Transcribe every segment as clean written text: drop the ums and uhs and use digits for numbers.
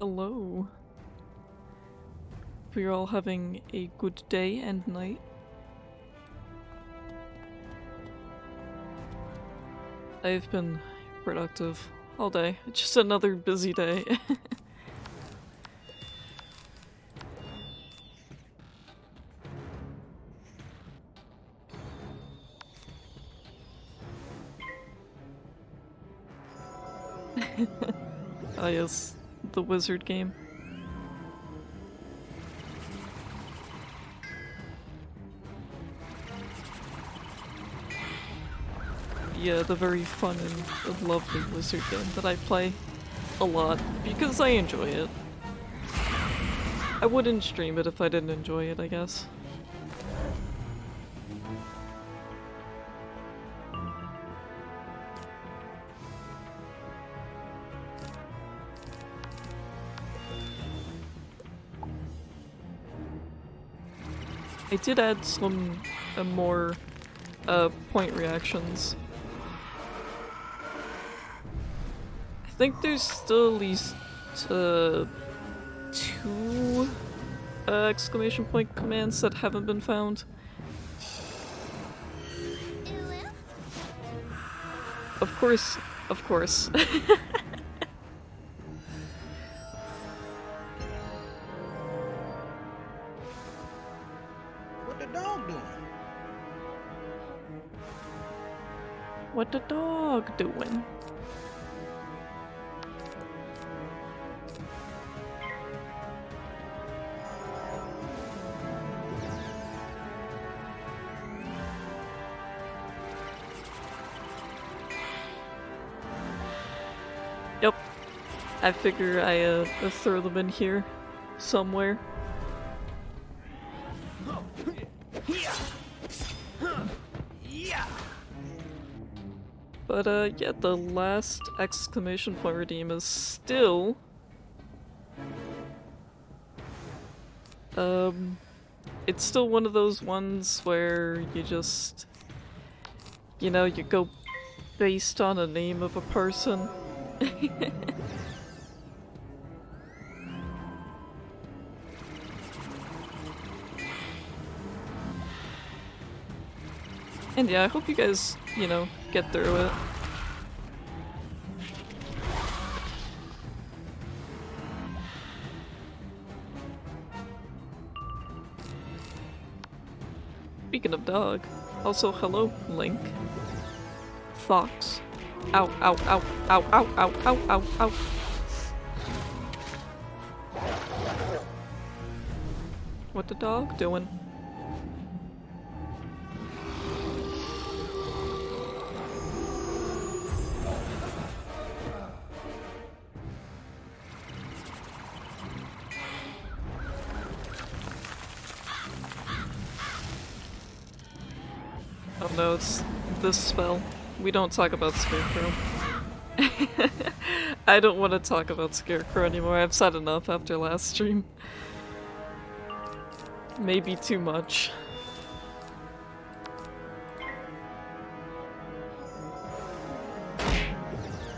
Hello. Hope you're all having a good day and night. I've been productive all day. It's just another busy day. Ah yes, the wizard game. Yeah, the very fun and lovely wizard game that I play a lot because I enjoy it. I wouldn't stream it if I didn't enjoy it, I guess. I did add some more point reactions. I think there's still at least 2 exclamation point commands that haven't been found. Of course, of course. What the dog doing? What the dog doing? Yep. I figure I throw them in here somewhere. But yeah, the last exclamation point redeem is still it's still one of those ones where you just, you know, you go based on a name of a person. And yeah, I hope you guys, you know, get through it. Speaking of dog, also hello, Link. Fox. Ow, ow, ow, ow, ow, ow, ow, ow, ow. What the dog doing? Oh no, it's this spell. We don't talk about Scarecrow. I don't want to talk about Scarecrow anymore. I've said enough after last stream. Maybe too much.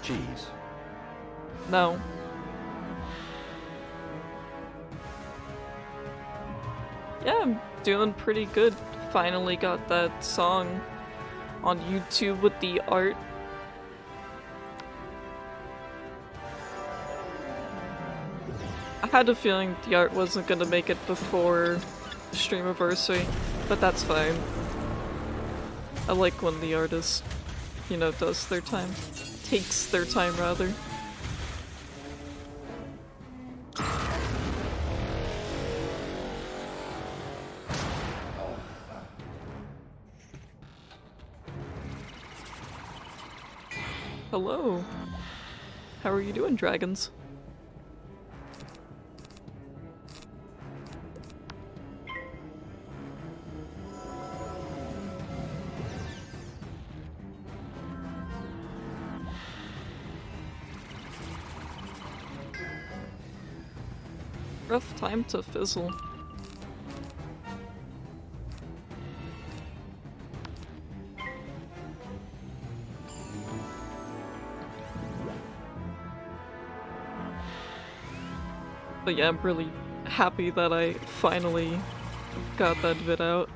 Cheese. No. Yeah, I'm doing pretty good. Finally got that song on YouTube with the art. I had a feeling the art wasn't gonna make it before Streamiversary, but that's fine. I like when the artist, you know, does their time. Takes their time, rather. Hello. How are you doing, dragons? Rough time to fizzle. But yeah, I'm really happy that I finally got that vid out.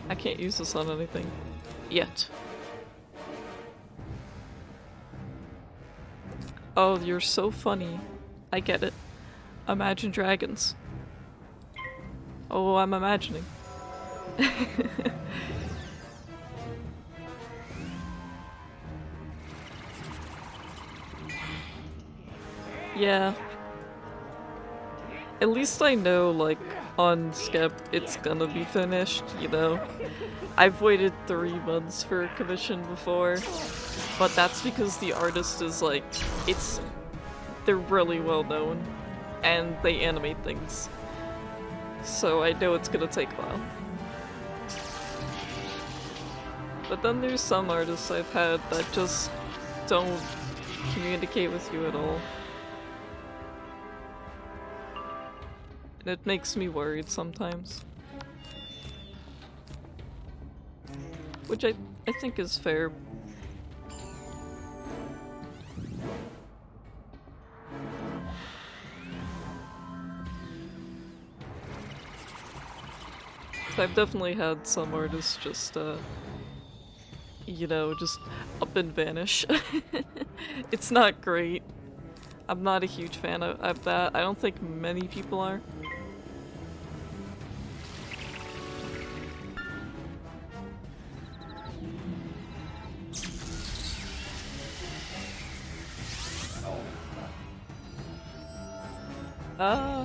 I can't use this on anything. Yet. Oh, you're so funny. I get it. Imagine Dragons. Oh, I'm imagining. Yeah. At least I know, like, on Skep, it's gonna be finished, you know? I've waited 3 months for a commission before, but that's because the artist is, like, they're really well known, and they animate things. So I know it's gonna take a while. But then there's some artists I've had that just don't communicate with you at all. And it makes me worried sometimes. Which I think is fair. I've definitely had some artists just, you know, just up and vanish. It's not great. I'm not a huge fan of that. I don't think many people are.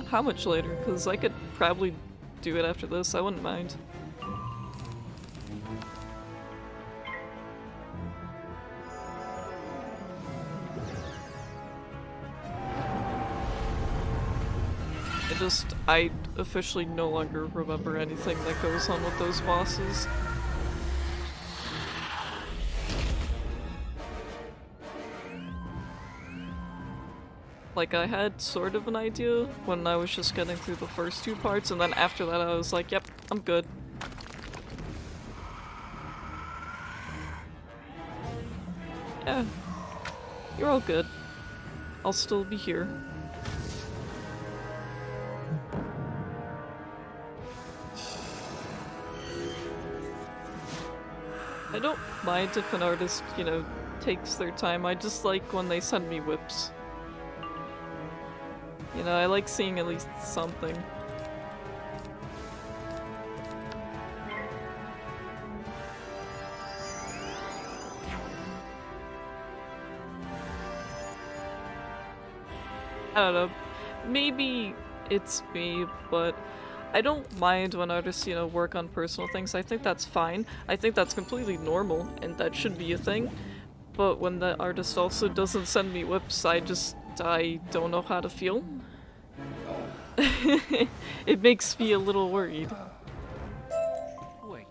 How much later? Because I could probably do it after this. I wouldn't mind. I officially no longer remember anything that goes on with those bosses. Like, I had sort of an idea when I was just getting through the first 2 parts, and then after that I was like, yep, I'm good. Yeah. You're all good. I'll still be here. I don't mind if an artist, you know, takes their time. I just like when they send me whips. You know, I like seeing at least something. I don't know. Maybe it's me, but I don't mind when artists, you know, work on personal things. I think that's fine. I think that's completely normal, and that should be a thing. But when the artist also doesn't send me whips, I don't know how to feel. It makes me a little worried. Wait,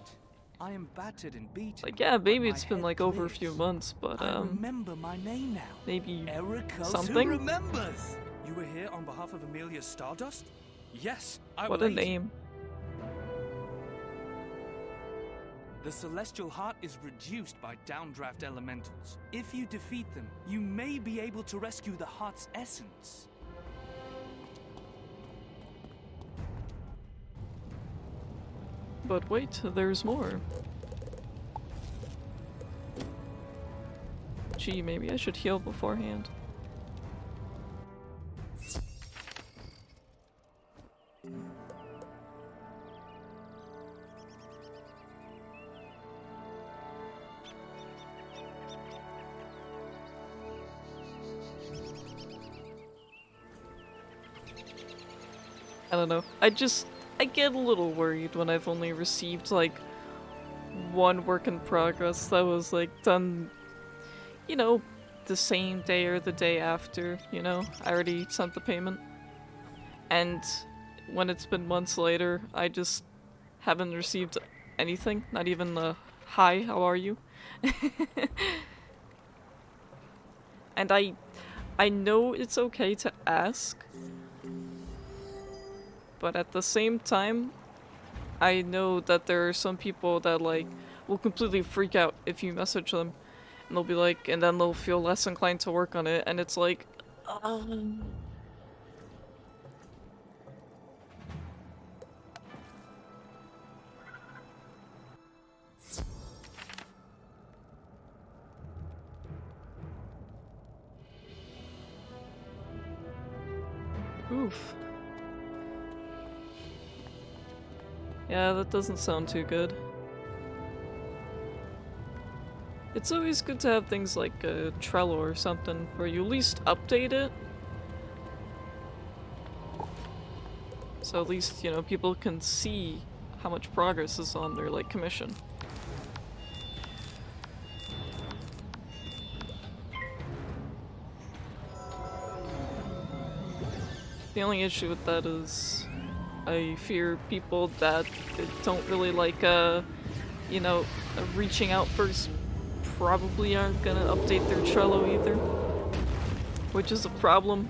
I am battered and beaten. Like, yeah, maybe it's been head like over a clears. few months, but I remember my name now. maybe Ericos something? Who remembers? You were here on behalf of Amelia Stardust? Yes, I What a name. The Celestial Heart is reduced by downdraft elementals. If you defeat them, you may be able to rescue the heart's essence. But wait, there's more. Gee, maybe I should heal beforehand. I don't know. I get a little worried when I've only received like 1 work in progress that was like done, you know, the same day or the day after, you know? I already sent the payment. And when it's been months later, I just haven't received anything. Not even the hi, how are you? And I know it's okay to ask, but at the same time, I know that there are some people that like will completely freak out if you message them. And they'll be like, and then they'll feel less inclined to work on it, and it's like, oof. Yeah, that doesn't sound too good. It's always good to have things like Trello or something, where you at least update it. So at least, you know, people can see how much progress is on their, like, commission. The only issue with that is I fear people that don't really like, you know, reaching out first probably aren't gonna update their Trello either. Which is a problem.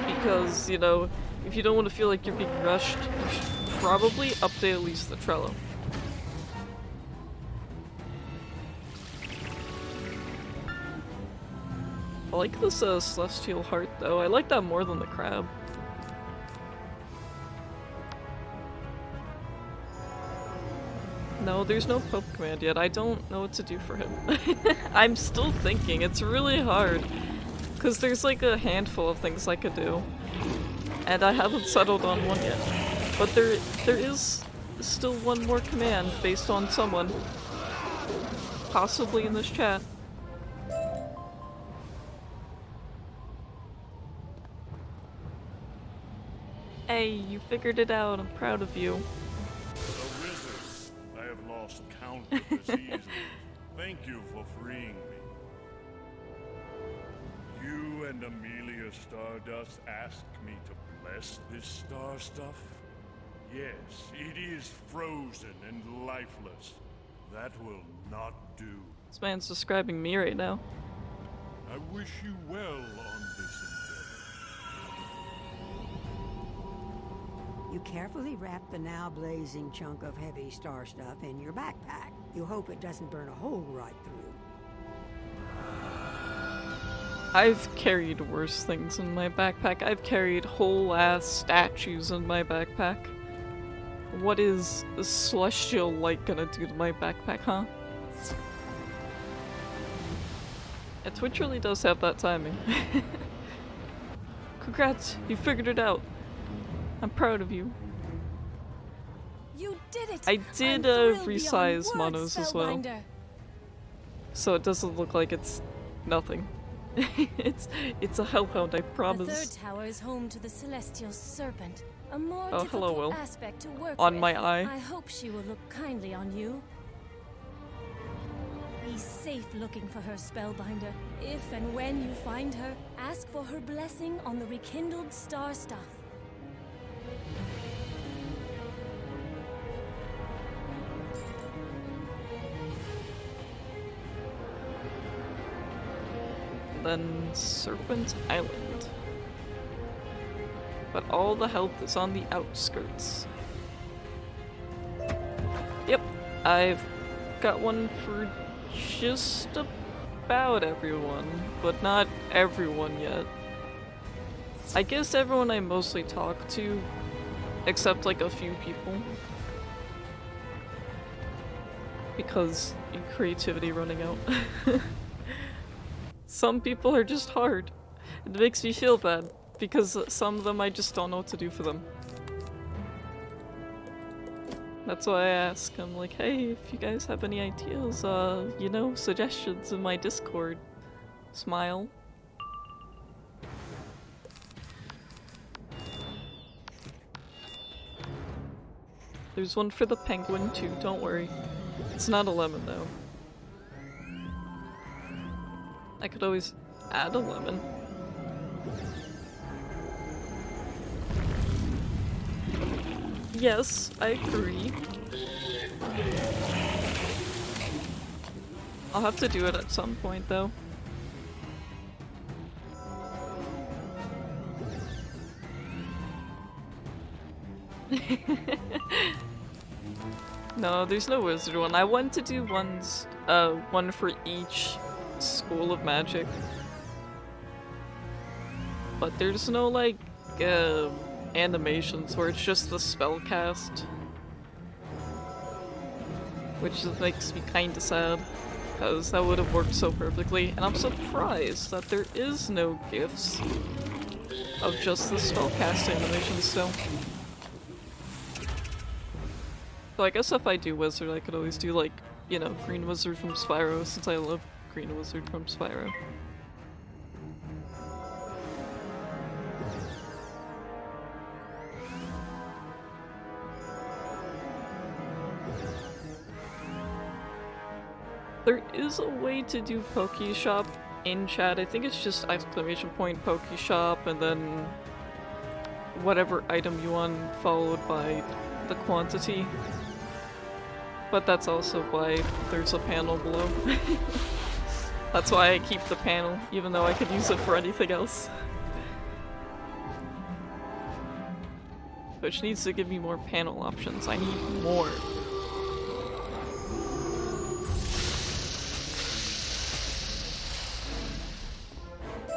Because, you know, if you don't want to feel like you're being rushed, you should probably update at least the Trello. I like this Celestial Heart though. I like that more than the crab. No, there's no Pope command yet. I don't know what to do for him. I'm still thinking. It's really hard. Because there's like a handful of things I could do. And I haven't settled on one yet. But there is still one more command based on someone. Possibly in this chat. Hey, you figured it out. I'm proud of you. A wizard. I have lost count of this easily. Thank you for freeing me. You and Amelia Stardust asked me to bless this star stuff? Yes, it is frozen and lifeless. That will not do. This man's describing me right now. I wish you well on this endeavor. You carefully wrap the now blazing chunk of heavy star stuff in your backpack. You hope it doesn't burn a hole right through. I've carried worse things in my backpack. I've carried whole ass statues in my backpack. What is the celestial light gonna do to my backpack, huh? Yeah, Twitch really does have that timing. Congrats, you figured it out. I'm proud of you. You did it! I did resize monos as well. So it doesn't look like it's nothing. it's a hellhound, I promise. The third tower is home to the Celestial Serpent. A more Oh, hello, difficult Will. aspect to work On with. my eye. I hope she will look kindly on you. Be safe looking for her, Spellbinder. If and when you find her, ask for her blessing on the rekindled star stuff. Then Serpent Island. But all the help is on the outskirts. Yep, I've got one for just about everyone, but not everyone yet. I guess everyone I mostly talk to, except like a few people. Because creativity running out. Some people are just hard. It makes me feel bad, because some of them I just don't know what to do for them. That's why I ask. I'm like, hey, if you guys have any ideas, you know, suggestions in my Discord. Smile. There's one for the penguin too, don't worry. It's not a lemon though. I could always add a lemon. Yes, I agree. I'll have to do it at some point though. No, there's no wizard one. I want to do ones one for each school of magic. But there's no, like, animations where it's just the spell cast. Which just makes me kinda sad, because that would have worked so perfectly, and I'm surprised that there is no GIFs of just the spellcast animation still. So I guess if I do Wizard, I could always do, like, you know, Green Wizard from Spyro, since I love Green Wizard from Spyro. There is a way to do Pokeshop in chat. I think it's just exclamation point Pokeshop and then whatever item you want followed by the quantity. But that's also why there's a panel below. That's why I keep the panel, even though I could use it for anything else. Which needs to give me more panel options. I need more.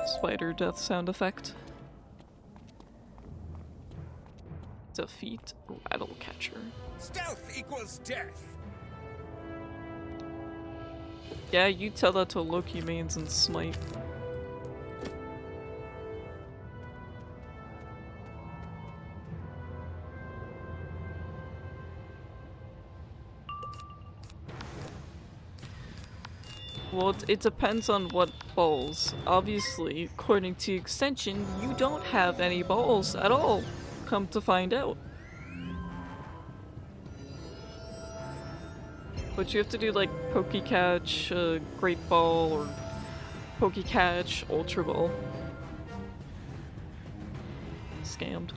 Spider death sound effect. Defeat Rattlecatcher. Stealth equals death. Yeah, you tell that to Loki mains and Smite. Well, it depends on what balls. Obviously, according to extension, you don't have any balls at all. Come to find out. But you have to do like Pokecatch, Great Ball, or Pokecatch, Ultra Ball. Scammed.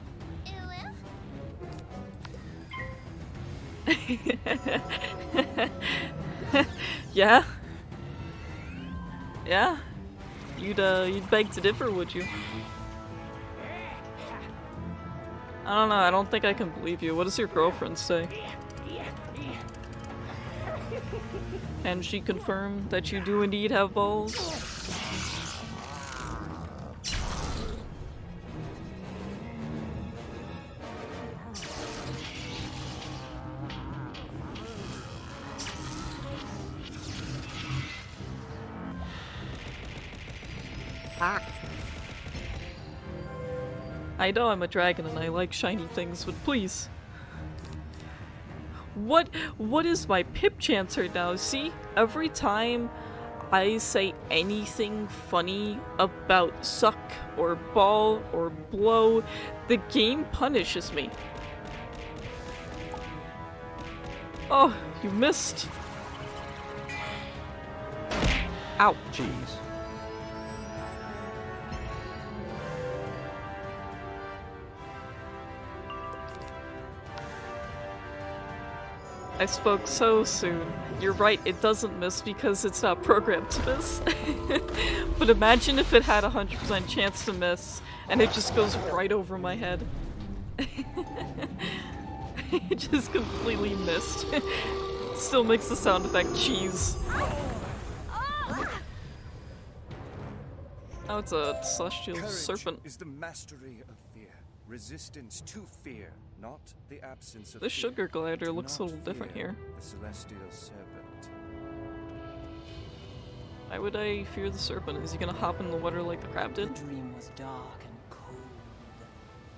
Yeah? Yeah? You'd beg to differ, would you? I don't know, I don't think I can believe you. What does your girlfriend say? Can she confirm that you do indeed have balls? I know I'm a dragon and I like shiny things, but please. What is my pip chance right now? See, every time I say anything funny about suck or ball or blow, the game punishes me. Oh, you missed. Ow. Jeez. I spoke so soon. You're right, it doesn't miss because it's not programmed to miss. But imagine if it had a 100% chance to miss, and it just goes right over my head. It just completely missed. Still makes the sound effect cheese. Oh, it's a celestial Courage serpent. is the mastery of fear. Resistance to fear, not the absence of This fear. sugar glider Do looks a not little different fear here. The celestial serpent. Why would I fear the serpent? Is he gonna hop in the water like the crab The did? dream was dark and cold.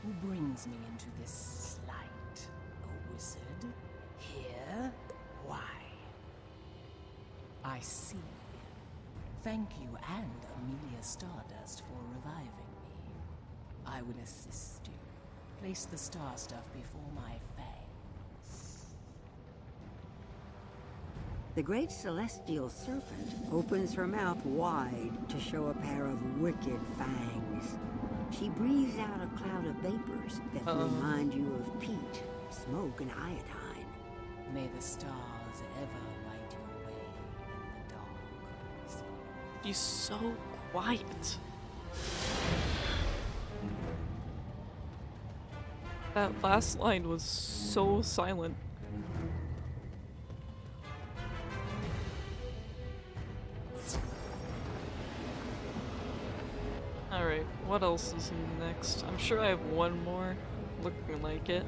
Who brings me into this light? A wizard? Here? Why? I see. Thank you and Amelia Stardust for reviving me. I will assist you. Place the star stuff before my fangs. The great celestial serpent opens her mouth wide to show a pair of wicked fangs. She breathes out a cloud of vapors that remind you of peat, smoke, and iodine. May the stars ever light your way in the dark places. He's so quiet. That last line was so silent. What else is next? I'm sure I have one more looking like it.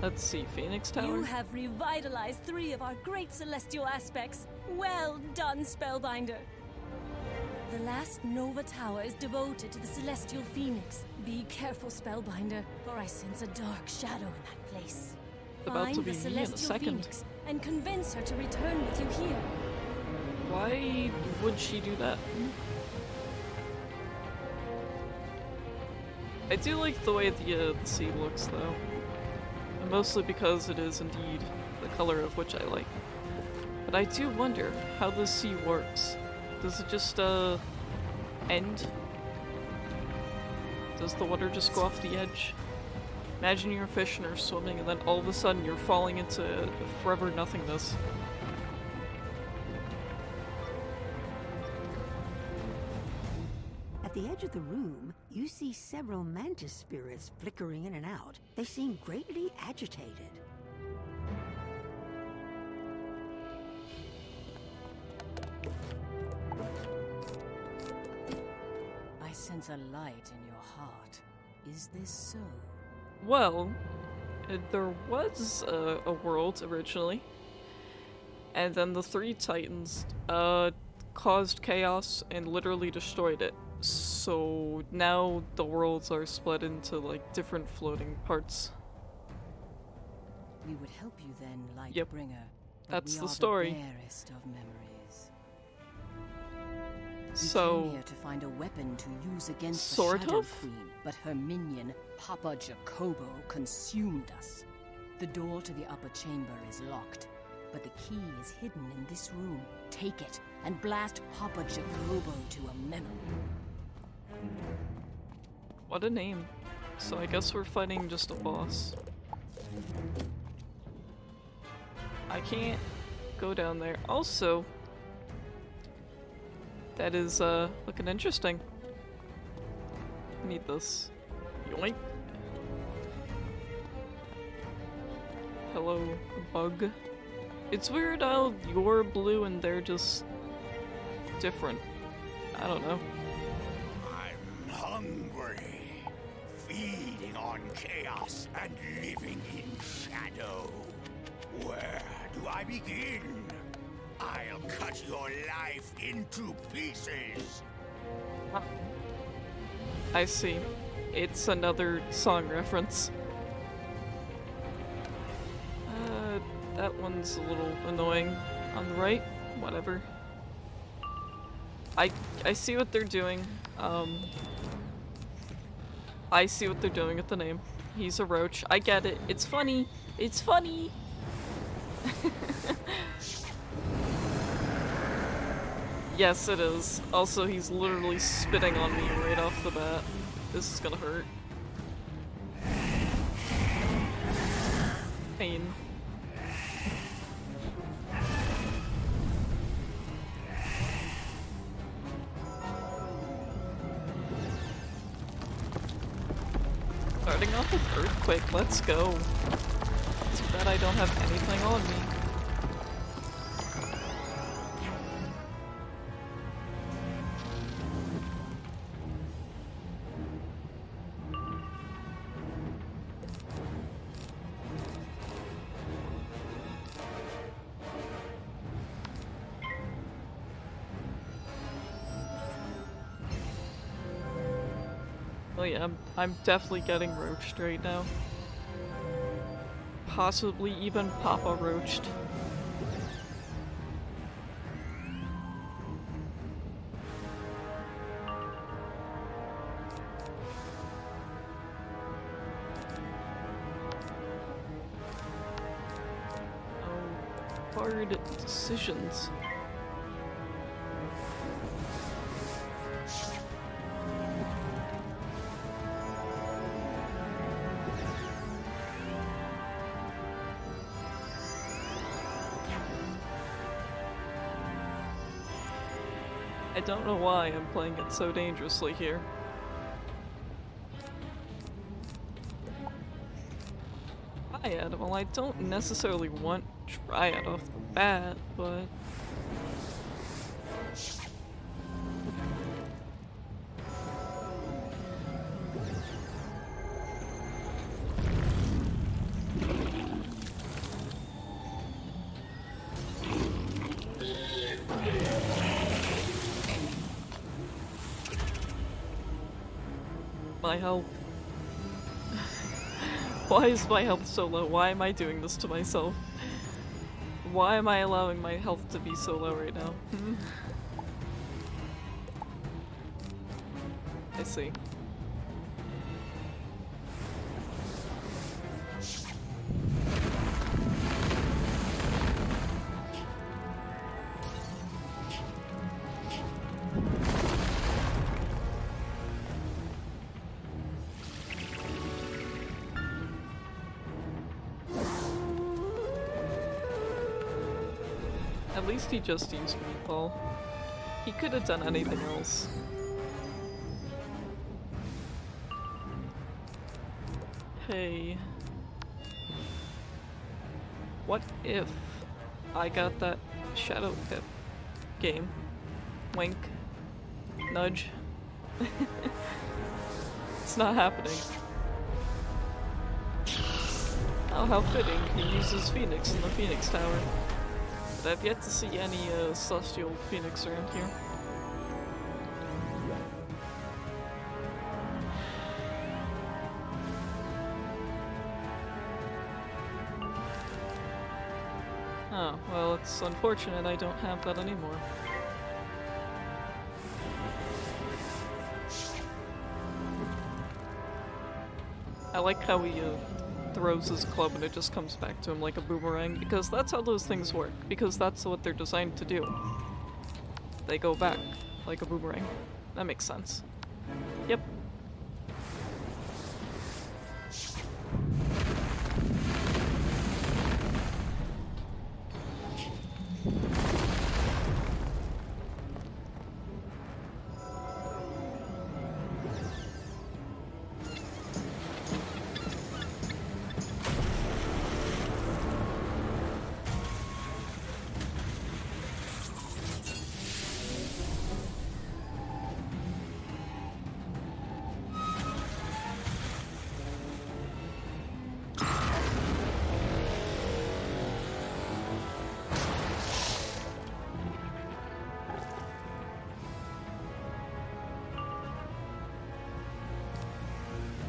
Let's see, Phoenix Tower? You have revitalized 3 of our great celestial aspects. Well done, Spellbinder. The last Nova Tower is devoted to the Celestial Phoenix. Be careful, Spellbinder, for I sense a dark shadow in that place. About to Find be the me in a Celestial second. Phoenix and convince her to return with you here. Why would she do that? I do like the way the sea looks, though. And mostly because it is indeed the color of which I like. But I do wonder how the sea works. Does it just, end? Does the water just go off the edge? Imagine you're a fish and you're swimming and then all of a sudden you're falling into forever nothingness. At the edge of the room, you see several mantis spirits flickering in and out. They seem greatly agitated. I sense a light in your heart. Is this so? Well, there was a world originally, and then the 3 titans caused chaos and literally destroyed it. So now the worlds are split into like different floating parts. We would help you then, Lightbringer. Yep. but That's we the are story. The barest of memories. We So came here to find a weapon to use against sort the Shadow of? Queen, but her minion, Papa Jacobo, consumed us. The door to the upper chamber is locked, but the key is hidden in this room. Take it and blast Papa Jacobo to a memory. what a name. So I guess we're fighting just a boss. I can't go down there. Also, that is looking interesting. I need this. Yoink. Hello, bug. It's weird how you're blue and they're just different. I don't know. I'm hungry, feeding on chaos and living in shadow. Where do I begin? I'll cut your life into pieces. I see. It's another song reference. That one's a little annoying on the right. Whatever. I see what they're doing. I see what they're doing with the name. He's a roach. I get it. It's funny. It's funny. Yes, it is. Also, he's literally spitting on me right off the bat. This is gonna hurt. Pain. Starting off with Earthquake, let's go. Too bad I don't have anything on me. Oh yeah, I'm definitely getting roached right now. Possibly even Papa roached. Oh, hard decisions. I don't know why I'm playing it so dangerously here. Triad? Well, I don't necessarily want Triad off the bat, but... My health. Why is my health so low? Why am I doing this to myself? Why am I allowing my health to be so low right now? I see. At least he just used meatball. He could have done anything else. Hey. What if I got that Shadow Pip game? Wink. Nudge. It's not happening. Oh, how fitting. He uses Phoenix in the Phoenix Tower. But I've yet to see any Celestial Phoenix around here. Oh, well, it's unfortunate I don't have that anymore. I like how he throws his club and it just comes back to him like a boomerang, because that's how those things work, because that's what they're designed to do. They go back like a boomerang. That makes sense. Yep.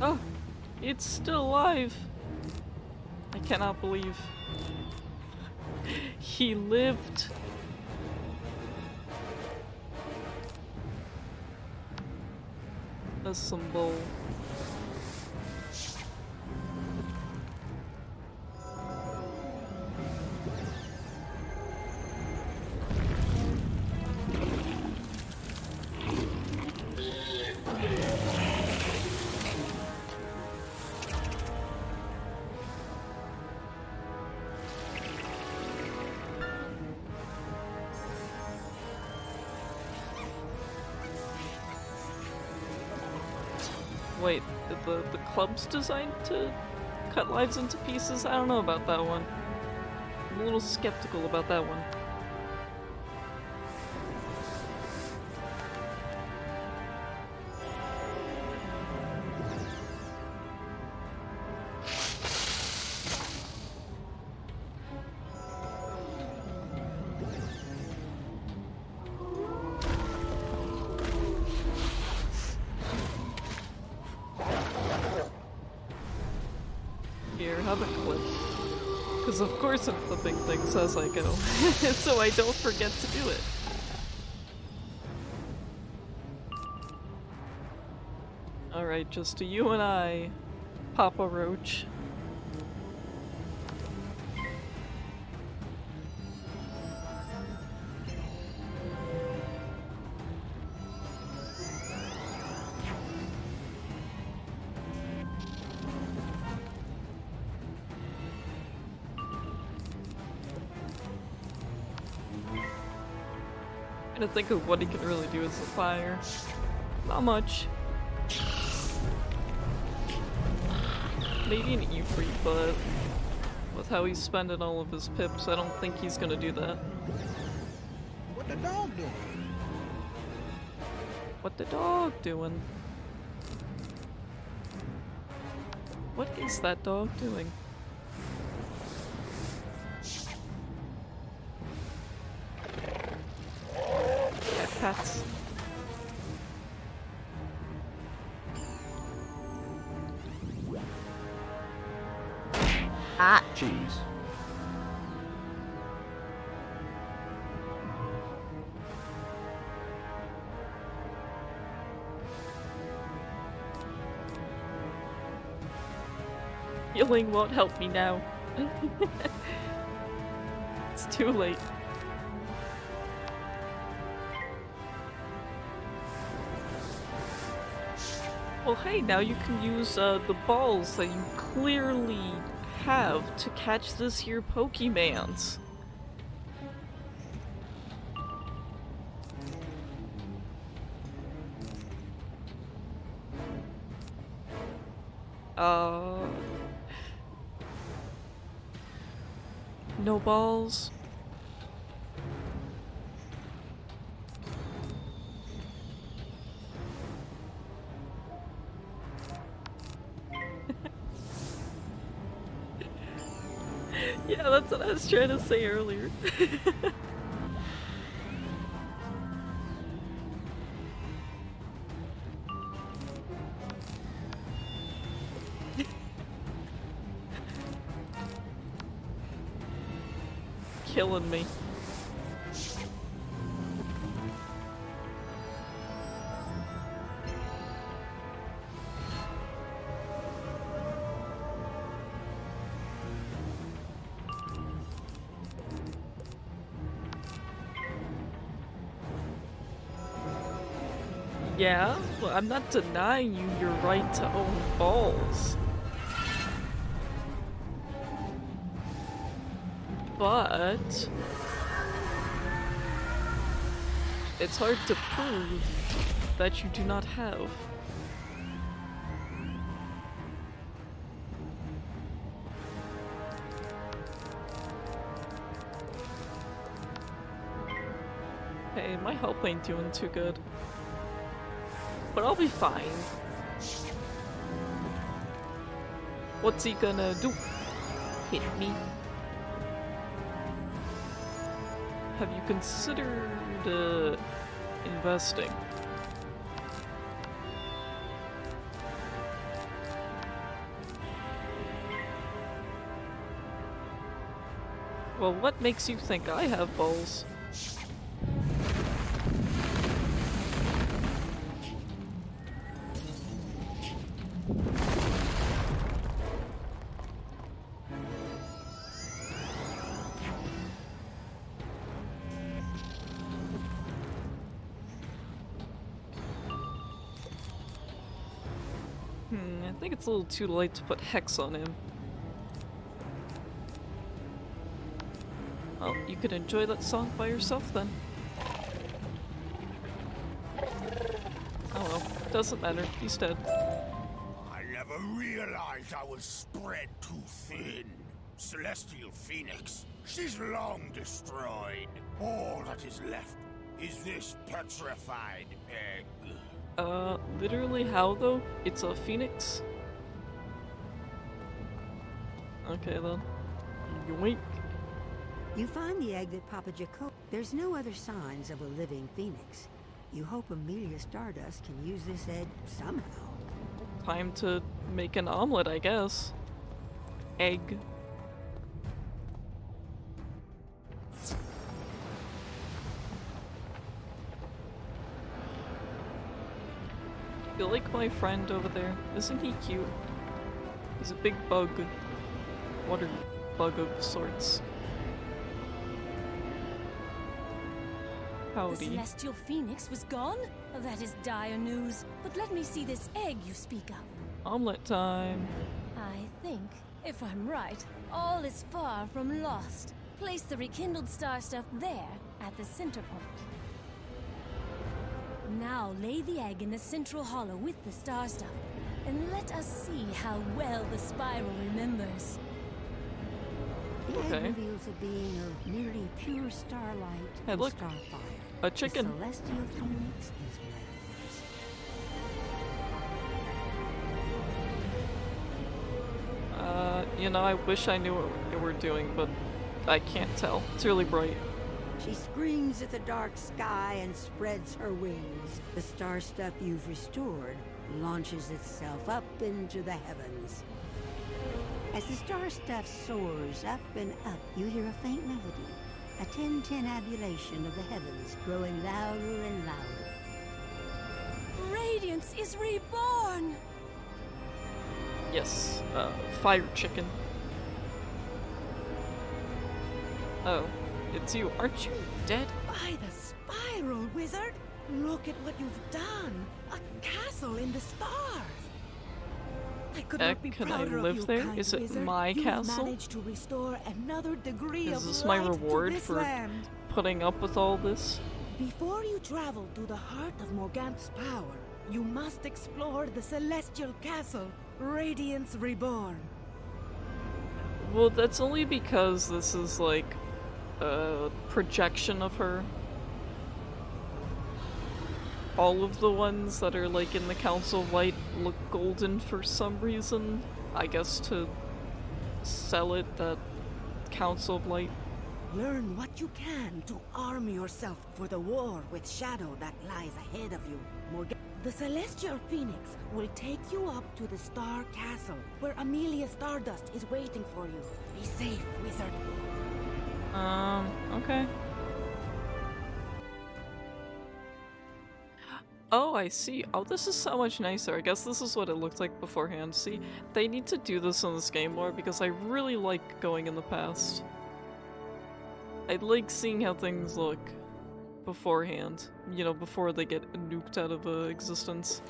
Oh, it's still alive. I cannot believe he lived. A symbol. Wait, the club's designed to cut lives into pieces? I don't know about that one. I'm a little skeptical about that one. Here, have a clip. Because of course I'm flipping things as I go, so I don't forget to do it. Alright, just you and I, Papa Roach. To think of what he can really do as a fire. Not much. Maybe an Ifrit, but with how he's spending all of his pips, I don't think he's gonna do that. What the dog doing? What the dog doing? What is that dog doing? Cats. cheese. Healing won't help me now. It's too late. Well, hey, now you can use the balls that you clearly have to catch this here Pokemans. No balls. Yeah, that's what I was trying to say earlier. Killing me. Yeah, well, I'm not denying you your right to own balls. But it's hard to prove that you do not have. Hey, my health ain't doing too good. But I'll be fine. What's he gonna do? Hit me? Have you considered investing? Well, what makes you think I have balls? I think it's a little too late to put Hex on him. Well, you could enjoy that song by yourself then. Oh well, doesn't matter, he's dead. I never realized I was spread too thin. Celestial Phoenix, she's long destroyed. All that is left is this petrified egg. Literally how though? It's a phoenix? Okay then. Yoink. You find the egg that Papa Jacob. There's no other signs of a living phoenix. You hope Amelia Stardust can use this egg somehow. Time to make an omelet, I guess. Egg. You like my friend over there? Isn't he cute? He's a big bug. Water bug of sorts. Howdy. The Celestial Phoenix was gone? That is dire news. But let me see this egg you speak of. Omelet time. I think, if I'm right, all is far from lost. Place the rekindled star stuff there, at the center point. Now lay the egg in the central hollow with the star stuff, and let us see how well the spiral remembers. The Okay. egg reveals a being of nearly pure starlight Hey, and look. starfire. A chicken. The Celestial Phoenix is magnificent. You know, I wish I knew what you were doing, but I can't tell. It's really bright. She screams at the dark sky and spreads her wings. The star stuff you've restored launches itself up into the heavens. As the star stuff soars up and up, you hear a faint melody, a 10-10 abulation of the heavens growing louder and louder. Radiance is reborn! Yes, fire chicken. Oh, it's you. Aren't you dead? By the spiral, wizard! Look at what you've done! A castle in the stars! I could not be Can I prouder live of you, there? kind Is it wizard. my You've castle? managed to restore another degree Is of this my light reward to this for land. putting up with all this? Before you travel to the heart of Morganth's power, you must explore the celestial castle, Radiance Reborn. Well, that's only because this is like a projection of her. All of the ones that are like in the Council of Light look golden for some reason. I guess to sell it that Council of Light. Learn what you can to arm yourself for the war with Shadow that lies ahead of you, Morgan. The Celestial Phoenix will take you up to the Star Castle, where Amelia Stardust is waiting for you. Be safe, wizard. Okay. Oh, I see. Oh, this is so much nicer. I guess this is what it looked like beforehand. See, they need to do this in this game more because I really like going in the past. I like seeing how things look beforehand. You know, before they get nuked out of existence.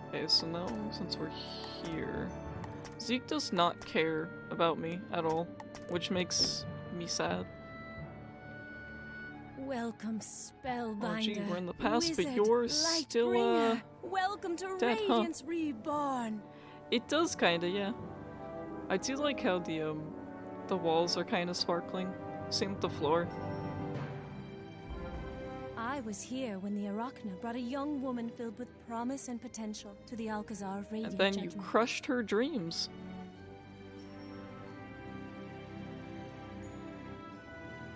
Okay, so now, since we're here... Zeke does not care about me at all, which makes me sad. Welcome, Spellbinder. Oh gee, we're in the past, Wizard, but you're still, Lightbringer. Welcome to dead, huh? Radiance Reborn. It does kinda, yeah. I do like how the walls are kinda sparkling. Same with the floor. I was here when the Arachna brought a young woman filled with promise and potential to the Alcazar of Radiant And then you Judgment. crushed her dreams.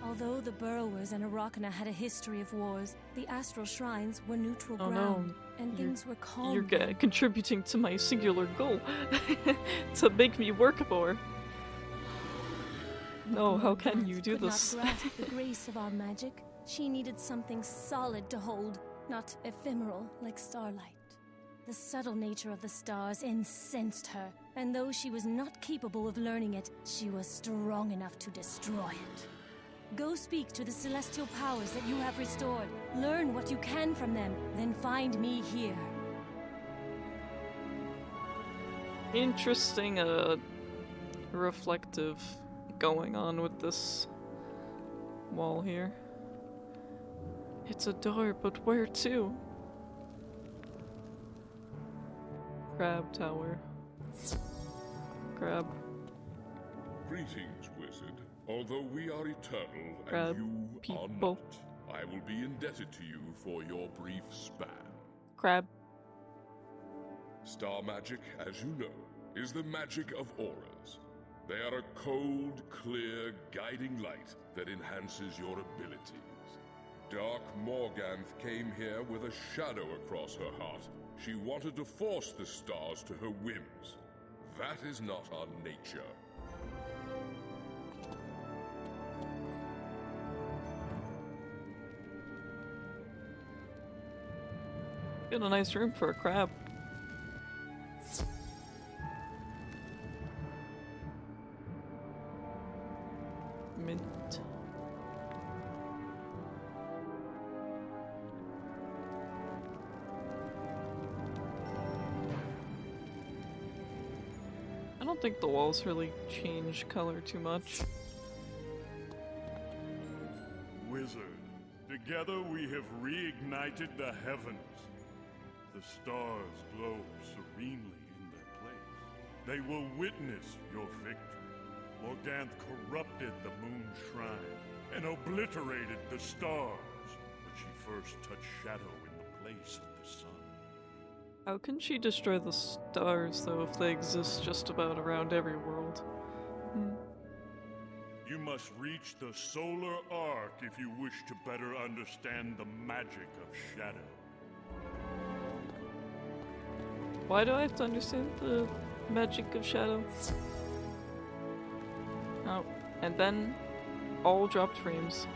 Although the Burrowers and Arachna had a history of wars, the Astral Shrines were neutral Oh, no. ground, and things were calm. You're then. contributing to my singular goal. To make me work more. No, how can you do could this? Not grasp the grace of our magic. She needed something solid to hold, not ephemeral like starlight. The subtle nature of the stars incensed her, and though she was not capable of learning it, she was strong enough to destroy it. Go speak to the celestial powers that you have restored. Learn what you can from them, then find me here. Interesting, reflective going on with this wall here. It's a door, but where to? Crab Tower. Crab. Greetings, wizard. Although we are eternal Crab and you people. are not, I will be indebted to you for your brief span. Crab. Star magic, as you know, is the magic of auras. They are a cold, clear, guiding light that enhances your abilities. Dark Morganth came here with a shadow across her heart. She wanted to force the stars to her whims. That is not our nature. Got a nice room for a crab. Mint. I don't think the walls really change color too much. Wizard, together we have reignited the heavens. The stars glow serenely in their place. They will witness your victory. Morganth corrupted the moon shrine and obliterated the stars, but she first touched shadow in the place of the sun. How can she destroy the stars, though, if they exist just about around every world? You must reach the solar arc if you wish to better understand the magic of shadow. Why do I have to understand the Magic of Shadow. Oh, and then all dropped frames.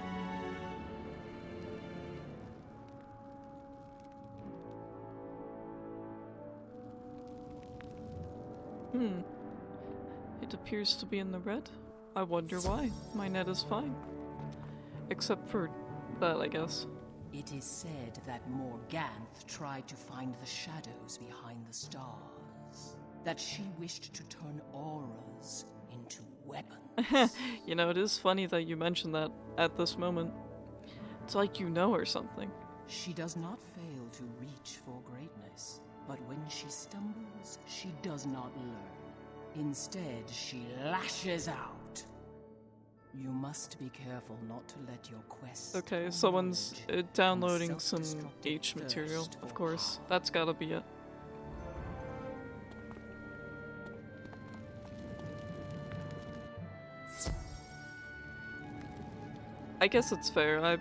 It appears to be in the red. I wonder why. My net is fine. Except for that, I guess. It is said that Morganth tried to find the shadows behind the stars. That she wished to turn auras into weapons. You know, it is funny that you mentioned that at this moment. It's like you know or something. She does not fail to reach for greatness, but when she stumbles, she does not learn. Instead, she lashes out. You must be careful not to let your quest... Okay, someone's downloading some H material, of course. That's gotta be it. I guess it's fair. I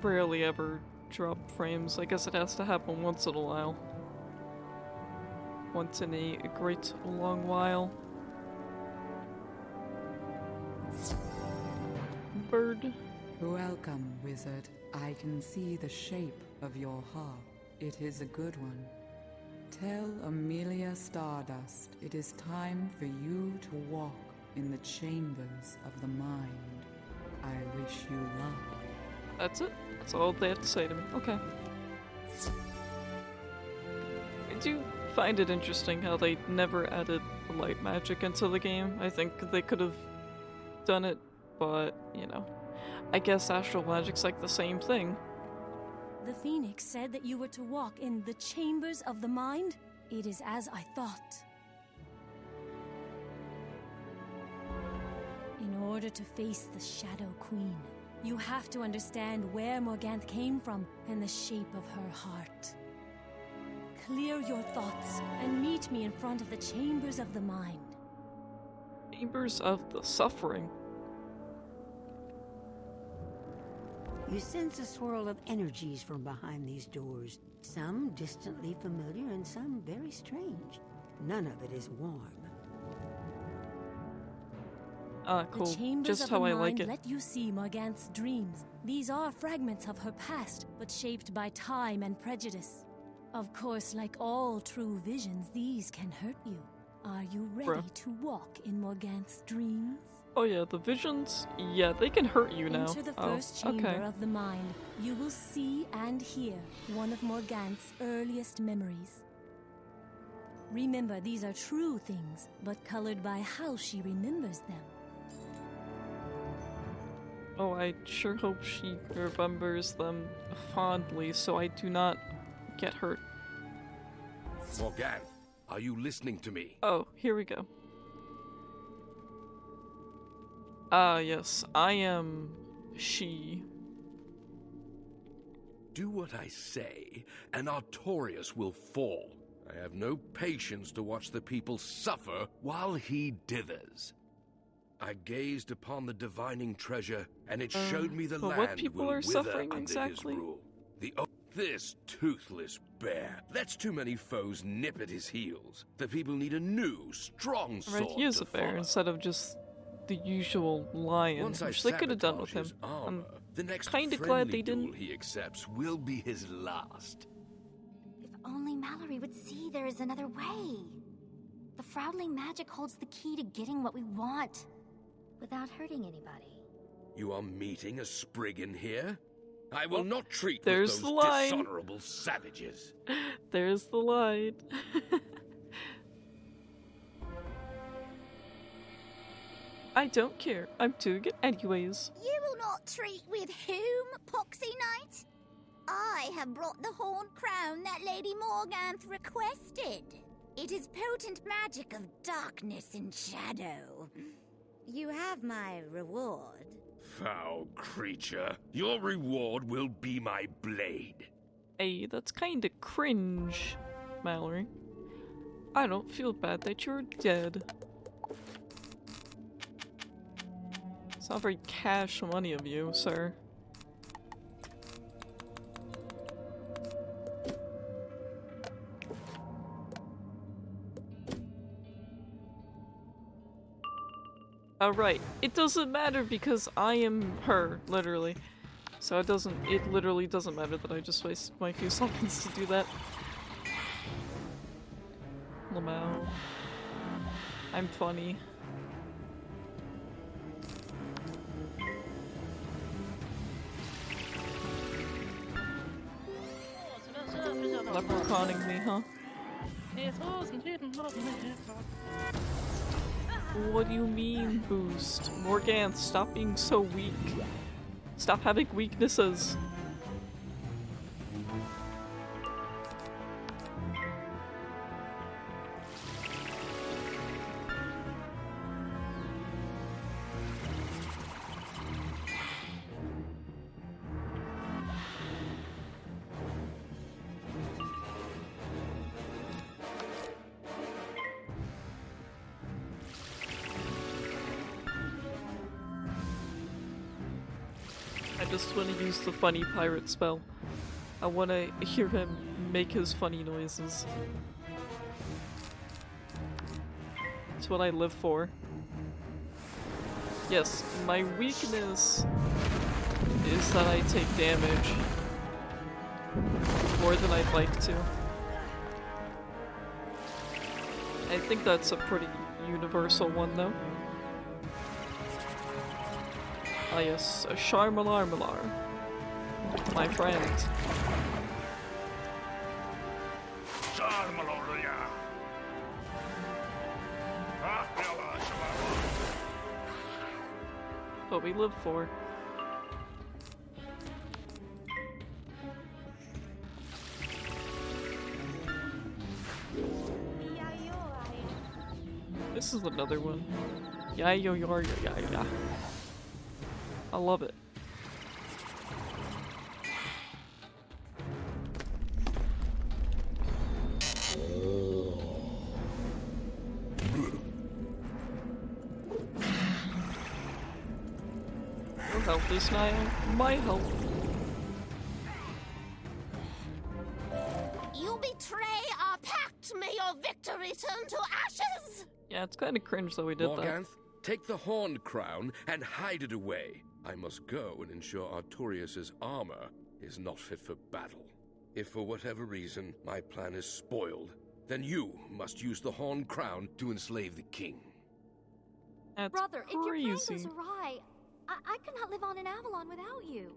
rarely ever drop frames. I guess it has to happen once in a while. Once in a great long while. Bird. Welcome, wizard. I can see the shape of your heart. It is a good one. Tell Amelia Stardust it is time for you to walk in the chambers of the mind. I wish you luck. That's it? That's all they have to say to me. Okay. I do find it interesting how they never added light magic into the game. I think they could have done it, but, you know, I guess astral magic's like the same thing. The Phoenix said that you were to walk in the chambers of the mind? It is as I thought. In order to face the Shadow Queen, you have to understand where Morganth came from and the shape of her heart. Clear your thoughts and meet me in front of the chambers of the mind. Chambers of the suffering. You sense a swirl of energies from behind these doors. Some distantly familiar and some very strange. None of it is warm. Cool. The chambers Just of how the I mind like it. let you see Morganth's dreams. These are fragments of her past, but shaped by time and prejudice. Of course, like all true visions, these can hurt you. Are you ready to walk in Morganth's dreams? Oh yeah, the visions, yeah, they can hurt you now. Enter the first chamber of the mind. You will see and hear one of Morganth's earliest memories. Remember, these are true things, but colored by how she remembers them. Oh, I sure hope she remembers them fondly so I do not get hurt. Morganth, are you listening to me? Oh, here we go. Ah, yes, I am she. Do what I say, and Artorias will fall. I have no patience to watch the people suffer while he dithers. I gazed upon the divining treasure, and it showed me the land what people will are wither suffering under exactly? his rule. This toothless bear lets too many foes nip at his heels. The people need a new, strong sword Right, he is a bear follow. instead of just the usual lion, Once I which they could have done with sabotage him. his armor, the next kinda glad friendly they duel didn't. he accepts will be his last. If only Mallory would see there is another way. The Froudling magic holds the key to getting what we want, without hurting anybody. You are meeting a Spriggan here? I will not treat with there's those the line. dishonorable savages. There's the line. I don't care. I'm doing it anyways. You will not treat with whom, Poxy Knight? I have brought the horned crown that Lady Morganth requested. It is potent magic of darkness and shadow. You have my reward. Foul creature, your reward will be my blade. Hey, that's kinda cringe, Mallory. I don't feel bad that you're dead. It's not very cash money of you, sir. Oh, right. It doesn't matter because I am her, literally. So it literally doesn't matter that I just waste my few seconds to do that. Lamau. I'm funny. Leprechauning me, huh? What do you mean, Boost? Morganth, stop being so weak. Stop having weaknesses. I just want to use the funny pirate spell. I want to hear him make his funny noises. That's what I live for. Yes, my weakness is that I take damage more than I'd like to. I think that's a pretty universal one though. Ah yes, a Sharmalarmalar. My friend. What we live for. This is another one. Yeah. I love it. Your health is Niall. My health. You betray our pact. May your victory turn to ashes. Yeah, it's kind of cringe that we did that. Morganth, take the horned crown and hide it away. I must go and ensure Artorius' armor is not fit for battle. If for whatever reason my plan is spoiled, then you must use the horned crown to enslave the king. That's Brother, if your plan crazy. goes awry, I could not live on in Avalon without you.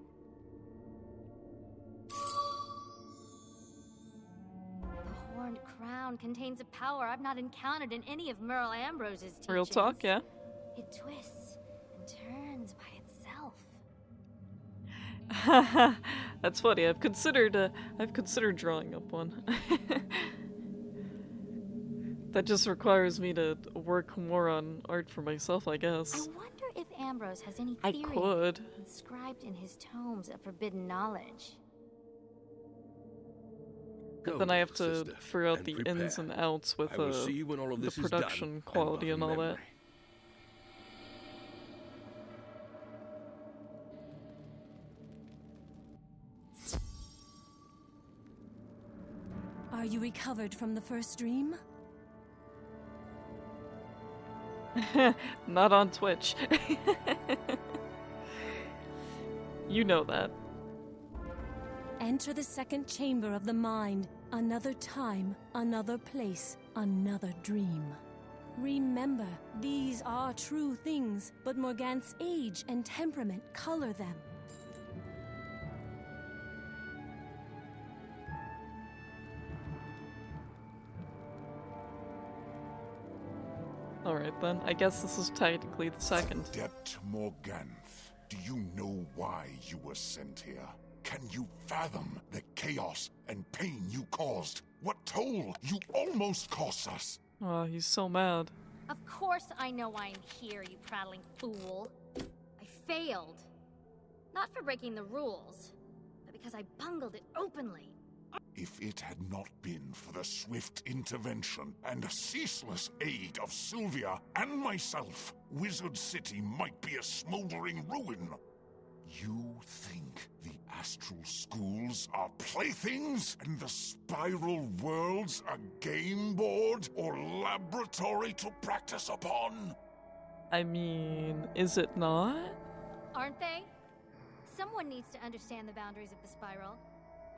The horned crown contains a power I've not encountered in any of Merle Ambrose's teachings. Real talk, yeah. It twists and turns by itself. That's funny. I've considered drawing up one. That just requires me to work more on art for myself, I guess. I wonder if Ambrose has any I theory could. inscribed in his tomes of forbidden knowledge. But then I have to figure out the ins and outs with I will see you when all of the this is production done, quality and all that. Are you recovered from the first dream? Not on Twitch. You know that. Enter the second chamber of the mind. Another time, another place, another dream. Remember, these are true things, but Morganth's age and temperament color them. Alright then, I guess this is technically the second. Adept Morganth, do you know why you were sent here? Can you fathom the chaos and pain you caused? What toll you almost cost us? Oh, he's so mad. Of course I know why I'm here, you prattling fool. I failed. Not for breaking the rules, but because I bungled it openly. If it had not been for the swift intervention and ceaseless aid of Sylvia and myself, Wizard City might be a smoldering ruin. You think the astral schools are playthings and the spiral worlds a game board or laboratory to practice upon? I mean, is it not? Aren't they? Someone needs to understand the boundaries of the spiral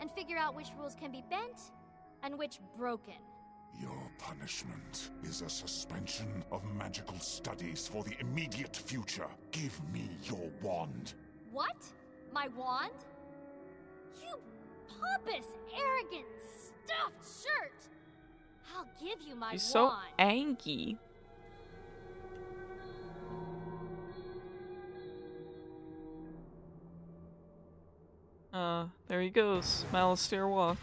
and figure out which rules can be bent and which broken. Your punishment is a suspension of magical studies for the immediate future. Give me your wand. What? My wand? You pompous, arrogant, stuffed shirt! I'll give you my He's so wand. angry. There he goes. Malastair walk.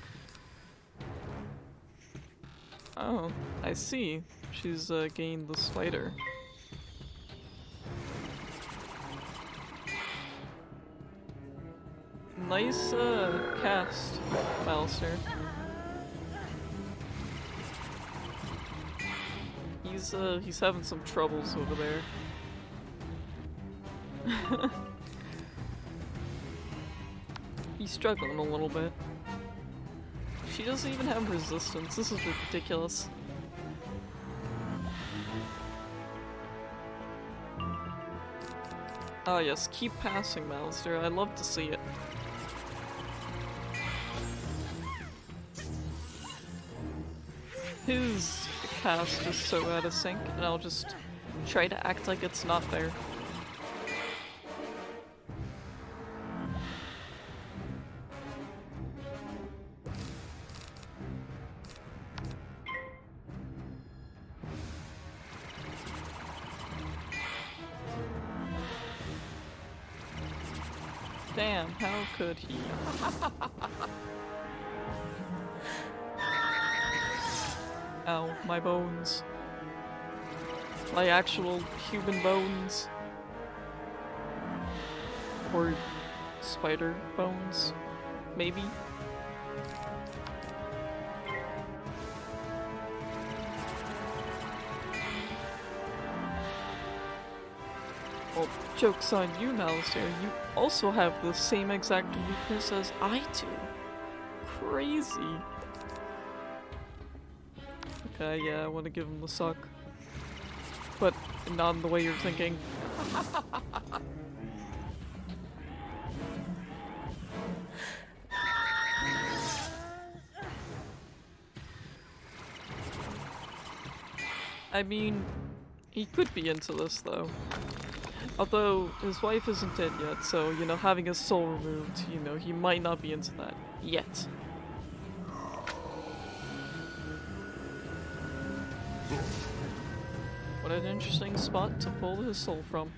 Oh, I see. She's gained the spider. Nice cast, Malastair. He's having some troubles over there. He's struggling a little bit. She doesn't even have resistance. This is ridiculous. Oh yes, keep passing, Malastair. I love to see it. His cast is so out of sync, and I'll just try to act like it's not there. Damn, how could he? Ow, my bones. My actual human bones. Or spider bones, maybe? Well, joke's on you, Malastair. You also have the same exact weakness as I do. Crazy. Okay, yeah, I want to give him the suck. But not in the way you're thinking. I mean, he could be into this, though. Although, his wife isn't dead yet, so, you know, having his soul removed, you know, he might not be into that. Yet. What an interesting spot to pull his soul from.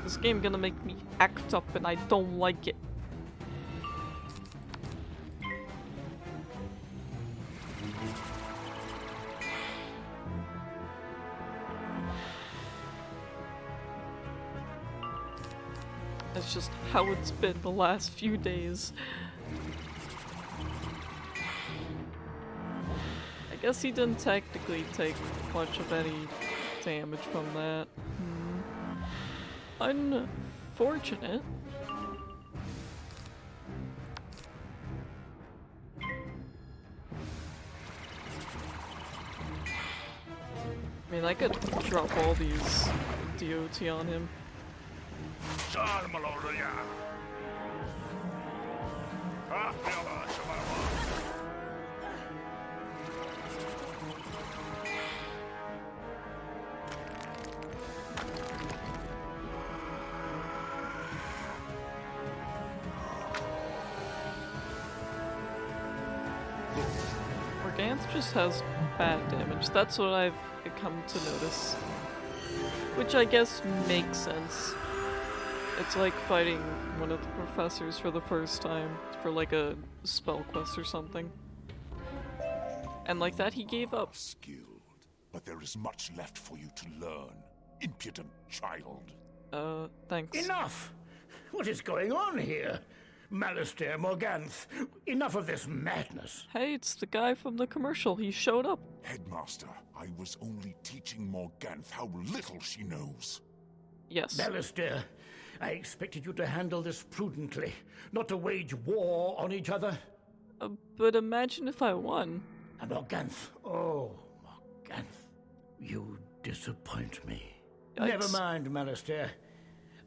This game gonna make me act up and I don't like it. That's just how it's been the last few days. I guess he didn't technically take much of any damage from that. Unfortunate. I mean, I could drop all these DOT on him. Morganth just has bad damage. That's what I've come to notice. Which I guess makes sense. It's like fighting one of the professors for the first time for like a spell quest or something. And like that, he gave up. Skilled, but there is much left for you to learn. Impudent child. Thanks. Enough! What is going on here? Malastair Morganth, enough of this madness. Hey, it's the guy from the commercial. He showed up. Headmaster, I was only teaching Morganth how little she knows. Yes. Malastair, I expected you to handle this prudently, not to wage war on each other. But imagine if I won. Morganth, oh, Morganth, you disappoint me. Yikes. Never mind, Malistaire.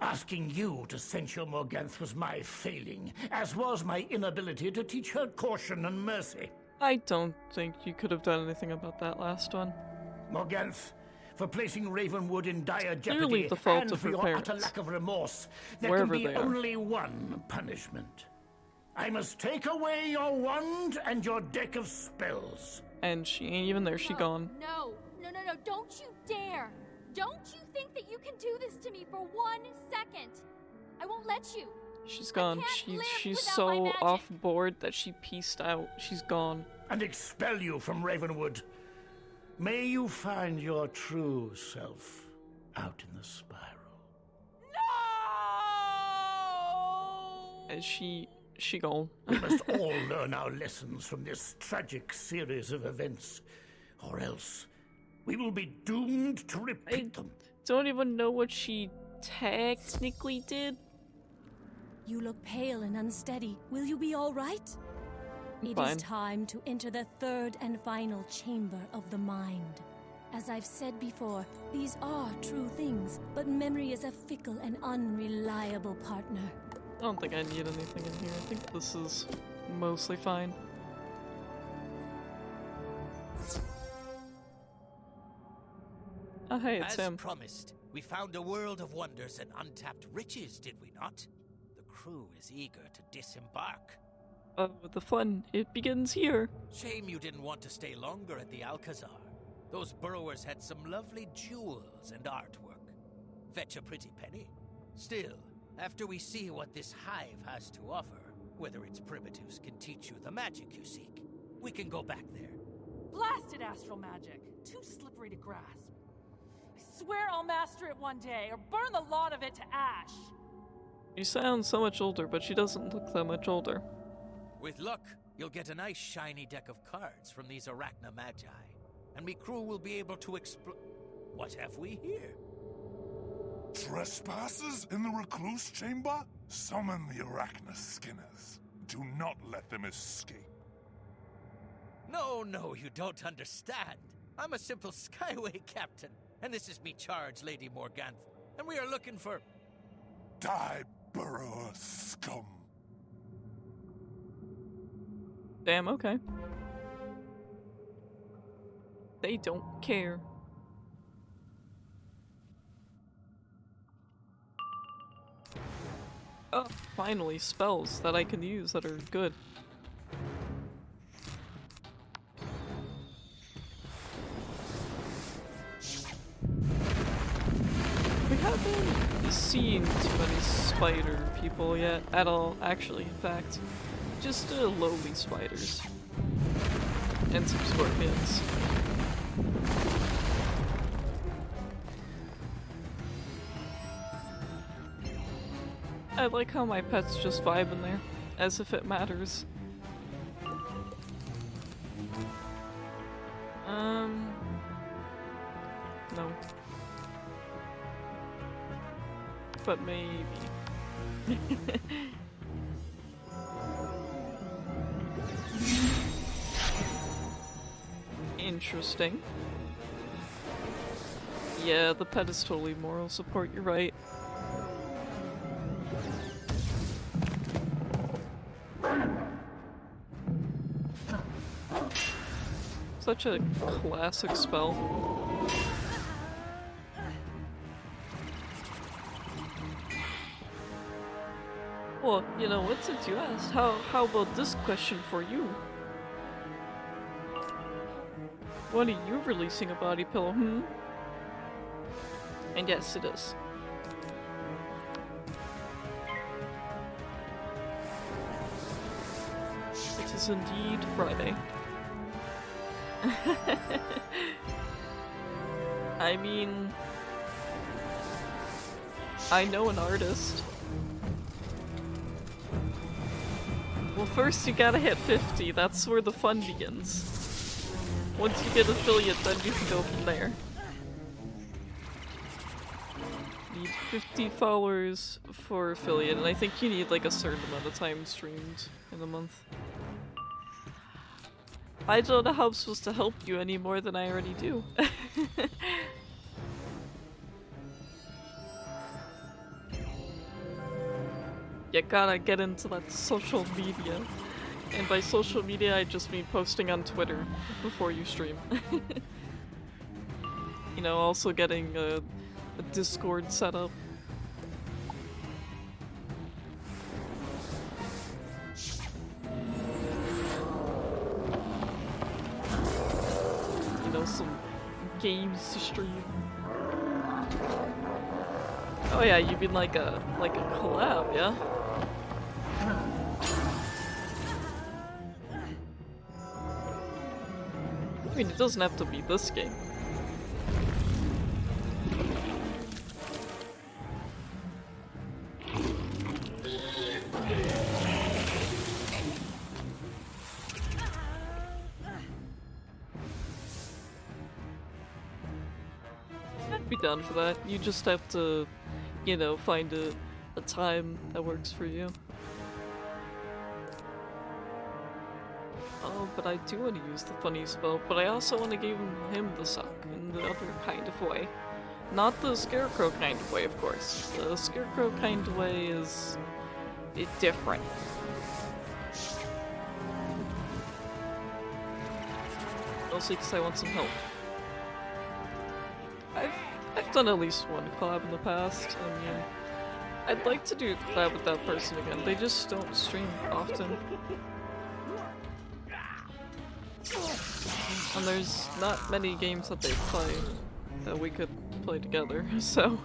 Asking you to censure Morganth was my failing, as was my inability to teach her caution and mercy. I don't think you could have done anything about that last one. Morganth, for placing Ravenwood in dire jeopardy, Clearly the fault and of for her your parents. utter lack of remorse, there Wherever can be they are. only one punishment. I must take away your wand and your deck of spells. And she ain't even there, she gone. No, don't you dare! Don't you think that you can do this to me for 1 second? I won't let you. She's gone. She's without my so magic. off board that she pieced out. She's gone. And expel you from Ravenwood. May you find your true self out in the spiral. And she gone. We must all learn our lessons from this tragic series of events, or else we will be doomed to repeat them. Don't even know what she technically did. You look pale and unsteady. Will you be all right? It Fine. is time to enter the third and final chamber of the mind. As I've said before, these are true things, but memory is a fickle and unreliable partner. I don't think I need anything in here. I think this is mostly fine. Oh, hey, it's As him. promised, we found a world of wonders and untapped riches, did we not? The crew is eager to disembark. Oh, the fun. It begins here. Shame you didn't want to stay longer at the Alcazar. Those burrowers had some lovely jewels and artwork. Fetch a pretty penny. Still, after we see what this hive has to offer, whether its primitives can teach you the magic you seek, we can go back there. Blasted astral magic. Too slippery to grasp. I swear I'll master it one day, or burn the lot of it to ash. She sounds so much older, but she doesn't look that much older. With luck, you'll get a nice shiny deck of cards from these Arachna Magi, and me crew will be able to explore. What have we here? Trespassers in the recluse chamber? Summon the Arachna Skinners. Do not let them escape. No, you don't understand. I'm a simple Skyway captain, and this is me charge, Lady Morganth, and we are looking for... Die, burrower scum. Damn, okay. They don't care. Oh, finally, spells that I can use that are good. We haven't seen too many spider people yet, at all, actually, in fact. Just lowly spiders. And some scorpions. I like how my pets just vibe in there, as if it matters. No. But maybe. Interesting. Yeah, the pet is totally moral support, you're right. Such a classic spell. Well, you know what, since you asked, how about this question for you? When are you releasing a body pillow, hmm? And yes, it is. It is indeed Friday. I mean, I know an artist. Well, first you gotta hit 50, that's where the fun begins. Once you get affiliate, then you can go from there. Need 50 followers for affiliate, and I think you need like a certain amount of time streamed in a month. I don't know how I'm supposed to help you any more than I already do. You gotta get into that social media. And by social media, I just mean posting on Twitter before you stream. You know, also getting a Discord set up. You know, some games to stream. Oh yeah, you mean like a collab, yeah? I mean, it doesn't have to be this game. I'd be down for that. You just have to, you know, find a time that works for you. Oh, but I do want to use the funny spell, but I also want to give him the suck in the other kind of way. Not the scarecrow kind of way, of course. The scarecrow kind of way is different. Mostly because I want some help. I've done at least one collab in the past. I mean, I'd like to do that with that person again. They just don't stream often. And there's not many games that they play that we could play together, so...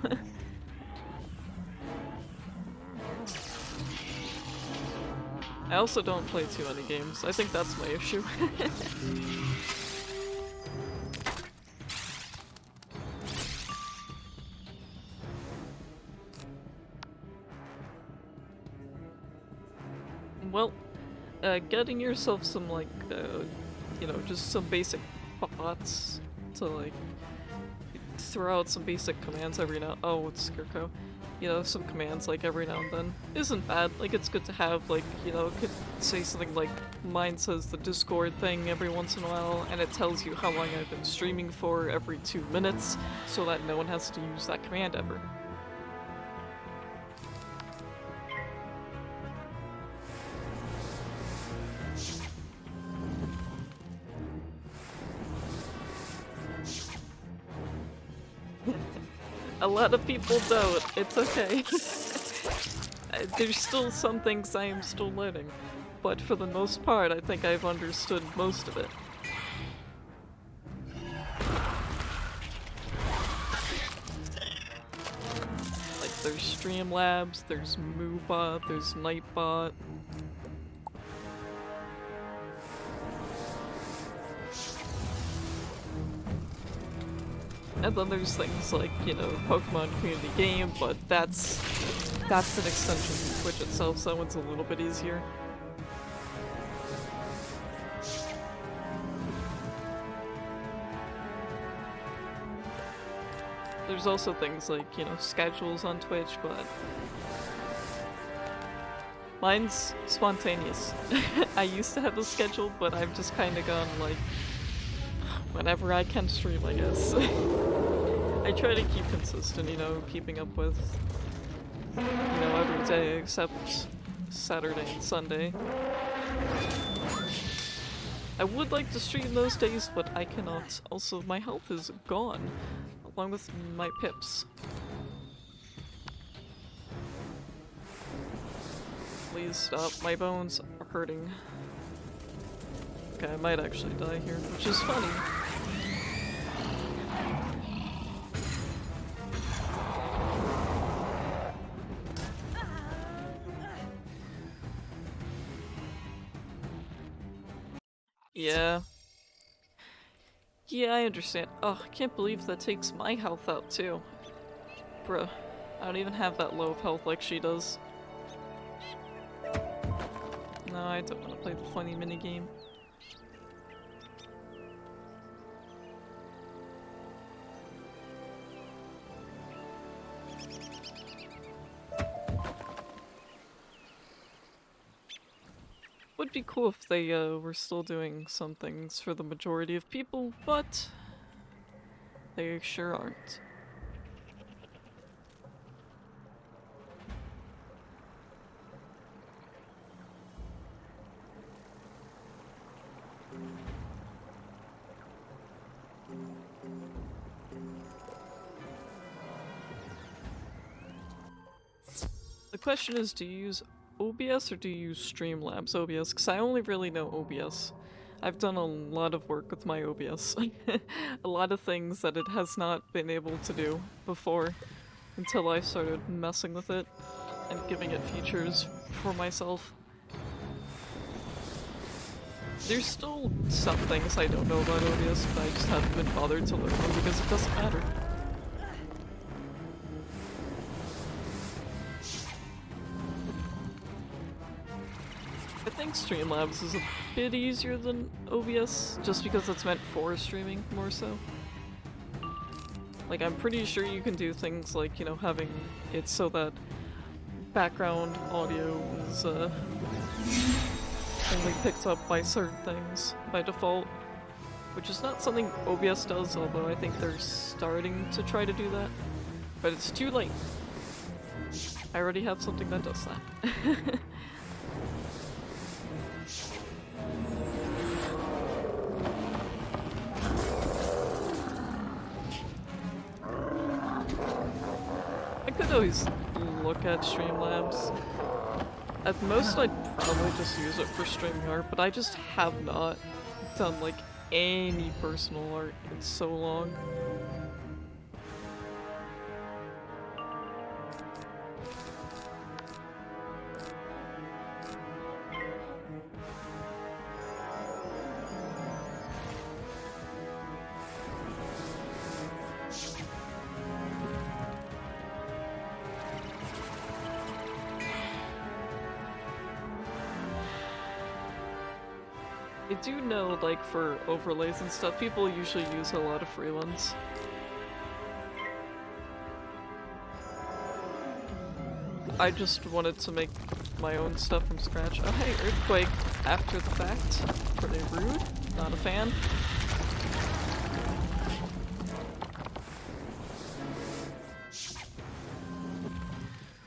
I also don't play too many games. I think that's my issue. Well, getting yourself some, like, you know, just some basic bots to, like, throw out some basic commands every now- oh, it's Scarecrow. You know, some commands, like, every now and then isn't bad. Like, it's good to have, like, you know, it could say something like, mine says the Discord thing every once in a while, and it tells you how long I've been streaming for every 2 minutes, so that no one has to use that command ever. A lot of people don't. It's okay. There's still some things I am still learning, but for the most part, I think I've understood most of it. Like, there's Streamlabs, there's Moobot, there's Nightbot. And then there's things like, you know, Pokemon Community Game, but that's an extension to Twitch itself, so that one's a little bit easier. There's also things like, you know, schedules on Twitch, but mine's spontaneous. I used to have a schedule, but I've just kind of gone, like, whenever I can stream, I guess. I try to keep consistent, you know, keeping up with, you know, every day except Saturday and Sunday. I would like to stream those days, but I cannot. Also, my health is gone, along with my pips. Please stop, my bones are hurting. Okay, I might actually die here, which is funny. Yeah. Yeah, I understand. Oh, I can't believe that takes my health out too. Bruh, I don't even have that low of health like she does. No, I don't want to play the funny minigame. Would be cool if they were still doing some things for the majority of people, but they sure aren't. The question is, do you use OBS or do you use Streamlabs OBS? Because I only really know OBS. I've done a lot of work with my OBS. A lot of things that it has not been able to do before until I started messing with it and giving it features for myself. There's still some things I don't know about OBS, but I just haven't been bothered to learn them because it doesn't matter. I think Streamlabs is a bit easier than OBS, just because it's meant for streaming more so. Like, I'm pretty sure you can do things like, you know, having it so that background audio is only picked up by certain things by default, which is not something OBS does, although I think they're starting to try to do that. But it's too late. I already have something that does that. I could always look at Streamlabs. At most, I'd probably just use it for streaming art, but I just have not done, like, any personal art in so long. I do know, like, for overlays and stuff, people usually use a lot of free ones. I just wanted to make my own stuff from scratch. Oh hey, Earthquake after the fact. Pretty rude. Not a fan.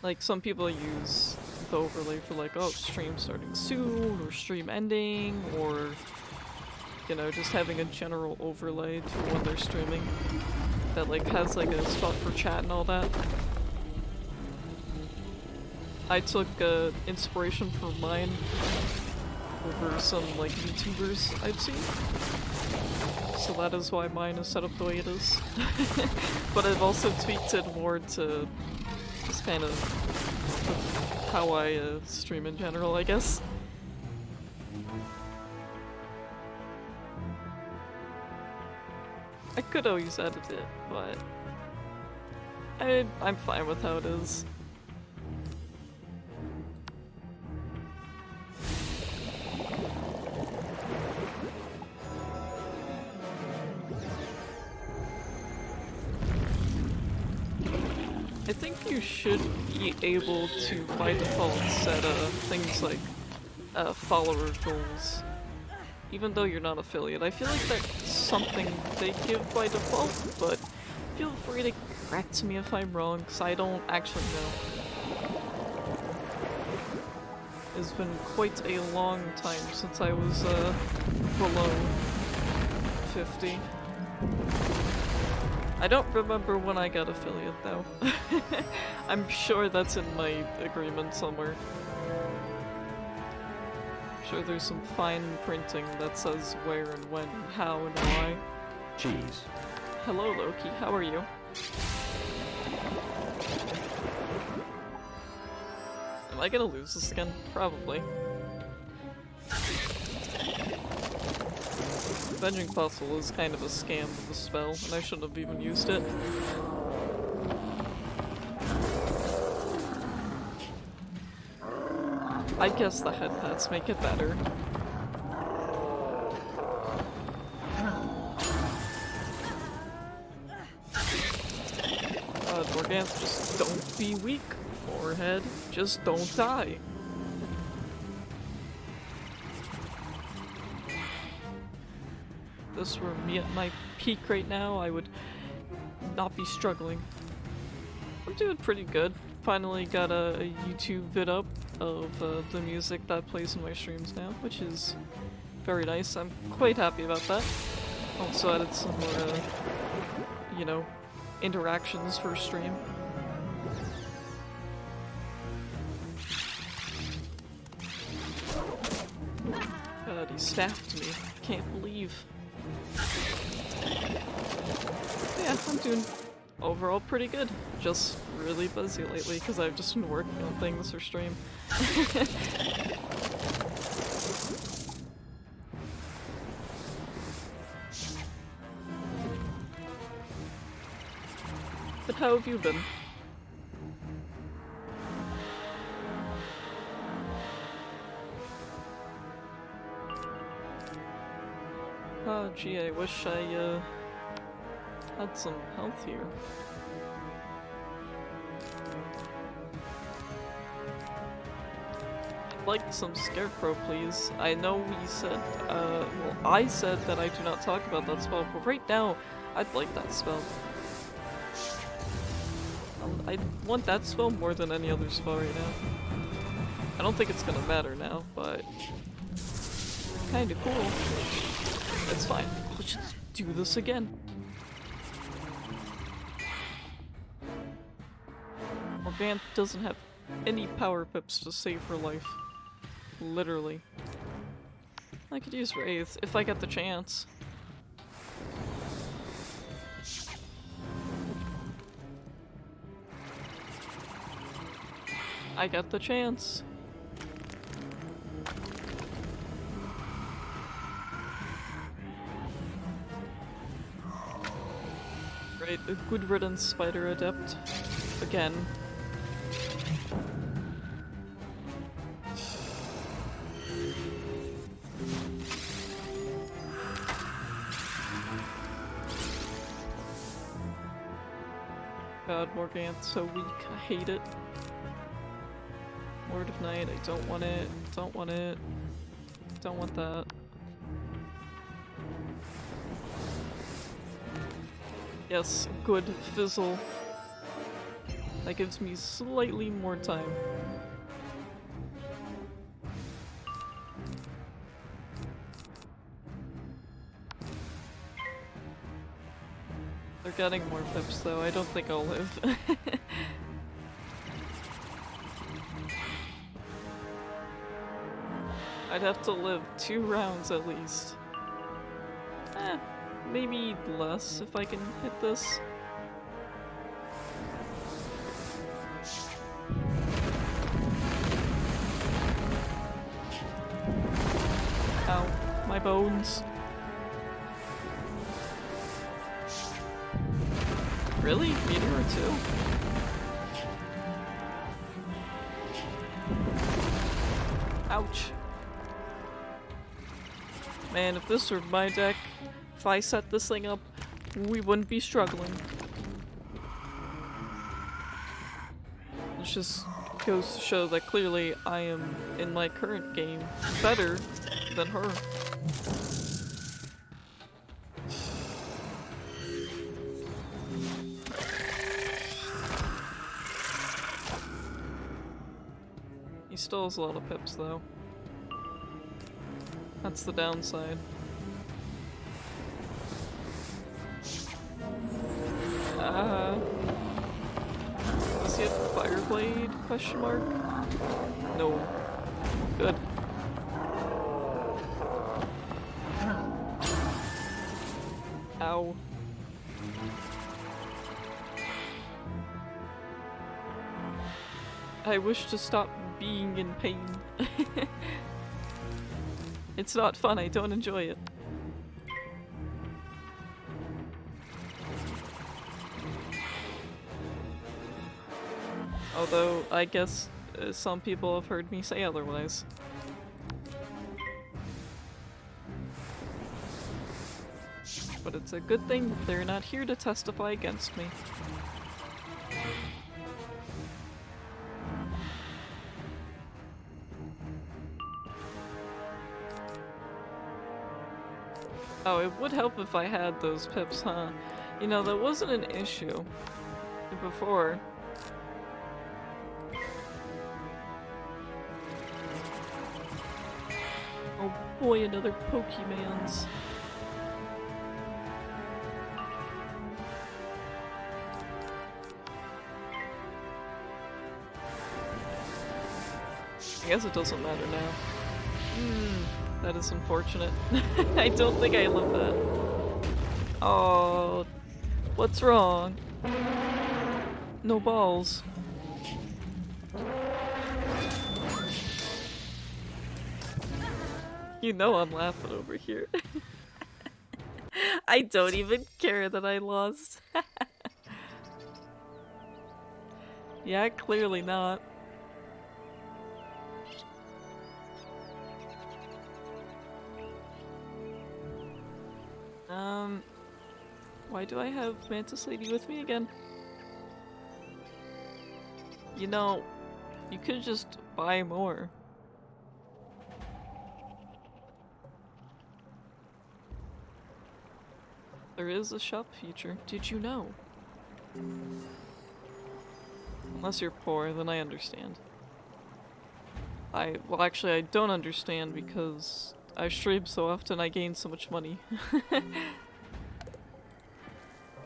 Like, some people use the overlay for, like, oh, stream starting soon, or stream ending, or, you know, just having a general overlay to when they're streaming that, like, has, like, a spot for chat and all that. I took inspiration for mine over some, like, YouTubers I've seen. So that is why mine is set up the way it is. But I've also tweaked it more to just kind of how I stream in general, I guess. I could always edit it, but I'm fine with how it is. I think you should be able to, by default, set things like follower goals, even though you're not affiliate. I feel like that's something they give by default, but feel free to correct me if I'm wrong, because I don't actually know. It's been quite a long time since I was below 50. I don't remember when I got affiliate though. I'm sure that's in my agreement somewhere. I'm sure there's some fine printing that says where and when and how and why. Jeez. Hello Loki, how are you? Am I gonna lose this again? Probably. Avenging Fossil is kind of a scam of a spell, and I shouldn't have even used it. I guess the head pats make it better. Morganth, just don't be weak, forehead. Just don't die. this were me at my peak right now, I would not be struggling. I'm doing pretty good. Finally got a YouTube vid up of the music that plays in my streams now, which is very nice. I'm quite happy about that. Also added some more, you know, interactions for stream. God, he staffed me. Can't believe. Yeah, I'm doing overall pretty good. Just really busy lately because I've just been working on things for stream. But how have you been? Oh gee, I wish I had some health here. I'd like some Scarecrow, please. I know we said, well, I said that I do not talk about that spell, but right now, I'd like that spell. I want that spell more than any other spell right now. I don't think it's gonna matter now, but kinda cool. It's fine. Let's just do this again. Morganthe doesn't have any power pips to save her life. Literally. I could use Wraith if I get the chance. I got the chance. Right, a good riddance, Spider Adept. Again. God, Morganthe, so weak. I hate it. Lord of Night, I don't want it. Don't want it. Don't want that. Yes, good Fizzle. That gives me slightly more time. They're getting more pips though, I don't think I'll live. I'd have to live 2 rounds at least. Maybe less if I can hit this. Ow, my bones. Really? Meteor too? Ouch. Man, if this were my deck, if I set this thing up, we wouldn't be struggling. It just goes to show that clearly I am, in my current game, better than her. He still has a lot of pips though. That's the downside. Does he have Fireblade? Question mark? No. Good. Ow. I wish to stop being in pain. It's not fun, I don't enjoy it. Although, I guess some people have heard me say otherwise. But it's a good thing that they're not here to testify against me. Oh, it would help if I had those pips, huh? You know, that wasn't an issue before. Oh boy, another Pokemons. I guess it doesn't matter now. That is unfortunate. I don't think I love that. Oh, what's wrong? No balls. You know I'm laughing over here. I don't even care that I lost. Yeah, clearly not. Why do I have Mantis Lady with me again? You know, you could just buy more. There is a shop feature. Did you know? Unless you're poor, then I understand. Well, actually, I don't understand because I stream so often I gain so much money.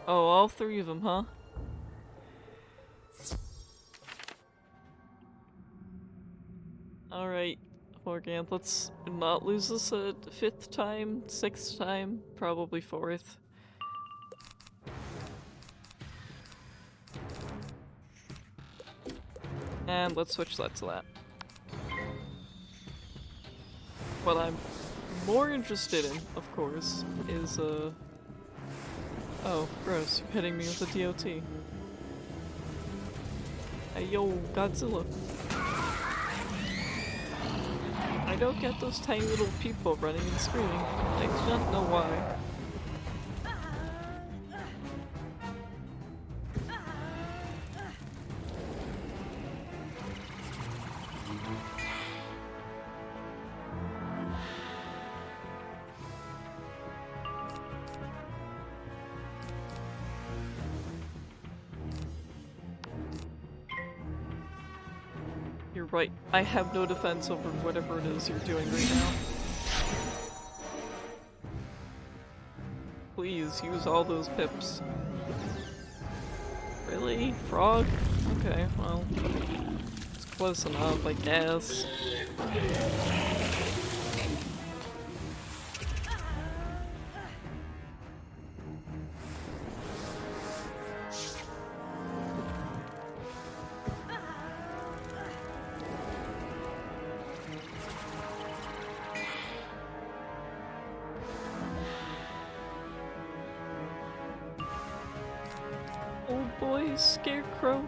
Oh, all three of them, huh? Alright, Morganth, let's not lose this a 5th time, 6th time, probably 4th. And let's switch that to that. What I'm more interested in, of course, is oh, gross, you're hitting me with a DOT. Hey yo, Godzilla. I don't get those tiny little people running and screaming. I do not know why. You're right. I have no defense over whatever it is you're doing right now. Please, use all those pips. Really? Frog? Okay, well... it's close enough, I guess. Scarecrow.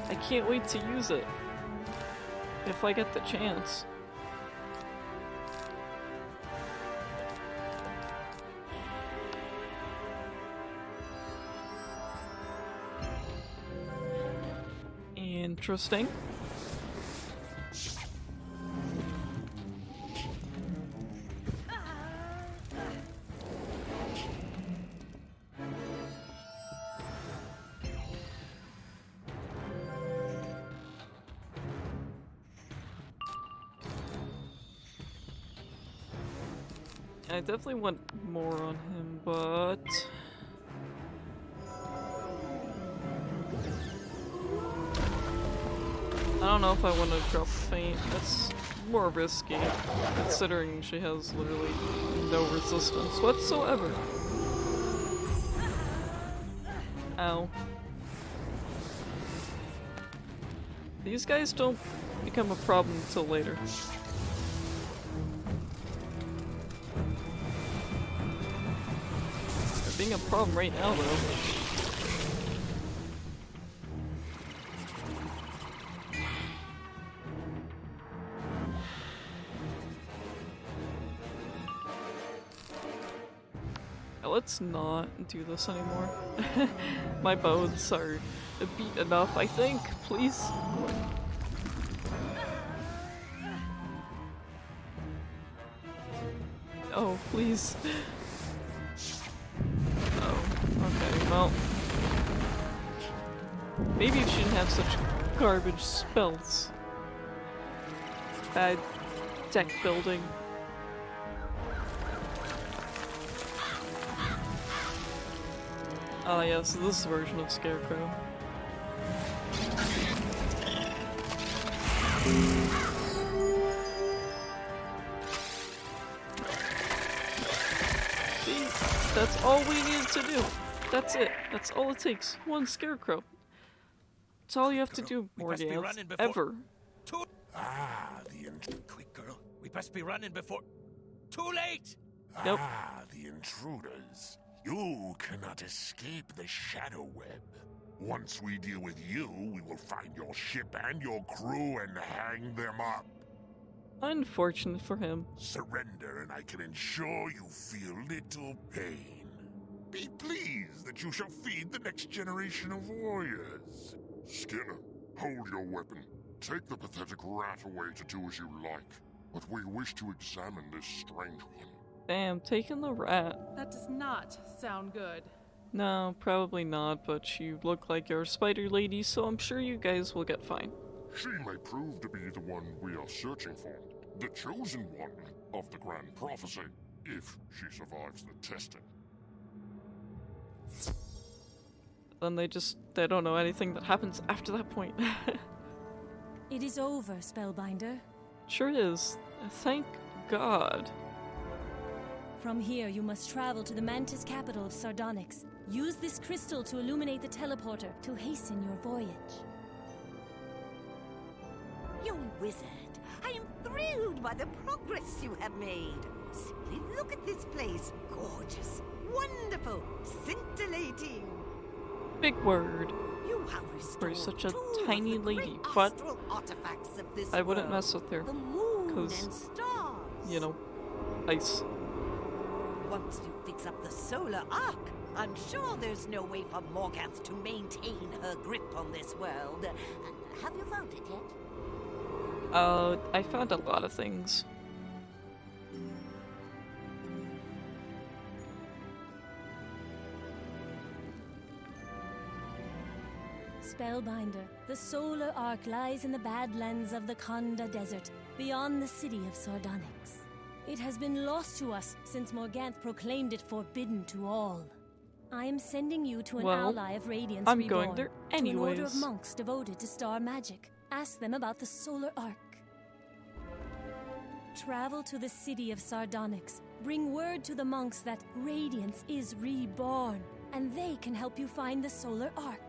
I can't wait to use it. If I get the chance. Interesting. I definitely want more on him, but... I don't know if I want to drop Faint. That's more risky, considering she has literally no resistance whatsoever. Ow. These guys don't become a problem until later. They're being a problem right now, though. Let's not do this anymore. My bones are beat enough, I think. Please. Oh, please. Oh, okay, well. Maybe you shouldn't have such garbage spells. Bad deck building. Oh yeah, so this version of Scarecrow. See? That's all we needed to do. That's it. That's all it takes. One Scarecrow. That's all you have to do, Morgans. Ever. Quick, girl. We must be running before... Too late! Nope. The intruders. You cannot escape the Shadow Web. Once we deal with you, we will find your ship and your crew and hang them up. Unfortunate for him. Surrender and I can ensure you feel little pain. Be pleased that you shall feed the next generation of warriors. Skinner, hold your weapon. Take the pathetic rat away to do as you like. But we wish to examine this strange one. Damn, taking the rat. That does not sound good. No, probably not, but you look like you're a spider lady, so I'm sure you guys will get fine. She may prove to be the one we are searching for. The chosen one of the Grand Prophecy, if she survives the testing. Then they don't know anything that happens after that point. It is over, Spellbinder. Sure is. Thank God. From here, you must travel to the Mantis capital of Sardonyx. Use this crystal to illuminate the teleporter to hasten your voyage. Young wizard, I am thrilled by the progress you have made. Simply look at this place. Gorgeous, wonderful, scintillating. Big word. You have restored For such a tiny lady, but artifacts of this I wouldn't world. mess with her. The moon and Because, stars. you know, ice. Once you fix up the solar arc, I'm sure there's no way for Morganth to maintain her grip on this world. Have you found it yet? I found a lot of things. Spellbinder, the solar arc lies in the Badlands of the Khanda Desert, beyond the city of Sardonyx. It has been lost to us since Morganth proclaimed it forbidden to all. I am sending you to an ally of Radiance I'm Reborn, going there to an order of anyways. monks devoted to star magic. Ask them about the solar arc. Travel to the city of Sardonyx. Bring word to the monks that Radiance is reborn, and they can help you find the solar arc.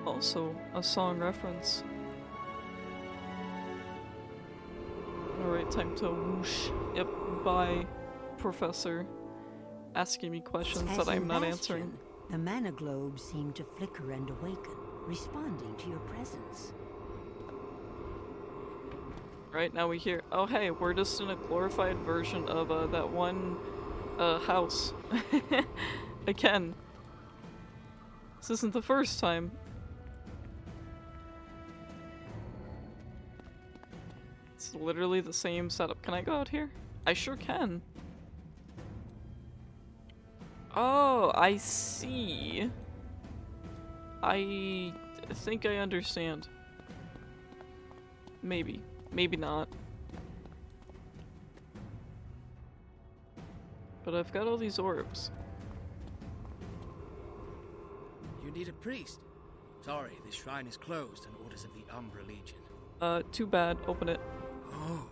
Also, a song reference. Alright, time to whoosh. Yep, bye, Professor. Asking me questions As that I'm in not Bastion, answering. The mana globes seem to flicker and awaken, responding to your presence. Right now we hear, oh hey, we're just in a glorified version of that one house. Again. This isn't the first time. It's literally the same setup. Can I go out here? I sure can. Oh, I see. I think I understand. Maybe. Maybe not. But I've got all these orbs. You need a priest. Sorry, this shrine is closed on orders of the Umbra Legion. Too bad. Open it. Oh,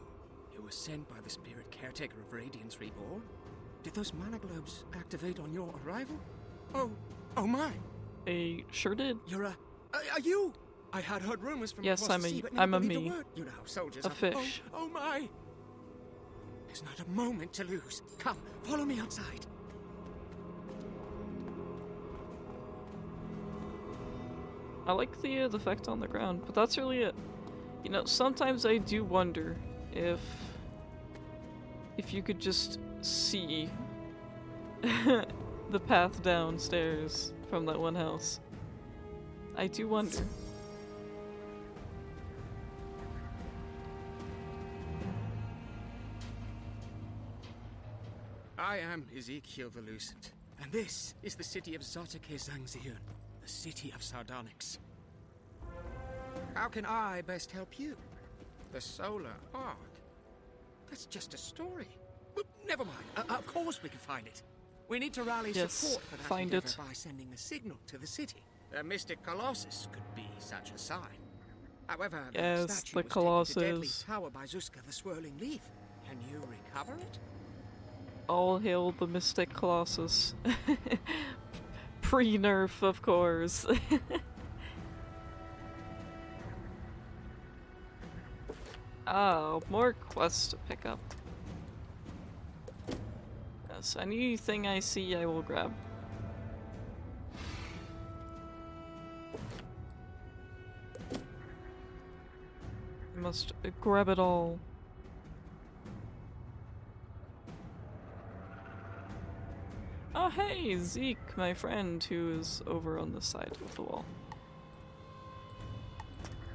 you were sent by the spirit caretaker of Radiance Reborn? Did those mana globes activate on your arrival? Oh my! They sure did. You're are you? I had heard rumors from Yes, across the sea, but never I'm a believed me. word. You know how soldiers A are. fish. Oh my! There's not a moment to lose. Come, follow me outside. I like the effect on the ground, but that's really it. You know, sometimes I do wonder if you could just see the path downstairs from that one house. I do wonder. I am Ezekiel the Lucent, and this is the city of Zotake Zangziun, the city of Sardonyx. How can I best help you? The Solar Ark? That's just a story. But never mind. Of course we can find it. We need to rally support for that find endeavor it. by sending a signal to the city. The Mystic Colossus could be such a sign. However, Yes, the statue the was taken to Deadly Colossus. Tower by Zuska the Swirling Leaf. Can you recover it? All hail the Mystic Colossus. Pre-nerf, of course. Oh, more quests to pick up. Yes, anything I see I will grab. I must grab it all. Oh hey, Zeke, my friend, who is over on the side of the wall.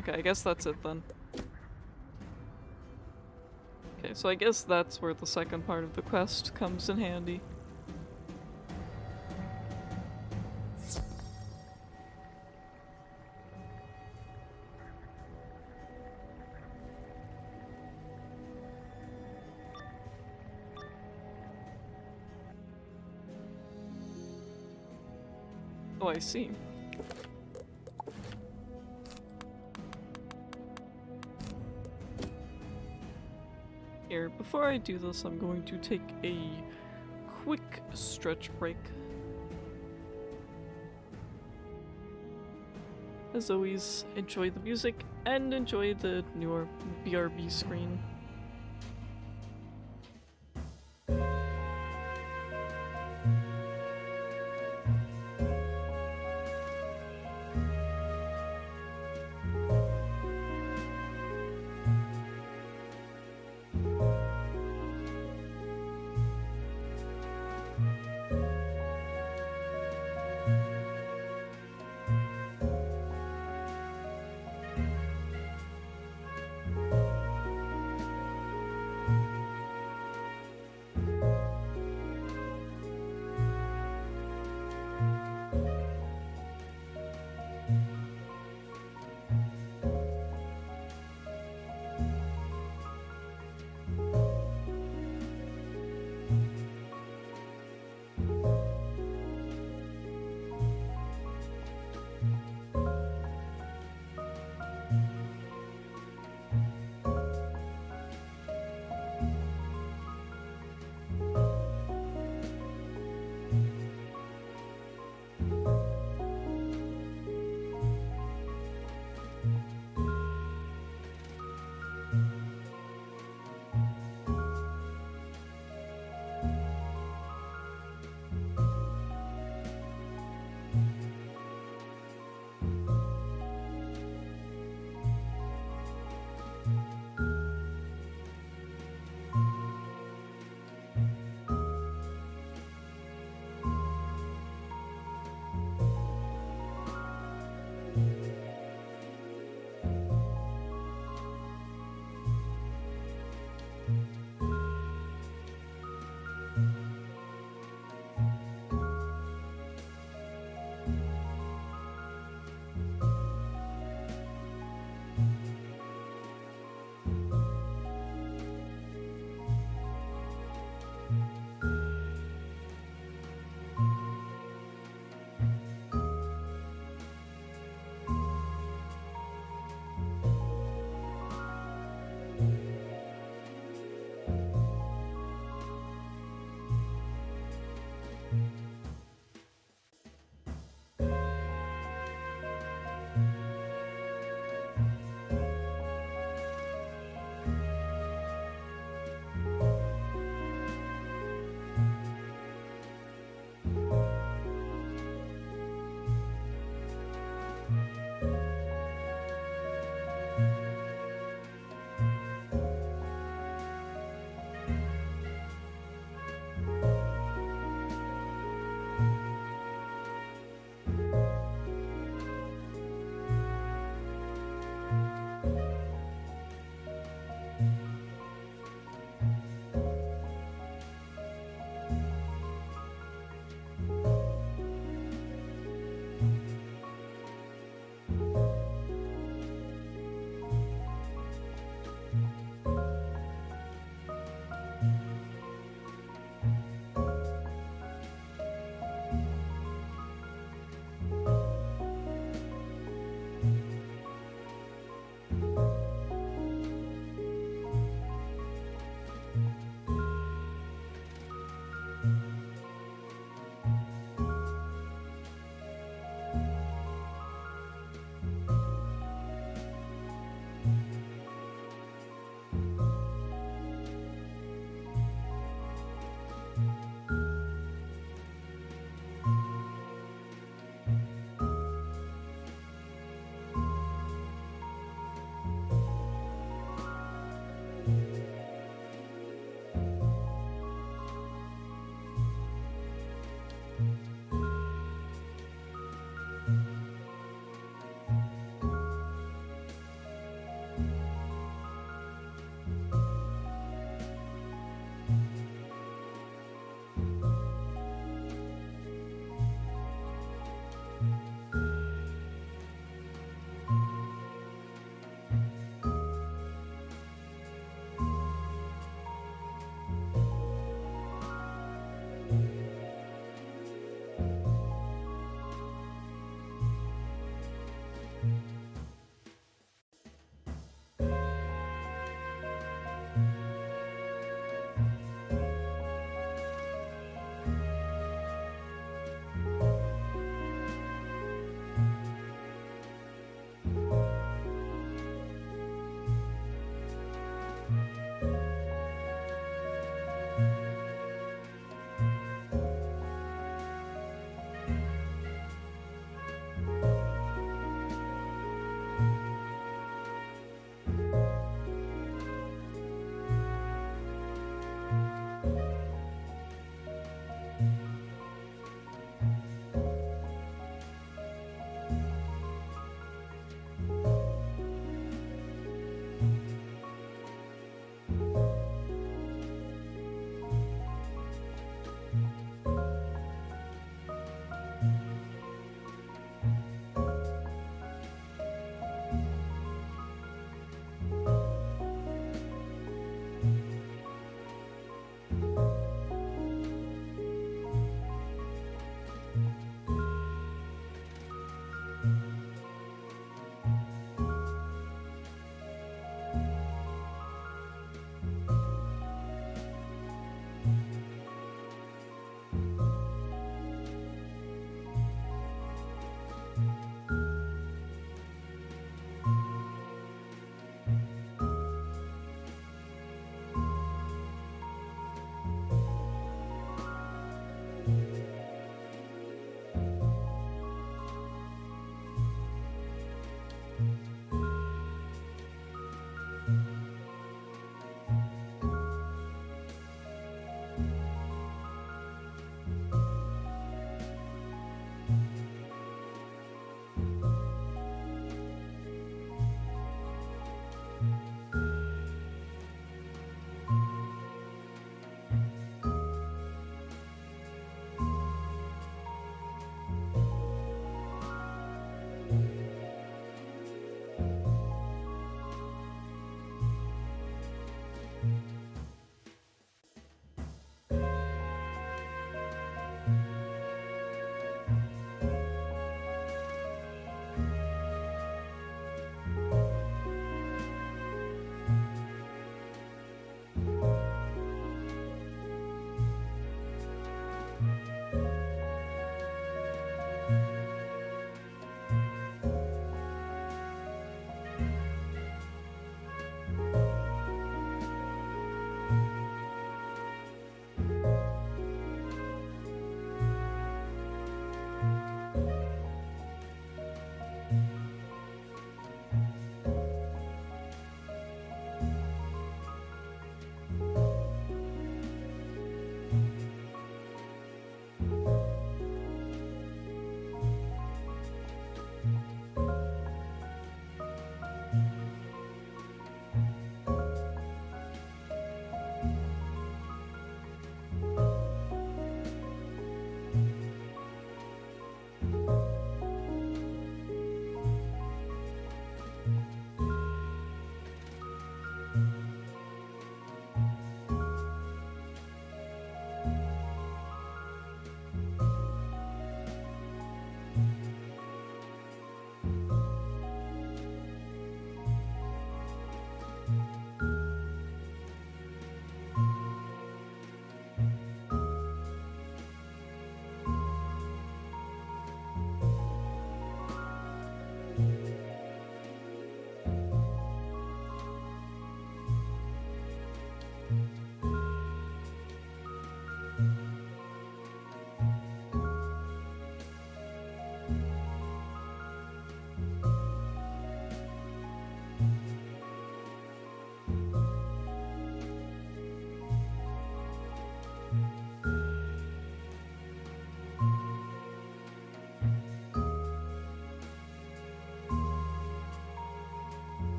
Okay, I guess that's it then. Okay, so I guess that's where the second part of the quest comes in handy. Oh, I see. Here, before I do this, I'm going to take a quick stretch break. As always, enjoy the music and enjoy the newer BRB screen.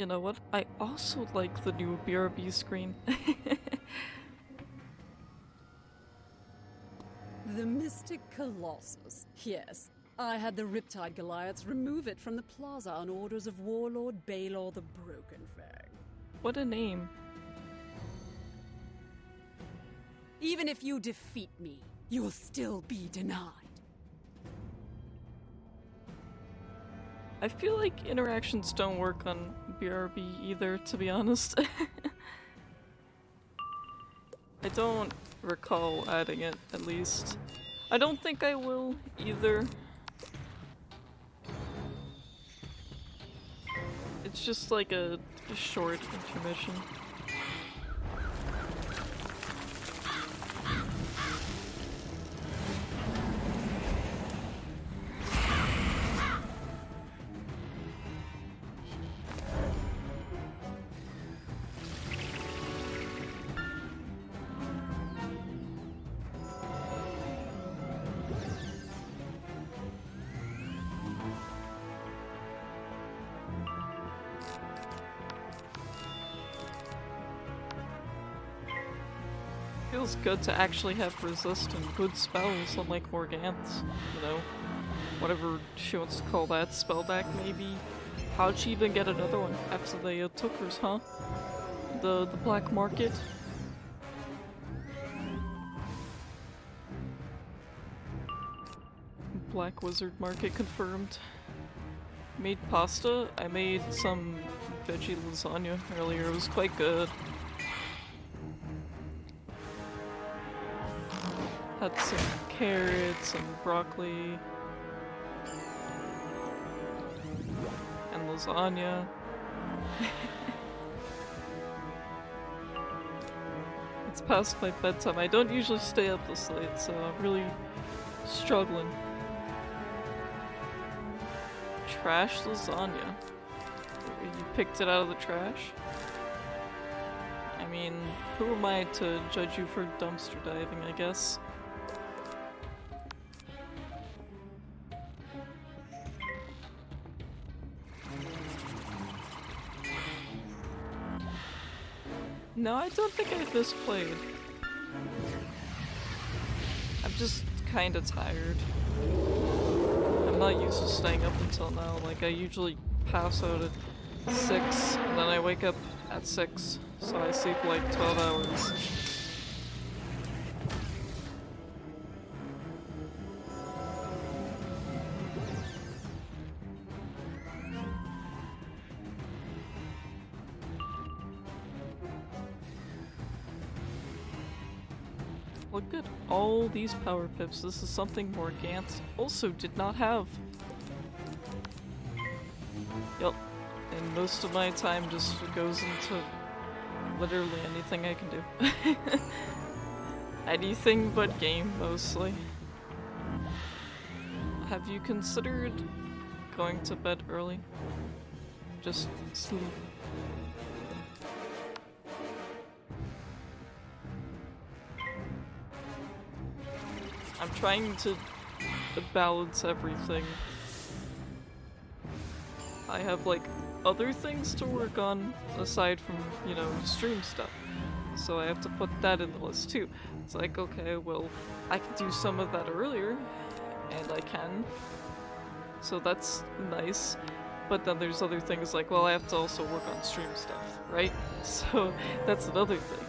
You know what? I also like the new BRB screen. The Mystic Colossus. Yes. I had the Riptide Goliaths remove it from the plaza on orders of Warlord Baylor the Broken Fang. What a name. Even if you defeat me, you'll still be denied. I feel like interactions don't work on BRB either, to be honest. I don't recall adding it, at least. I don't think I will either. It's just like a short intermission. Feels good to actually have resist and good spells, unlike Morganth's, you know, whatever she wants to call that, spellback maybe. How'd she even get another one after they took hers, huh? The black market? Black wizard market confirmed. Made pasta? I made some veggie lasagna earlier, it was quite good. Had some carrots and broccoli and lasagna. It's past my bedtime. I don't usually stay up this late, so I'm really struggling. Trash lasagna. You picked it out of the trash? I mean, who am I to judge you for dumpster diving, I guess? No, I don't think I've misplayed. I'm just kinda tired. I'm not used to staying up until now. Like, I usually pass out at 6, and then I wake up at 6, so I sleep like 12 hours. Look at all these power pips. This is something Morganth also did not have. Yup. And most of my time just goes into literally anything I can do. Anything but game, mostly. Have you considered going to bed early? Just sleep. I'm trying to balance everything. I have like other things to work on aside from, you know, stream stuff. So I have to put that in the list too. It's like, okay, well, I can do some of that earlier, and I can. So that's nice. But then there's other things like, well, I have to also work on stream stuff, right? So that's another thing.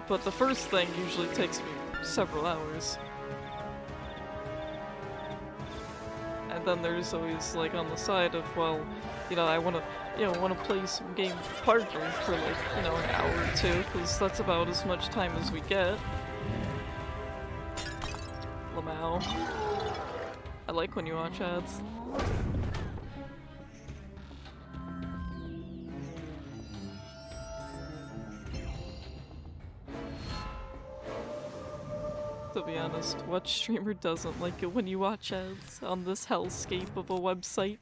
But the first thing usually takes me several hours. And then there's always, like, on the side of, well, you know, I want to play some game with a partner for, like, you know, an hour or two, because that's about as much time as we get. Lamau. I like when you watch ads. To be honest, what streamer doesn't like it when you watch ads on this hellscape of a website?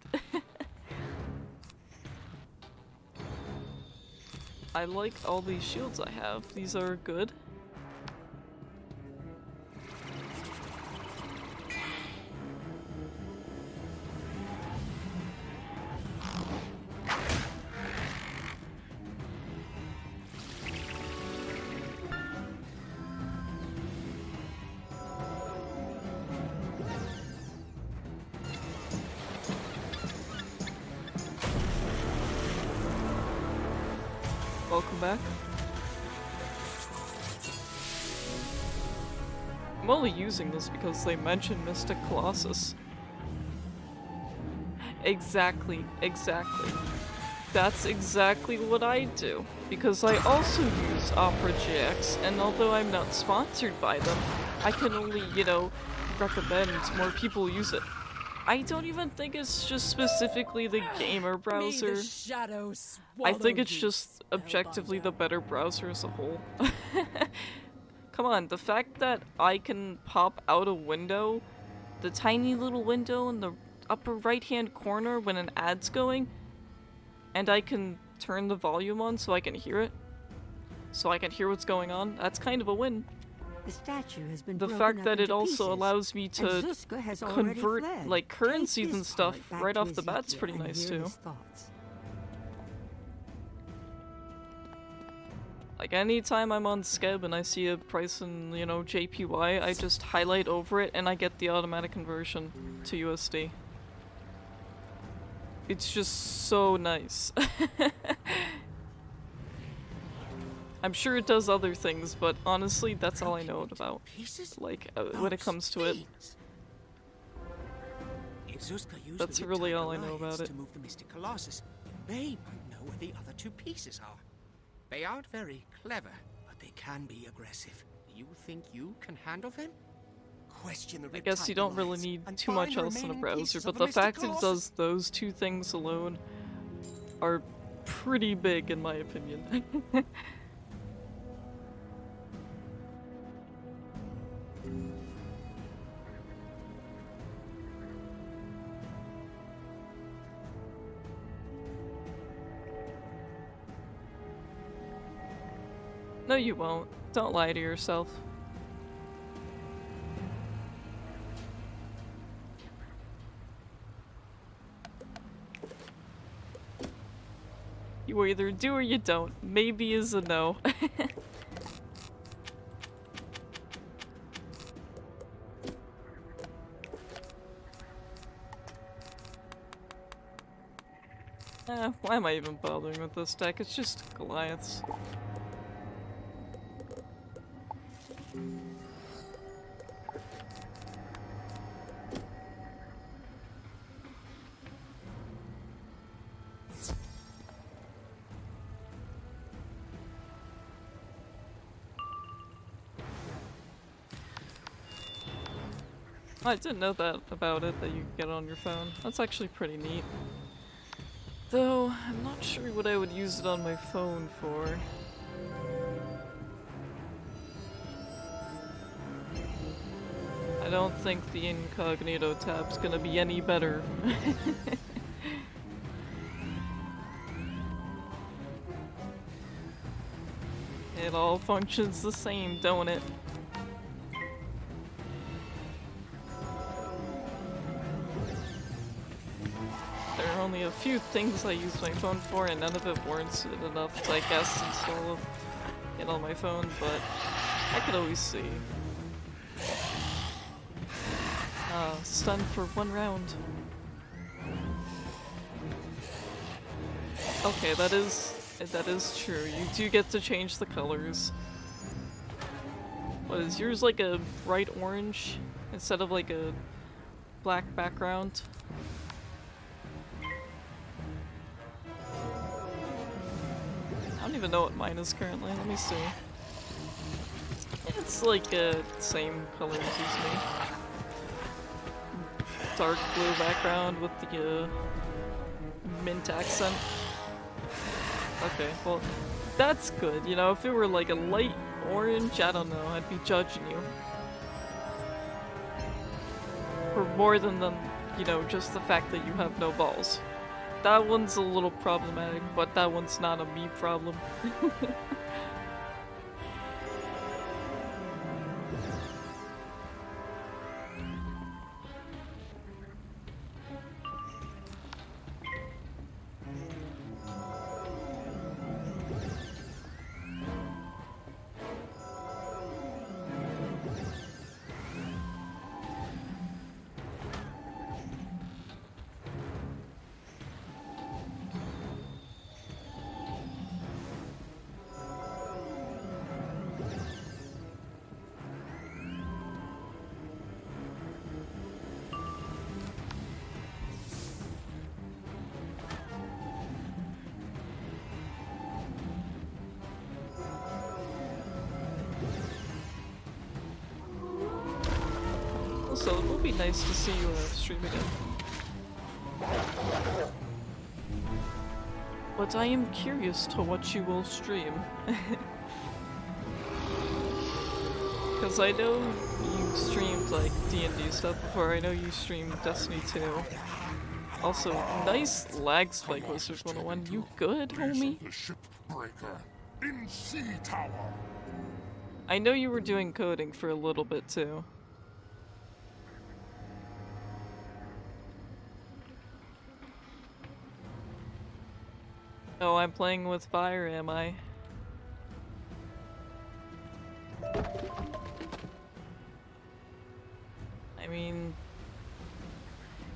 I like all these shields I have. These are good. Welcome back. I'm only using this because they mentioned Mystic Colossus. Exactly. That's exactly what I do. Because I also use Opera GX, and although I'm not sponsored by them, I can only, you know, recommend more people use it. I don't even think it's just specifically the gamer browser. I think it's just objectively the better browser as a whole. Come on, the fact that I can pop out a window, the tiny little window in the upper right-hand corner when an ad's going, and I can turn the volume on so I can hear it, so I can hear what's going on, that's kind of a win. The statue has been The broken fact up that it into also pieces, allows me and to Zuzka has already convert, fled. like, currencies Take and this stuff heart back right to off the bat's Ezekiel pretty and nice hear too. his thoughts. Like, anytime I'm on Skeb and I see a price in, you know, JPY, I just highlight over it and I get the automatic conversion to USD. It's just so nice. I'm sure it does other things, but honestly, that's all I know it about. Like, when it comes to it. If Zuzka used That's the really Riptide all I know Goliaths about it. to move the Mystic Colossus, they might know where the other two pieces are. They aren't very clever, but they can be aggressive. You think you can handle them? Question the I guess you don't really need and too find much the else in a remaining browser, pieces but of the Mystic fact it Colossus. does those two things alone are pretty big in my opinion. No, you won't. Don't lie to yourself. You either do or you don't. Maybe is a no. Why am I even bothering with this deck? It's just Goliaths. I didn't know that about it, that you could get it on your phone. That's actually pretty neat. Though, I'm not sure what I would use it on my phone for. I don't think the incognito tab's gonna be any better. It all functions the same, don't it? There are only a few things I use my phone for, and none of it warrants it enough to, I guess, install it on my phone, but I could always see. Stun for 1 round. Okay, that is true. You do get to change the colors. What, is yours like a bright orange instead of like a black background? I don't even know what mine is currently. Let me see. It's like same colors as me. Dark blue background with the mint accent. Okay, well, that's good. You know, if it were like a light orange, I don't know, I'd be judging you. For more than, you know, just the fact that you have no balls. That one's a little problematic, but that one's not a me problem. Also, it will be nice to see you stream again. But I am curious to what you will stream. Because I know you streamed like D&D stuff before. I know you streamed Destiny 2. Also, nice lag spike, Wizard 101. You good, homie? The shipbreaker in Sea Tower. I know you were doing coding for a little bit too. Oh, I'm playing with fire, am I? I mean,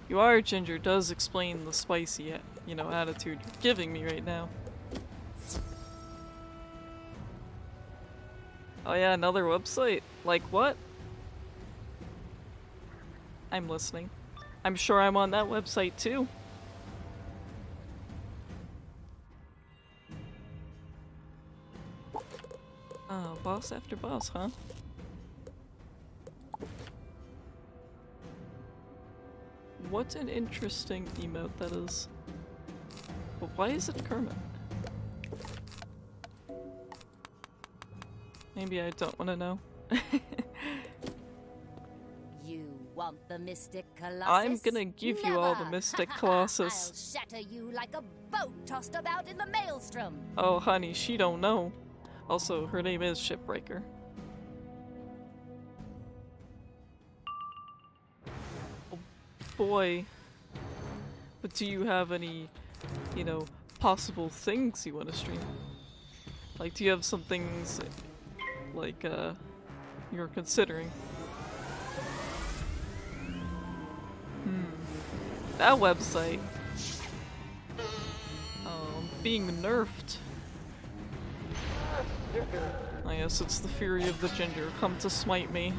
you are Ginger does explain the spicy, you know, attitude you're giving me right now. Oh yeah, another website? Like what? I'm listening. I'm sure I'm on that website too. Oh, boss after boss, huh? What an interesting emote that is. But why is it Kermit? Maybe I don't want to know. You want the Mystic Colossus? I'm gonna give you all the Mystic Colossus. I'll shatter you like a boat tossed about in the maelstrom. Oh honey, she don't know. Also, her name is Shipbreaker. Oh boy. But do you have any, you know, possible things you want to stream? Like, do you have some things, like, you're considering? That website. Being nerfed. I guess it's the fury of the Ginger come to smite me.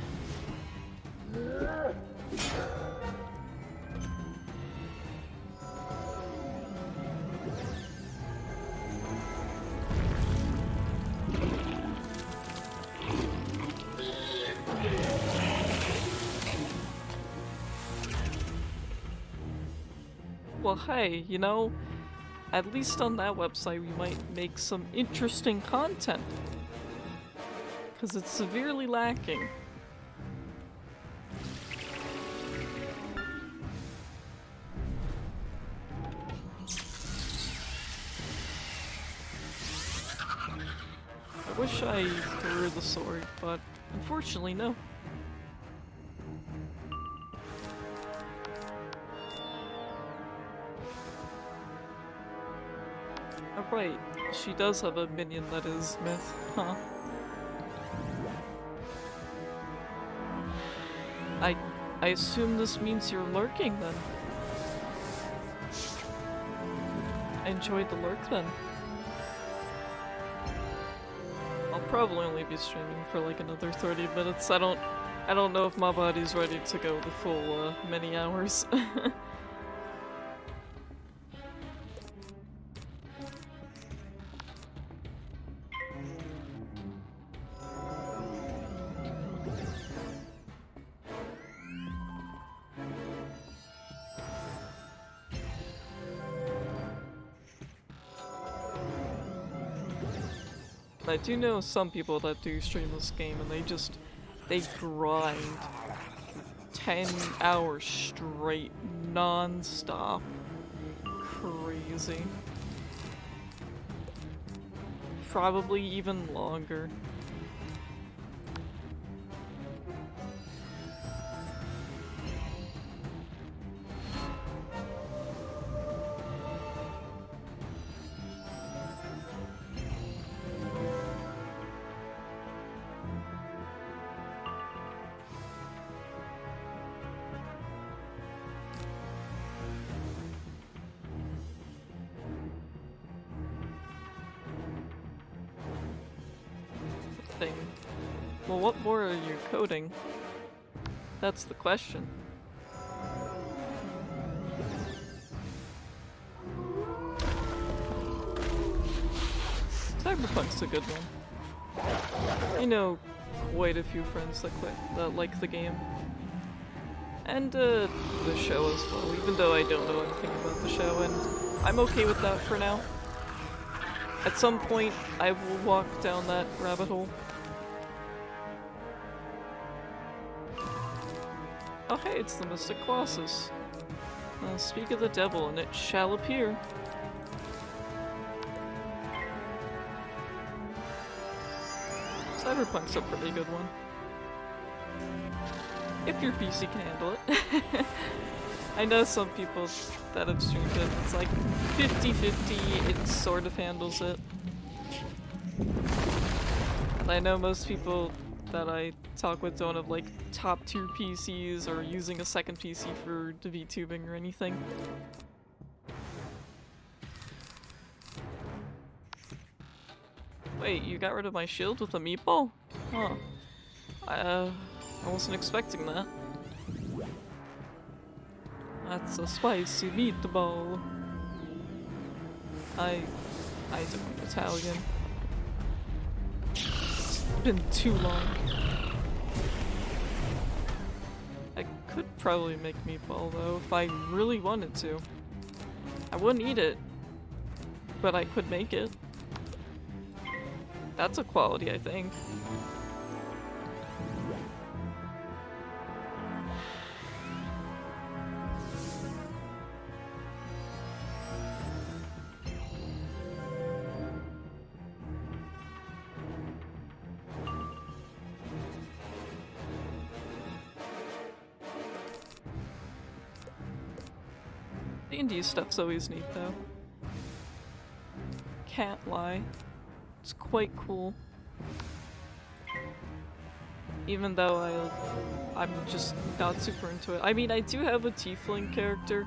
Well, hey, you know, at least on that website we might make some interesting content. Because it's severely lacking. I wish I threw the sword, but unfortunately no. Oh, right, she does have a minion that is myth, huh? I assume this means you're lurking then. Enjoyed the lurk then. I'll probably only be streaming for like another 30 minutes. I don't know if my body's ready to go the full many hours. I do know some people that do stream this game and they grind 10 hours straight, non-stop. Crazy. Probably even longer. Well, what more are you coding? That's the question. Cyberpunk's a good one. I know quite a few friends that like the game. And the show as well, even though I don't know anything about the show, and I'm okay with that for now. At some point, I will walk down that rabbit hole. Oh hey, it's the Mystic Colossus. Speak of the devil, and it shall appear. Cyberpunk's a pretty good one. If your PC can handle it. I know some people that have streamed it, it's like 50-50, it sort of handles it. And I know most people that I talk with don't have like top tier PCs or using a second PC for the VTubing or anything. Wait, you got rid of my shield with a meatball? Huh. I wasn't expecting that. That's a spicy meatball. I don't Italian. It's been too long. I could probably make meatball though if I really wanted to. I wouldn't eat it, but I could make it. That's a quality, I think. D&D stuff's always neat though. Can't lie. It's quite cool. Even though I'm just not super into it. I mean, I do have a tiefling character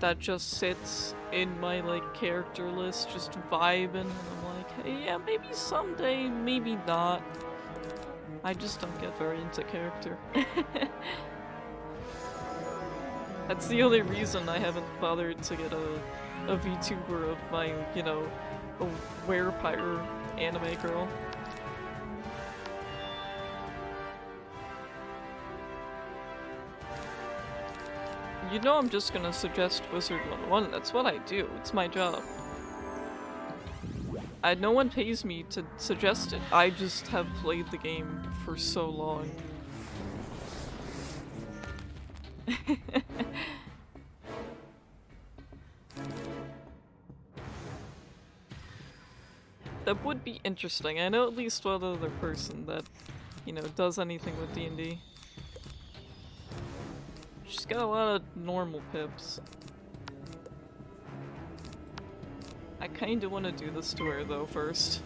that just sits in my like character list, just vibing, and I'm like, hey, yeah, maybe someday, maybe not. I just don't get very into character. That's the only reason I haven't bothered to get a VTuber of my, you know, a werepire anime girl. You know I'm just gonna suggest Wizard 101, that's what I do, it's my job. No one pays me to suggest it, I just have played the game for so long. That would be interesting. I know at least one other person that, you know, does anything with D&D. She's got a lot of normal pips. I kinda wanna do this to her though first.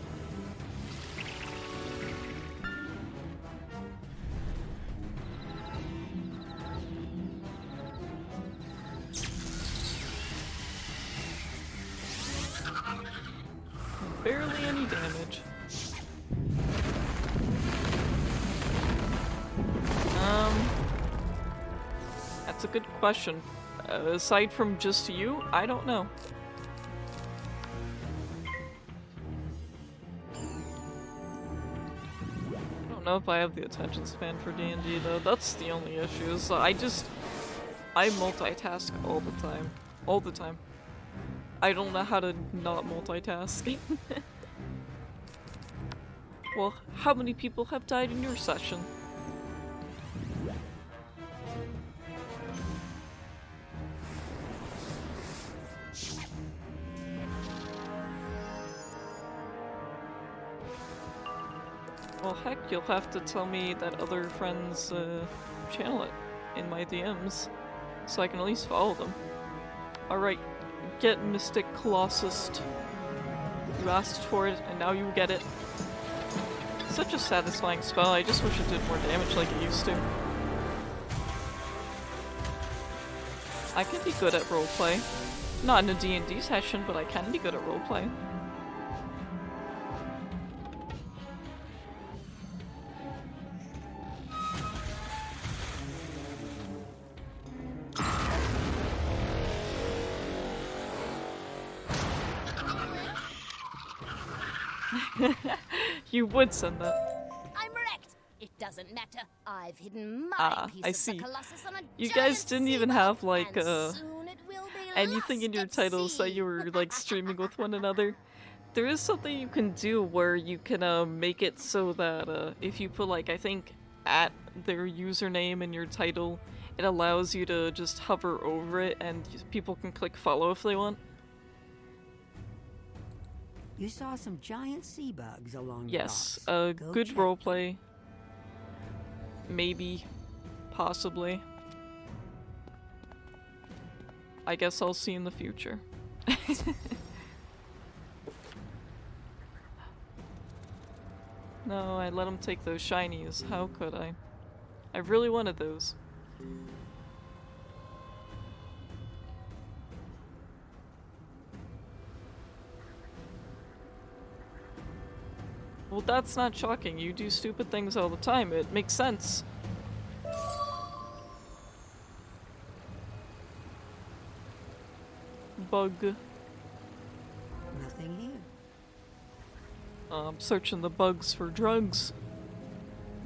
Barely any damage. That's a good question. Aside from just you, I don't know. I don't know if I have the attention span for D&D though, that's the only issue. So I multitask all the time. All the time. I don't know how to not multitask. Well, how many people have died in your session? Well, heck, you'll have to tell me that other friends channel it in my DMs, so I can at least follow them. Alright. Get Mystic Colossus. You asked for it, and now you get it. Such a satisfying spell, I just wish it did more damage like it used to. I can be good at roleplay. Not in a D&D session, but I can be good at roleplay. You would send that. I'm wrecked. It doesn't matter. I've hidden my piece I of see. the Colossus on a You giant guys didn't even have like and soon it will be anything in lost your at titles that sea. you were like streaming with one another. There is something you can do where you can make it so that if you put like I think at their username in your title, it allows you to just hover over it and people can click follow if they want. You saw some giant sea bugs along Yes, the docks. Go good check. roleplay. Maybe. Possibly. I guess I'll see in the future. No, I let him take those shinies. How could I? I really wanted those. Well, that's not shocking. You do stupid things all the time. It makes sense. Bug. Nothing here. I'm searching the bugs for drugs.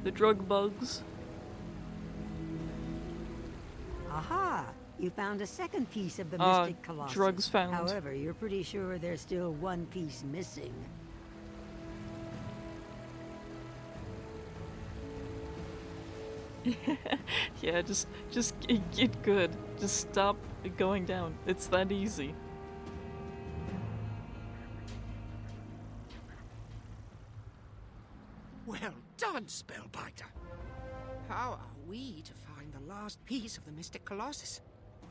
The drug bugs. Aha! You found a second piece of the Ah, Mystic Colossus. drugs found. However, you're pretty sure there's still one piece missing. Yeah, just get good. Just stop going down. It's that easy. Well done, Spellbiter. How are we to find the last piece of the Mystic Colossus?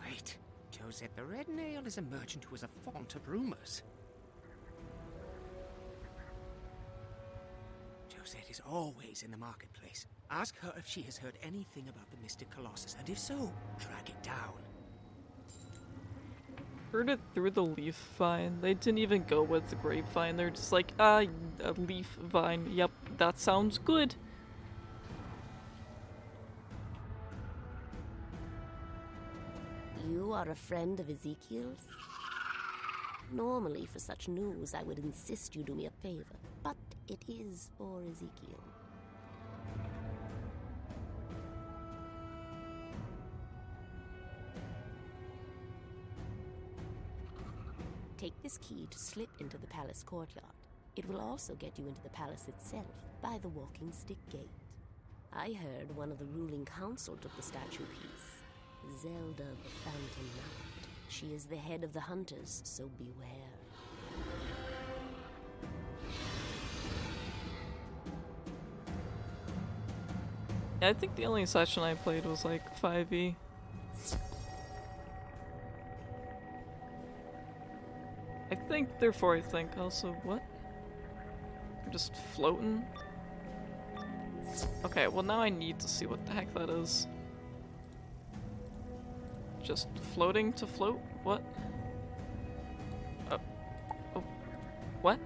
Wait, Josette the Red Nail is a merchant who is a font of rumors. Josette is always in the marketplace. Ask her if she has heard anything about the Mystic Colossus, and if so, track it down. Heard it through the leaf vine. They didn't even go with the grapevine. They're just like, a leaf vine. Yep, that sounds good. You are a friend of Ezekiel's? Normally, for such news, I would insist you do me a favor, but it is for Ezekiel. Take this key to slip into the palace courtyard. It will also get you into the palace itself by the walking stick gate. I heard one of the ruling council took the statue piece. Zelda the Phantom Knight. She is the head of the hunters, so beware. Yeah, I think the only session I played was like 5e. I think also, what? We're just floating? Okay, well now I need to see what the heck that is. Just floating to float? What? Oh. What?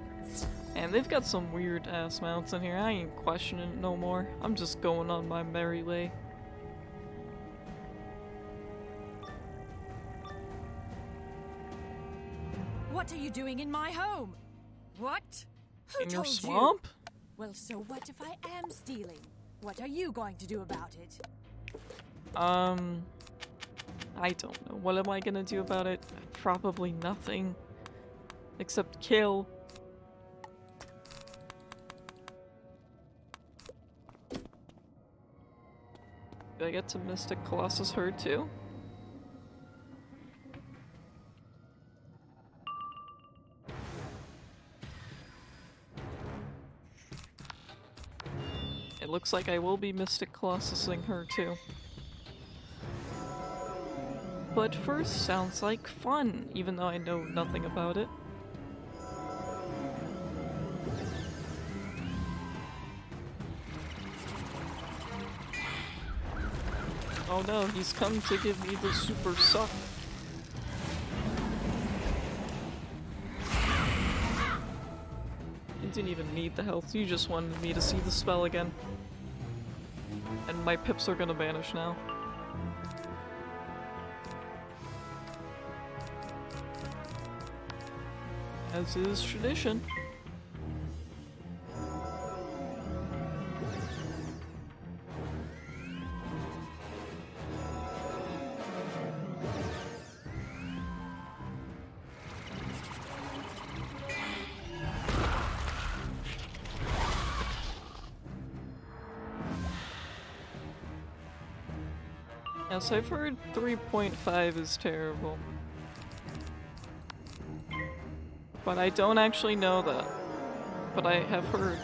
And they've got some weird ass mounts in here. I ain't questioning it no more. I'm just going on my merry way. What are you doing in my home? What? Who In your told swamp? You? Well, so what if I am stealing? What are you going to do about it? I don't know. What am I gonna do about it? Probably nothing. Except kill. Do I get to Mystic Colossus Herd too? It looks like I will be Mystic Colossusing her too. But first, sounds like fun, even though I know nothing about it. Oh no, he's come to give me the super suck. You didn't even need the health, you just wanted me to see the spell again. And my pips are gonna vanish now. As is tradition. Yes, I've heard 3.5 is terrible. But I don't actually know that. But I have heard.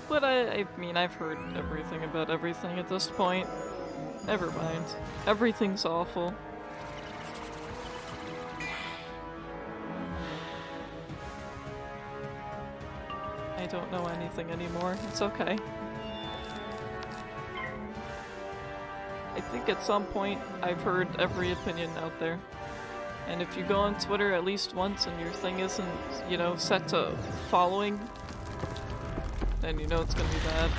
But I mean, I've heard everything about everything at this point. Never mind. Everything's awful. I don't know anything anymore. It's okay. I think at some point I've heard every opinion out there. And if you go on Twitter at least once and your thing isn't, you know, set to following, then you know it's gonna be bad.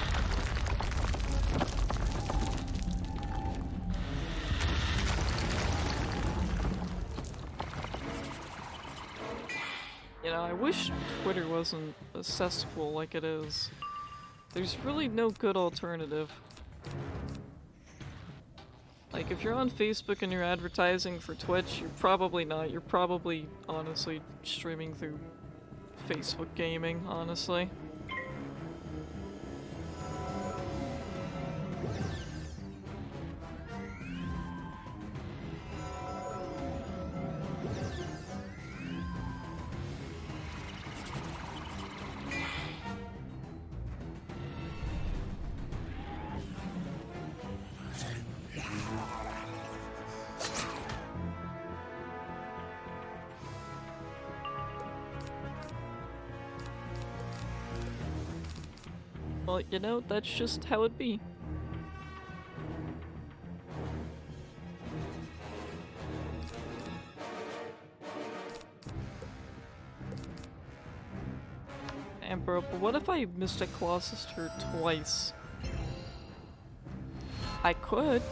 You know, I wish Twitter wasn't a cesspool like it is. There's really no good alternative. Like, if you're on Facebook and you're advertising for Twitch, you're probably not. You're probably, honestly, streaming through Facebook gaming, honestly. Well, you know, that's just how it be. Amber, but what if I Mystic Colossus her twice? I could.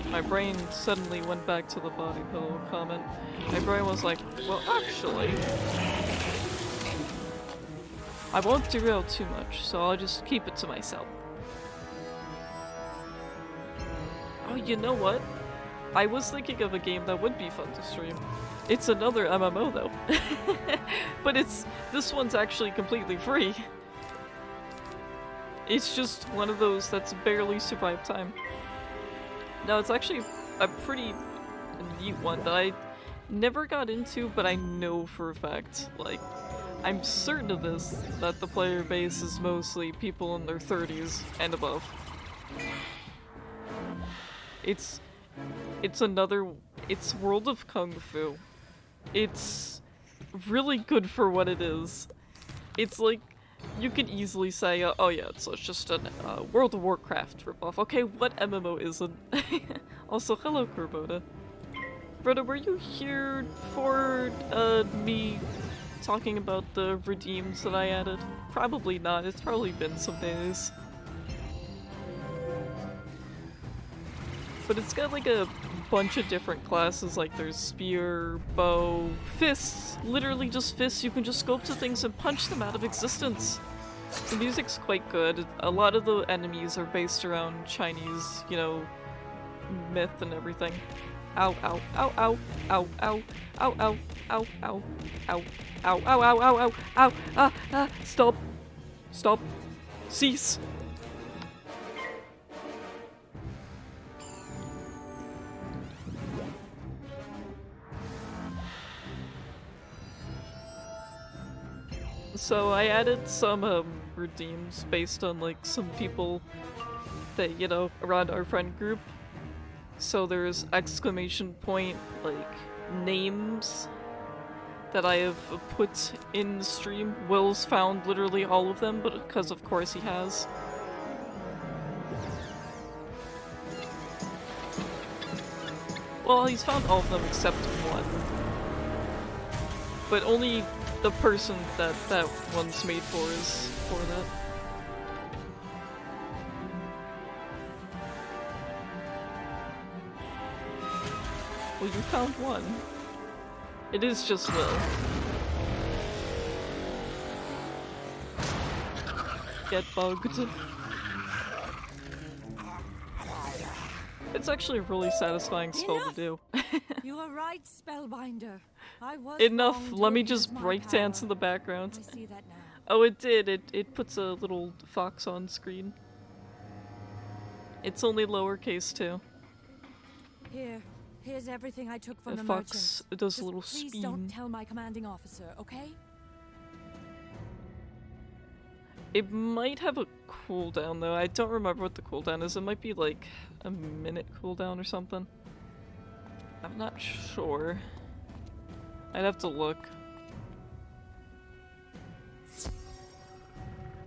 My brain suddenly went back to the body pillow comment. My brain was like, well, actually, I won't derail too much, so I'll just keep it to myself. Oh, you know what? I was thinking of a game that would be fun to stream. It's another MMO though. But this one's actually completely free. It's just one of those that's barely survived time. No, it's actually a pretty neat one that I never got into, but I know for a fact, like, I'm certain of this, that the player base is mostly people in their 30s and above. It's World of Kung Fu. It's really good for what it is. It's like, you could easily say, oh yeah, it's just a World of Warcraft ripoff. Okay, what MMO isn't? Also, hello, Kurbota. Broda, were you here for me talking about the redeems that I added? Probably not. It's probably been some days. But it's got like a bunch of different classes, like there's spear, bow, fists, literally just fists. You can just go up to things and punch them out of existence. The music's quite good. A lot of the enemies are based around Chinese, you know, myth and everything. Ow, ow, ow, ow, ow, ow, ow, ow, ow, ow, ow, ow, ow, ow, ow, ow, ow, stop, stop, cease. So I added some redeems based on like some people that, you know, around our friend group. So there's exclamation point like names that I have put in the stream. Will's found literally all of them, but because of course he has. Well, he's found all of them except one. But only the person that one's made for is for that. Well, you found one. It is just Will. Get bugged. It's actually a really satisfying spell to do. You are right, Spellbinder. I was Enough, wrong to let me abuse just my breakdance power. in the background. I see that now. Oh, it did. It puts a little fox on screen. It's only lowercase too. Here's everything I took from The the fox merchants. does Just a little please spin. don't tell my commanding officer, okay? It might have a cooldown though. I don't remember what the cooldown is. It might be like a minute cooldown or something. I'm not sure. I'd have to look.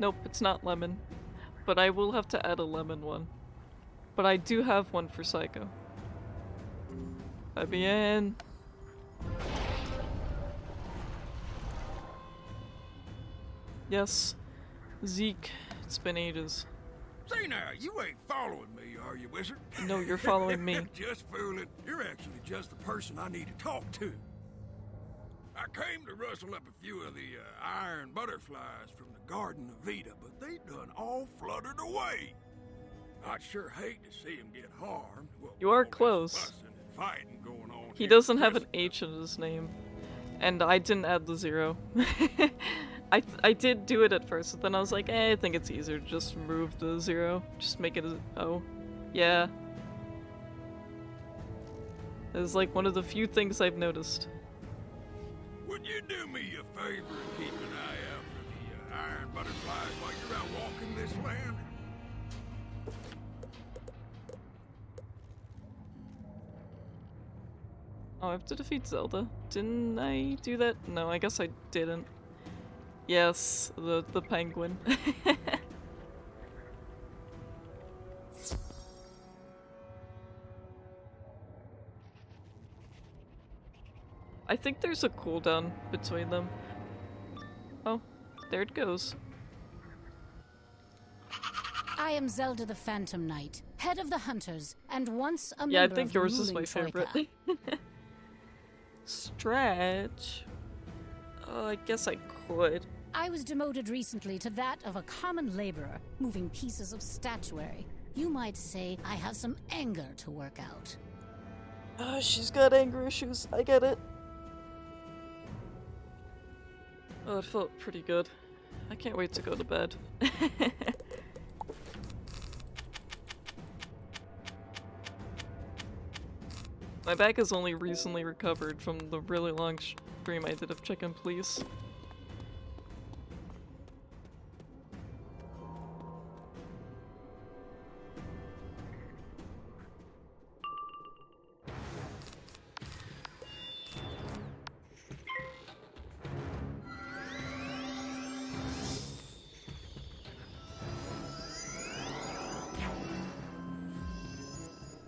Nope, it's not lemon. But I will have to add a lemon one. But I do have one for Psycho. Fabienne. Yes. Zeke, it's been ages. Say now, you ain't following me, are you, wizard? No, you're following me. Just fooling. You're actually just the person I need to talk to. I came to rustle up a few of the iron butterflies from the Garden of Vita, but they done all fluttered away. I'd sure hate to see them get harmed. Well, You are all this close. fussing and fighting going on He here doesn't in have an Gryffindor. H in his name. And I didn't add the 0. I did do it at first, but then I was like, I think it's easier to just remove the 0. Just make it a O. Yeah. It's like one of the few things I've noticed. Would you do me a favor and keep an eye out for the iron butterflies while you're out walking this land? Oh, I have to defeat Zelda. Didn't I do that? No, I guess I didn't. Yes, the penguin. I think there's a cooldown between them. Oh, there it goes. I am Zelda the Phantom Knight, head of the Hunters, and once a Yeah, I member think of the yours is my ruling favorite. Troika. Stretch. Oh, I guess I could. I was demoted recently to that of a common laborer, moving pieces of statuary. You might say I have some anger to work out. Oh, she's got anger issues. I get it. Oh, it felt pretty good. I can't wait to go to bed. My back has only recently recovered from the really long stream I did of Chicken Please.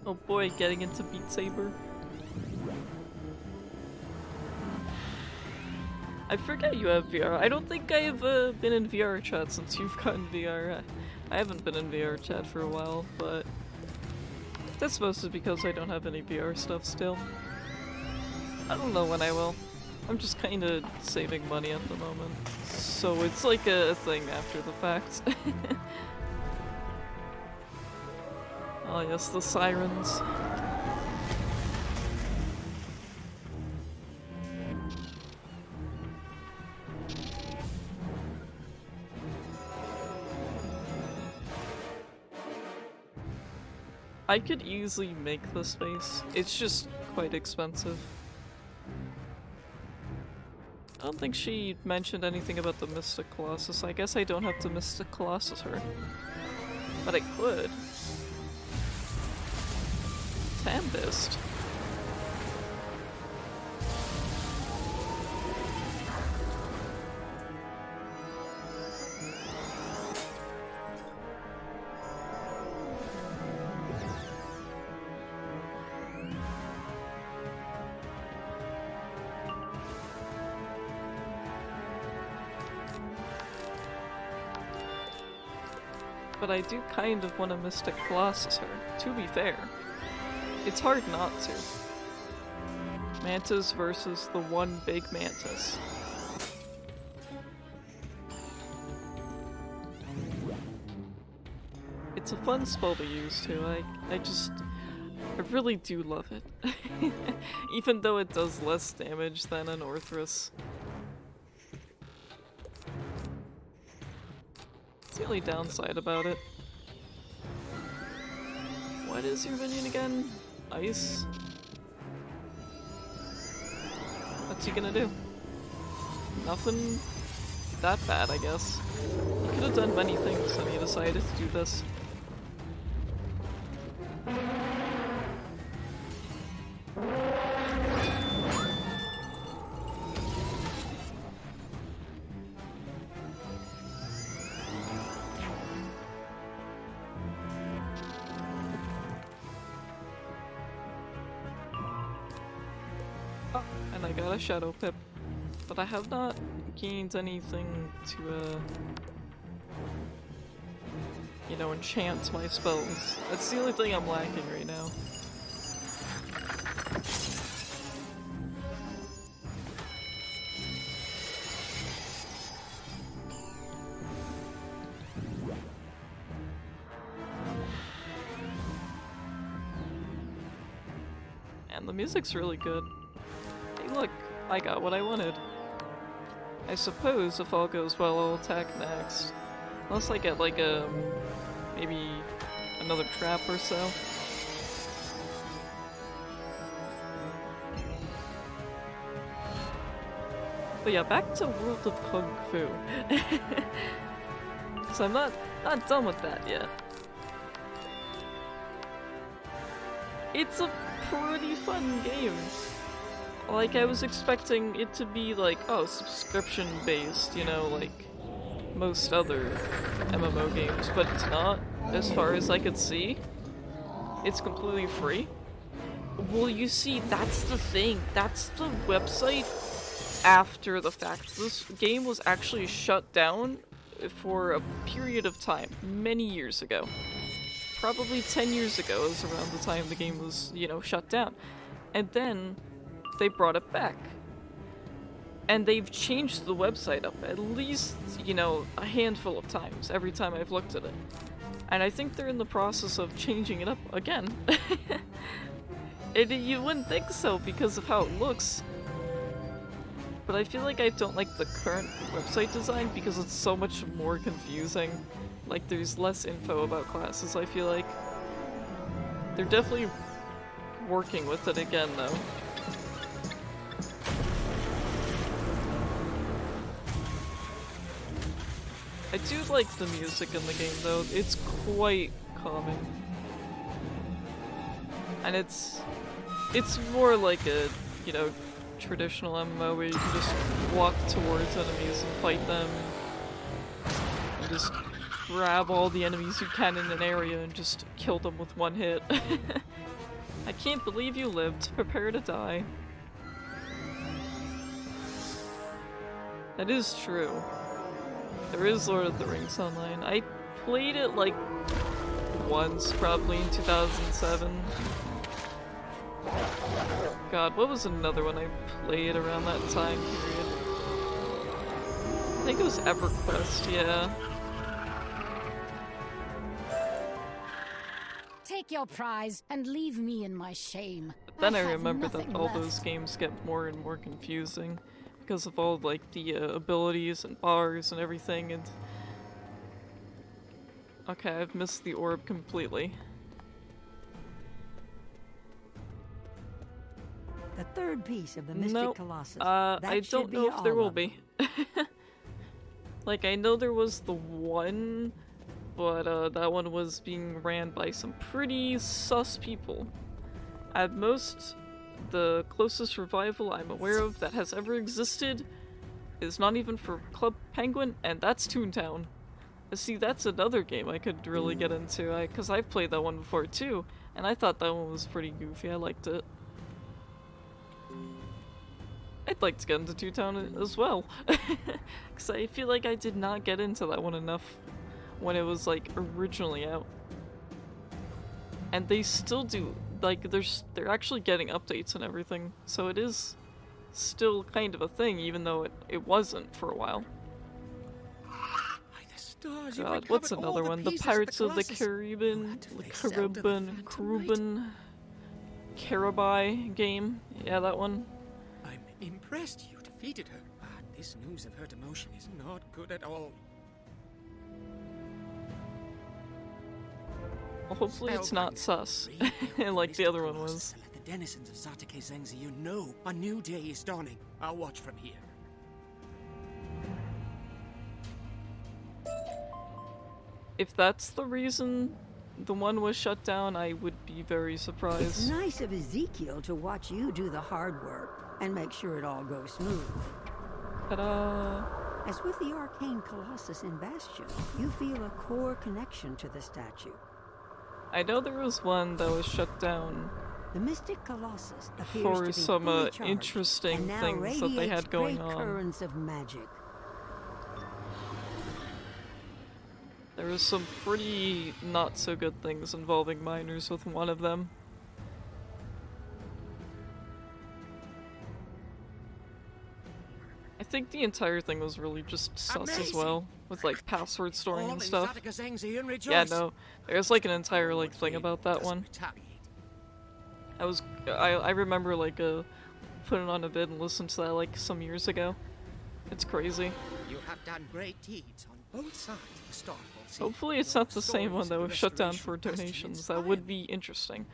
Oh boy, getting into Beat Saber. I forget you have VR. I don't think I've been in VR chat since you've gotten VR. I haven't been in VR chat for a while, but that's mostly because I don't have any VR stuff still. I don't know when I will. I'm just kind of saving money at the moment, so it's like a thing after the fact. Oh yes, the sirens. I could easily make the space. It's just quite expensive. I don't think she mentioned anything about the Mystic Colossus. I guess I don't have to Mystic Colossus her. But I could. Tempest. But I do kind of want to Mystic Colossus her, to be fair. It's hard not to. Mantis versus the one big mantis. It's a fun spell to use too. I really do love it. Even though it does less damage than an Orthrus. It's the only downside about it. What is your minion again? Ice? What's he gonna do? Nothing that bad, I guess. He could have done many things and he decided to do this. Oh, and I got a Shadow Pip. But I have not gained anything to, you know, enchant my spells. That's the only thing I'm lacking right now. And the music's really good. Hey look, I got what I wanted. I suppose if all goes well, I'll attack next. Unless I get like a... maybe another trap or so. But yeah, back to World of Kung Fu. So I'm not done with that yet. It's a pretty fun game. Like, I was expecting it to be like, oh, subscription-based, you know, like most other MMO games, but it's not, as far as I could see. It's completely free. Well, you see, that's the thing. That's the website after the fact. This game was actually shut down for a period of time, many years ago. Probably 10 years ago is around the time the game was, you know, shut down. And then they brought it back. And they've changed the website up at least, you know, a handful of times every time I've looked at it. And I think they're in the process of changing it up again. You wouldn't think so because of how it looks. But I feel like I don't like the current website design because it's so much more confusing. Like, there's less info about classes, I feel like. They're definitely working with it again, though. I do like the music in the game, though. It's quite calming. And it's more like a, you know, traditional MMO where you can just walk towards enemies and fight them. And just grab all the enemies you can in an area and just kill them with one hit. I can't believe you lived. Prepare to die. That is true. There is Lord of the Rings Online. I played it like once, probably in 2007. God, what was another one I played around that time period? I think it was EverQuest, yeah. Take your prize and leave me in my shame. But then I have remember that nothing all left. those games get more and more confusing because of all like the abilities and bars and everything. And okay, I've missed the orb completely. The third piece of the Mystic Nope. Colossus. I That should don't know if there all will of be. Like, I know there was the one, but that one was being ran by some pretty sus people. At most, the closest revival I'm aware of that has ever existed is not even for Club Penguin, and that's Toontown. See, that's another game I could really get into, because I've played that one before too, and I thought that one was pretty goofy. I liked it. I'd like to get into Toontown as well, because I feel like I did not get into that one enough when it was like originally out. And they still do, like, they're actually getting updates and everything, so it is still kind of a thing, even though it wasn't for a while. God, what's another one? The Pirates of the Caribbean? Karabai game. Yeah, that one. I'm impressed you defeated her. But this news of her demotion is not good at all. Well, hopefully it's not sus, like the other one was. Let the denizens of Zatake Zangziyu know a new day is dawning. I'll watch from here. If that's the reason the one was shut down, I would be very surprised. It's nice of Ezekiel to watch you do the hard work and make sure it all goes smooth. Ta-da! As with the arcane colossus in Bastion, you feel a core connection to the statue. I know there was one that was shut down The mystic colossus appears for to be some fully charged, interesting and now things that they had radiates going great on. currents of magic. There was some pretty not so good things involving miners with one of them. I think the entire thing was really just sus as well, with like password storing and stuff. Yeah, no, there's like an entire like thing about that one. I remember like putting on a vid and listened to that like some years ago. It's crazy. You have done great deeds on both sides of the Starfall Sea. Hopefully it's not the same one that was shut down for donations. That would be interesting.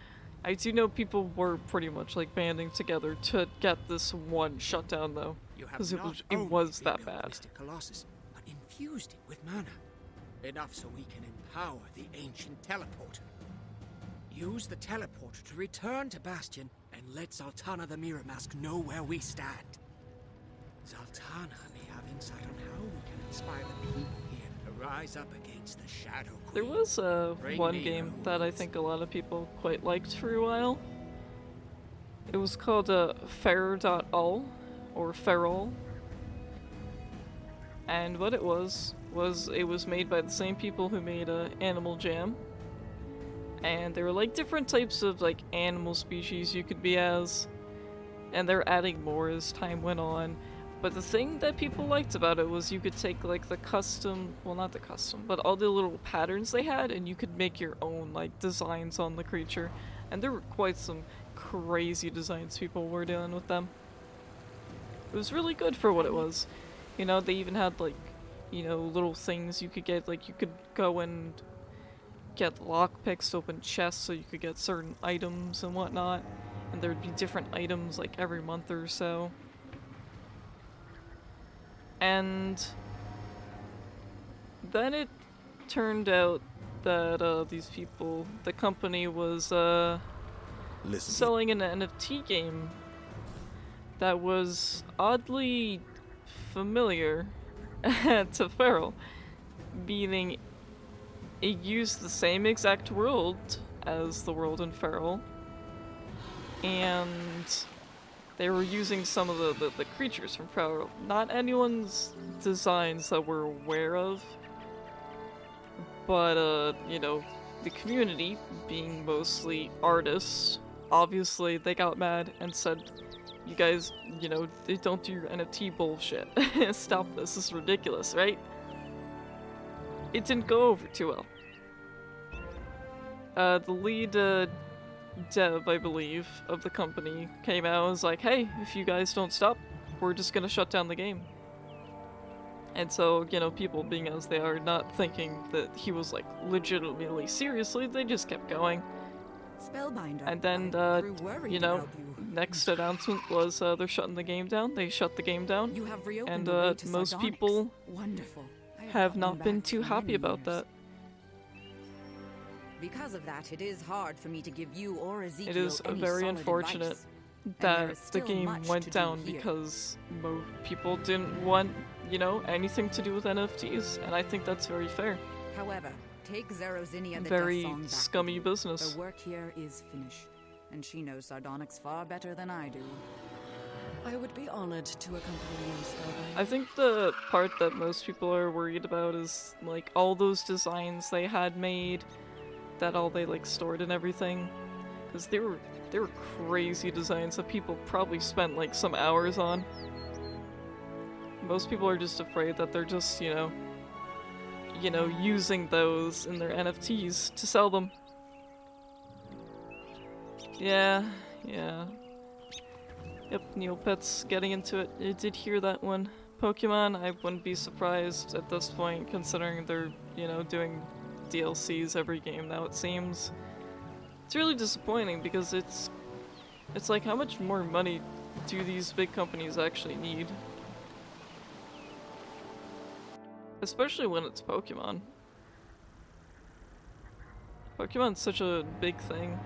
I do know people were pretty much like banding together to get this one shut down though, because it was that bad. Mystic Colossus, but infused it with mana. Enough so we can empower the ancient teleporter. Use the teleporter to return to Bastion and let Zaltana the Mirror Mask know where we stand. Zaltana may have insight on how we can inspire the people here to rise up against the Shadow Queen. There was one game that I think a lot of people quite liked for a while. It was called Feral or Feral. And what it was it was made by the same people who made Animal Jam. And there were like different types of like animal species you could be as, and they're adding more as time went on. But the thing that people liked about it was you could take like the custom, well not the custom, but all the little patterns they had, and you could make your own like designs on the creature. And there were quite some crazy designs people were doing with them. It was really good for what it was. You know, they even had like, you know, little things you could get, like you could go and get lockpicks to open chests so you could get certain items and whatnot. And there'd be different items like every month or so. And then it turned out that these people, the company was selling an NFT game that was oddly familiar to Feral, meaning it used the same exact world as the world in Feral, and they were using some of the creatures from Feral. Not anyone's designs that we're aware of, but you know, the community, being mostly artists, obviously they got mad and said, you guys, you know, don't do your NFT bullshit. Stop this is ridiculous, right? It didn't go over too well. The lead dev, I believe, of the company came out and was like, hey, if you guys don't stop, we're just gonna shut down the game. And so, you know, people being as they are, not thinking that he was like legitimately seriously, they just kept going. Spellbinder. And then, you know, next announcement was they're shutting the game down. They shut the game down. You have reopened and the way to most Sardonyx. people Wonderful. have not been too happy about that. Because of that, it is hard for me to give you or Ezekiel It is any very solid unfortunate advice. And there that is the still game much to went do down here. because people didn't want, you know, anything to do with NFTs, and I think that's very fair. However, take Zerozinia the Very Death Song back scummy with you. business. Her work here is finished, and she knows Sardonyx far better than I do. I would be honored to accompany you, Spellbinder. I think the part that most people are worried about is like all those designs they had made, that all they like stored and everything, because they were crazy designs that people probably spent like some hours on. Most people are just afraid that they're just, you know, using those in their NFTs to sell them. Yeah, Yeah. Yep, Neopets getting into it. I did hear that one. Pokemon, I wouldn't be surprised at this point, considering they're, you know, doing DLCs every game now, it seems. It's really disappointing because it's like, how much more money do these big companies actually need? Especially when it's Pokemon. Pokemon's such a big thing.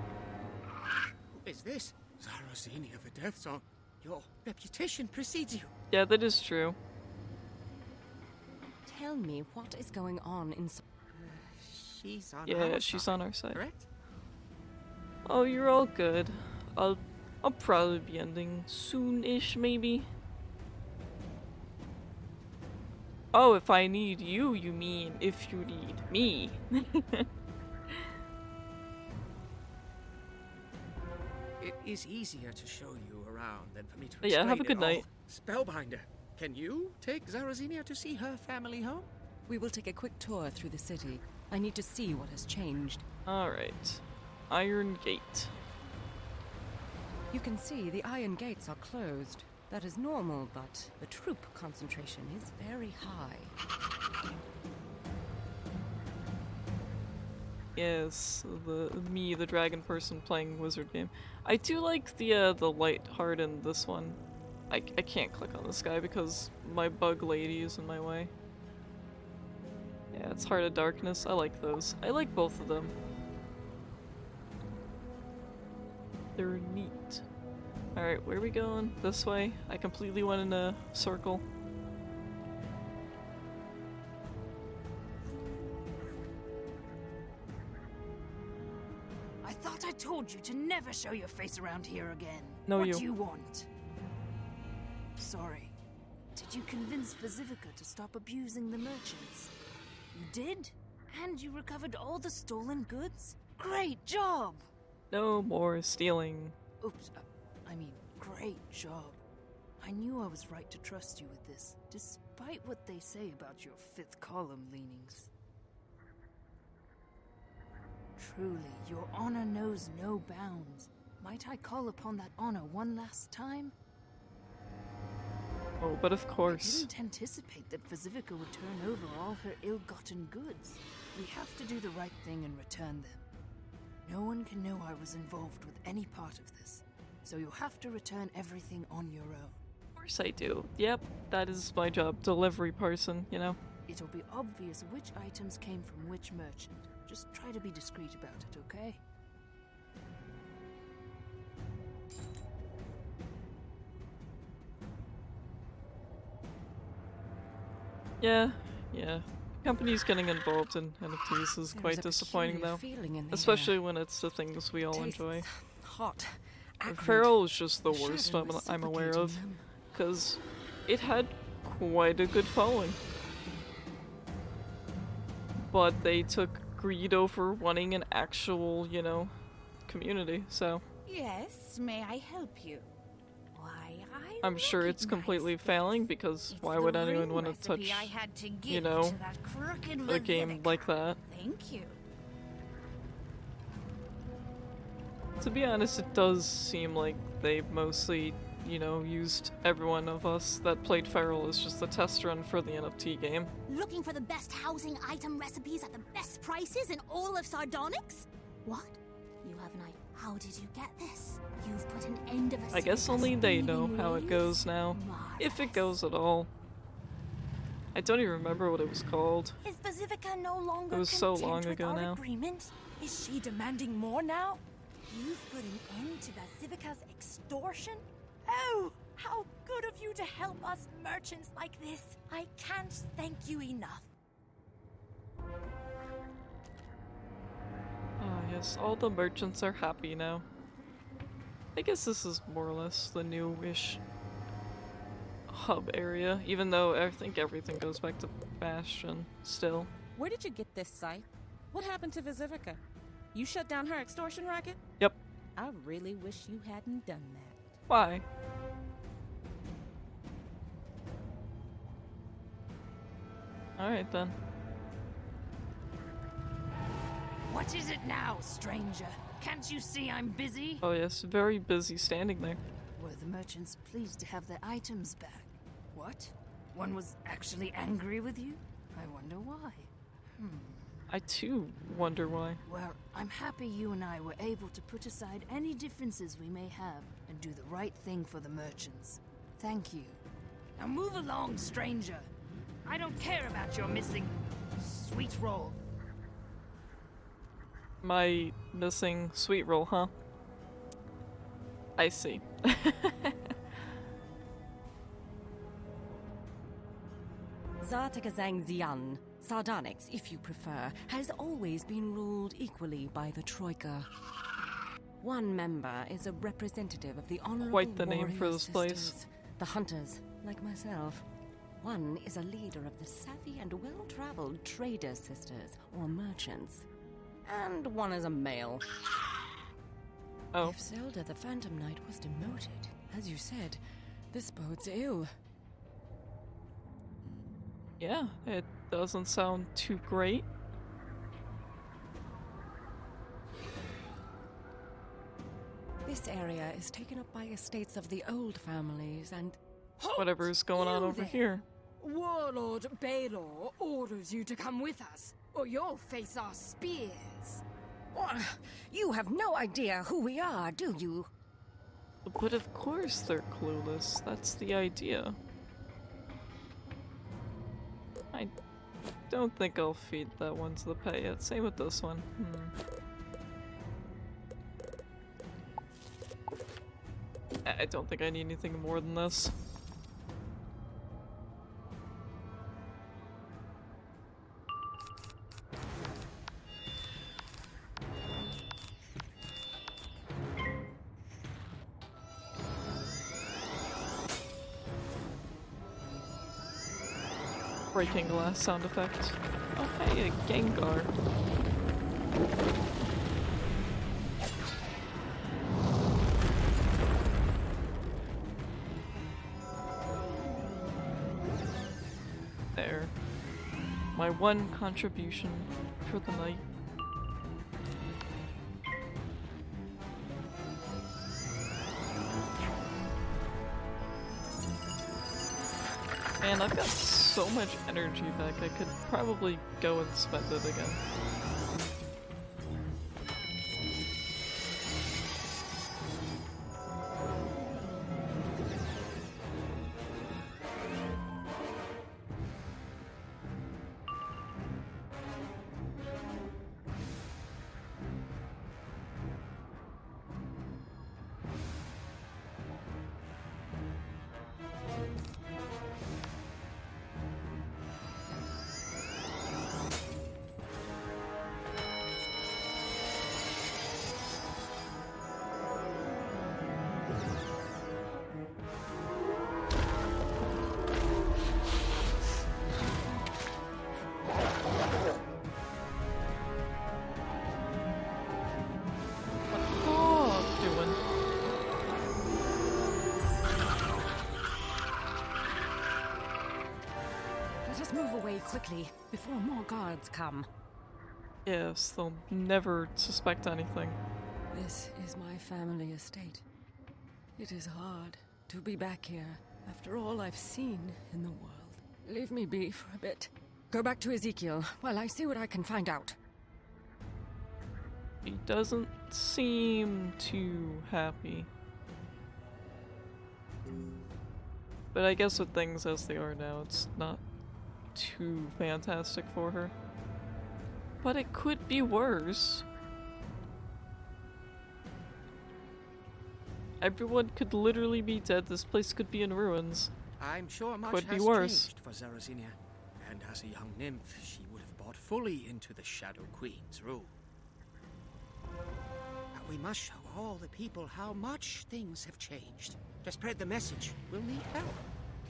Who is this? Zarosini of the Death Song. Your reputation precedes you. Yeah, that is true. Tell me, what is going on in... She's on Yeah, she's on our side. Correct? Oh, you're all good. I'll probably be ending soon-ish, maybe. Oh, if I need you, you mean if you need me. It is easier to show you around than for me to Yeah, explain have a it good all. night. Spellbinder, can you take Zarosinia to see her family home? We will take a quick tour through the city. I need to see what has changed. Alright. Iron Gate. You can see the iron gates are closed. That is normal, but the troop concentration is very high. Yes, the dragon person playing wizard game. I do like the light heart in this one. I can't click on this guy because my bug lady is in my way. Yeah, it's Heart of Darkness. I like those. I like both of them. They're neat. Alright, where are we going? This way? I completely went in a circle. I thought I told you to never show your face around here again. No, what you. do you want? Sorry. Did you convince Vazivica to stop abusing the merchants? You did? And you recovered all the stolen goods? Great job! No more stealing. Oops, I mean, great job. I knew I was right to trust you with this, despite what they say about your fifth column leanings. Truly, your honor knows no bounds. Might I call upon that honor one last time? Oh, but of course. I didn't anticipate that Vazivica would turn over all her ill-gotten goods. We have to do the right thing and return them. No one can know I was involved with any part of this, so you'll have to return everything on your own. Of course I do. Yep, that is my job. Delivery person, you know? It'll be obvious which items came from which merchant. Just try to be discreet about it, okay? Yeah. Companies getting involved in NFTs is quite disappointing, though. Especially when it's the things we all enjoy. Hot. Feral is just the worst I'm aware of, because it had quite a good following. But they took greed over wanting an actual, you know, community, so... Yes, may I help you? Why, I'm sure it's completely failing, because why would anyone want to touch, you know, a game like that? Thank you. To be honest, it does seem like they mostly, you know, used everyone of us that played Feral as just a test run for the NFT game. Looking for the best housing item recipes at the best prices in all of Sardonyx? What? You have an idea. How did you get this? You've put an end of a I guess only they know how it goes now. If it goes at all. I don't even remember what it was called. Is Vazivica no longer It was so content long with ago our now. agreement? Is she demanding more now? You've put an end to Vazivica's extortion? Oh, how good of you to help us merchants like this. I can't thank you enough. Ah, yes, all the merchants are happy now. I guess this is more or less the new-ish hub area, even though I think everything goes back to Bastion still. Where did you get this site? What happened to Vazivica? You shut down her extortion racket? Yep. I really wish you hadn't done that. Why? Alright then. What is it now, stranger? Can't you see I'm busy? Oh yes, very busy standing there. Were the merchants pleased to have their items back? What? One was actually angry with you? I wonder why. I too wonder why. Well, I'm happy you and I were able to put aside any differences we may have and do the right thing for the merchants. Thank you. Now move along, stranger. I don't care about your missing sweet roll. My missing sweet roll, huh? I see. Zartika Zangzian, Sardonyx, if you prefer, has always been ruled equally by the Troika. One member is a representative of the honorable Quite the name for warrior this place. sisters, the hunters, like myself. One is a leader of the savvy and well-traveled trader sisters, or merchants. And one is a male. Oh. If Zelda the Phantom Knight was demoted, as you said, this bodes ill. Yeah, it doesn't sound too great. This area is taken up by estates of the old families and... Whatever's going on over here. Warlord Baelor orders you to come with us, or you'll face our spears. You have no idea who we are, do you? But of course they're clueless. That's the idea. I don't think I'll feed that one to the pet yet. Same with this one. I don't think I need anything more than this. Breaking glass sound effect. Oh hey, a Gengar. There. My one contribution for the night. Man, I've got so much energy back, I could probably go and spend it again. Quickly, before more guards come. Yes, they'll never suspect anything. This is my family estate. It is hard to be back here after all I've seen in the world. Leave me be for a bit. Go back to Ezekiel while I see what I can find out. He doesn't seem too happy. But I guess with things as they are now, it's not too fantastic for her. But it could be worse. Everyone could literally be dead. This place could be in ruins. I'm sure much Could be has worse. changed for Zarazinia, and as a young nymph, she would have bought fully into the Shadow Queen's rule. But we must show all the people how much things have changed. To spread the message, we'll need help.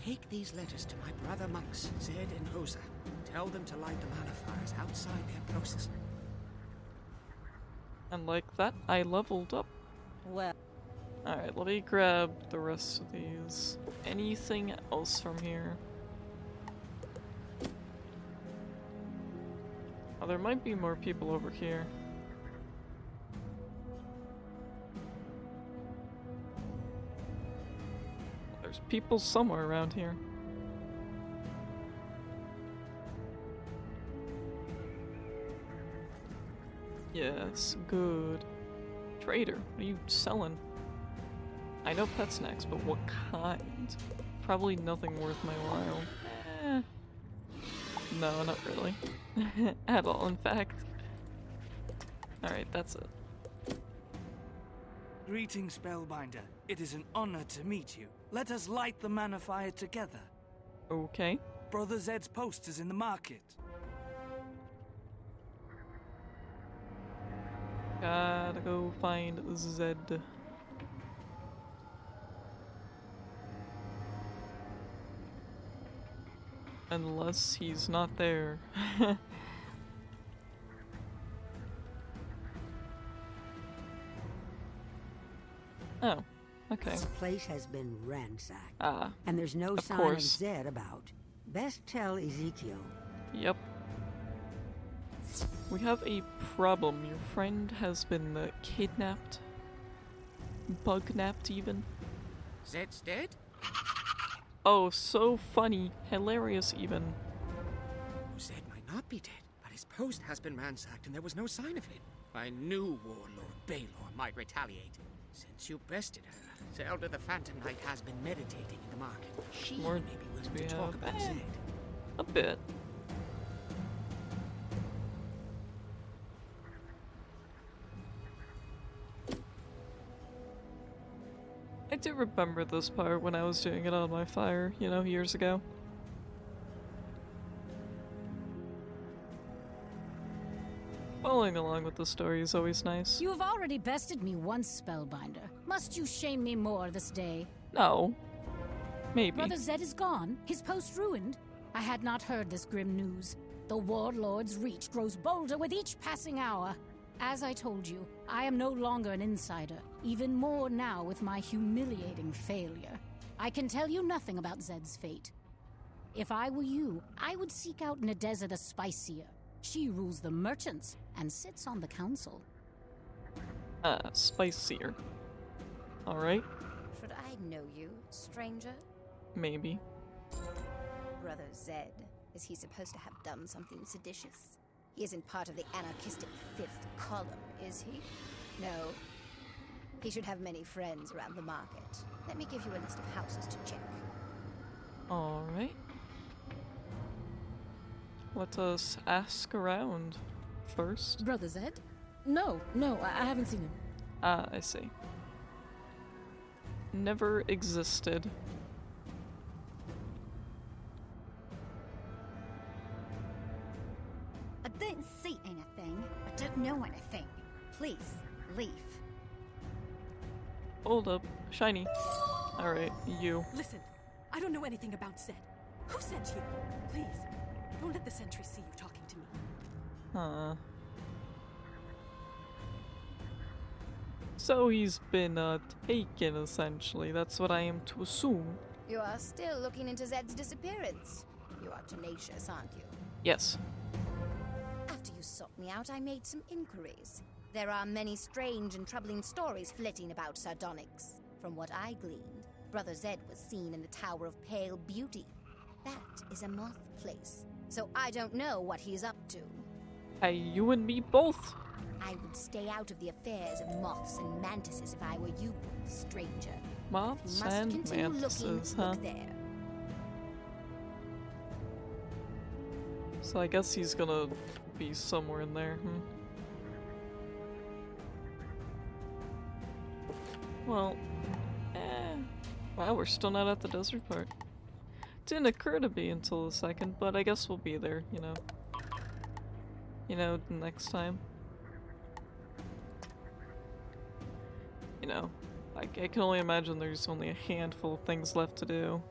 Take these letters to my brother monks, Zed and Hosa. Tell them to light the mana fires outside their houses. And like that, I leveled up. Well. Alright, let me grab the rest of these. Anything else from here? Oh, there might be more people over here. people somewhere around here. Yes, good. Trader, what are you selling? I know pet snacks, but what kind? Probably nothing worth my while. No, not really. At all, in fact. Alright, that's it. Greetings, Spellbinder. It is an honor to meet you. Let us light the manor fire together. Okay. Brother Zed's post is in the market. Gotta go find Zed. Unless he's not there. Oh, okay. This place has been ransacked. Ah, and there's no of sign course. of Zed about. Best tell Ezekiel. Yep. We have a problem. Your friend has been kidnapped. Bug-napped even. Zed's dead? Oh, so funny. Hilarious even. Zed might not be dead, but his post has been ransacked and there was no sign of him. I knew Warlord Baylor might retaliate. Since you bested her, Zelda the Phantom Knight has been meditating in the market. She may be willing to talk about Zed. A bit. I do remember this part when I was doing it on my fire, you know, years ago. Following along with the story is always nice. You have already bested me once, Spellbinder. Must you shame me more this day? No. Maybe. Brother Zed is gone, his post ruined. I had not heard this grim news. The Warlord's reach grows bolder with each passing hour. As I told you, I am no longer an insider, even more now with my humiliating failure. I can tell you nothing about Zed's fate. If I were you, I would seek out Nadeza the Spicier. She rules the merchants and sits on the council. Spicier. Alright. Should I know you, stranger? Maybe. Brother Zed. Is he supposed to have done something seditious? He isn't part of the anarchistic fifth column, is he? No. He should have many friends around the market. Let me give you a list of houses to check. Alright. Let us ask around first. Brother Zed? No, I haven't seen him. Ah, I see. Never existed. I didn't see anything. I don't know anything. Please, leave. Hold up. Shiny. Alright, you. Listen, I don't know anything about Zed. Who sent you? Please, don't let the sentry see you talking to me. Huh. So he's been, taken, essentially. That's what I am to assume. You are still looking into Zed's disappearance. You are tenacious, aren't you? Yes. After you sought me out, I made some inquiries. There are many strange and troubling stories flitting about Sardonyx. From what I gleaned, Brother Zed was seen in the Tower of Pale Beauty. That is a moth place, so I don't know what he's up to. Hey, you and me both. I would stay out of the affairs of moths and mantises if I were you, stranger. Moths You must and continue mantises, looking. huh? Look there. So I guess he's gonna be somewhere in there, Well, wow, we're still not at the desert part. Didn't occur to me until a second, but I guess we'll be there, you know. You know, next time. You know, I can only imagine there's only a handful of things left to do.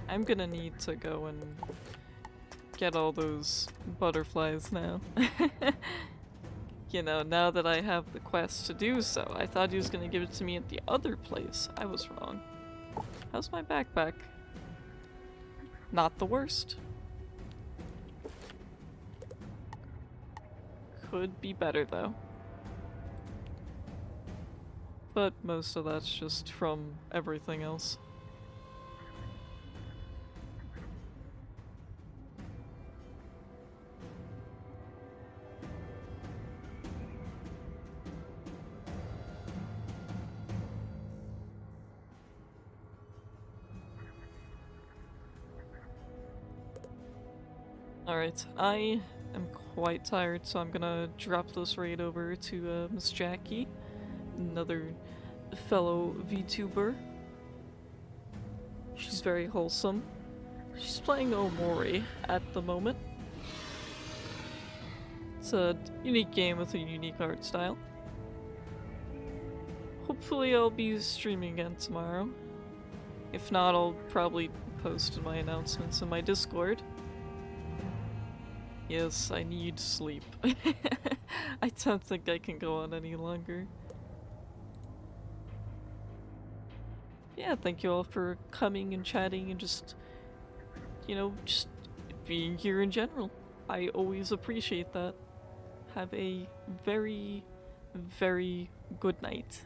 I'm gonna need to go and get all those butterflies now. you know, now that I have the quest to do so. I thought he was gonna give it to me at the other place. I was wrong. How's my backpack? Not the worst. Could be better though. But most of that's just from everything else. Alright, I am quite tired, so I'm gonna drop this raid over to Miss Jackie, another fellow VTuber. She's very wholesome. She's playing Omori at the moment. It's a unique game with a unique art style. Hopefully I'll be streaming again tomorrow. If not, I'll probably post my announcements in my Discord. Yes, I need sleep. I don't think I can go on any longer. Yeah, thank you all for coming and chatting and just, you know, just being here in general. I always appreciate that. Have a very, very good night.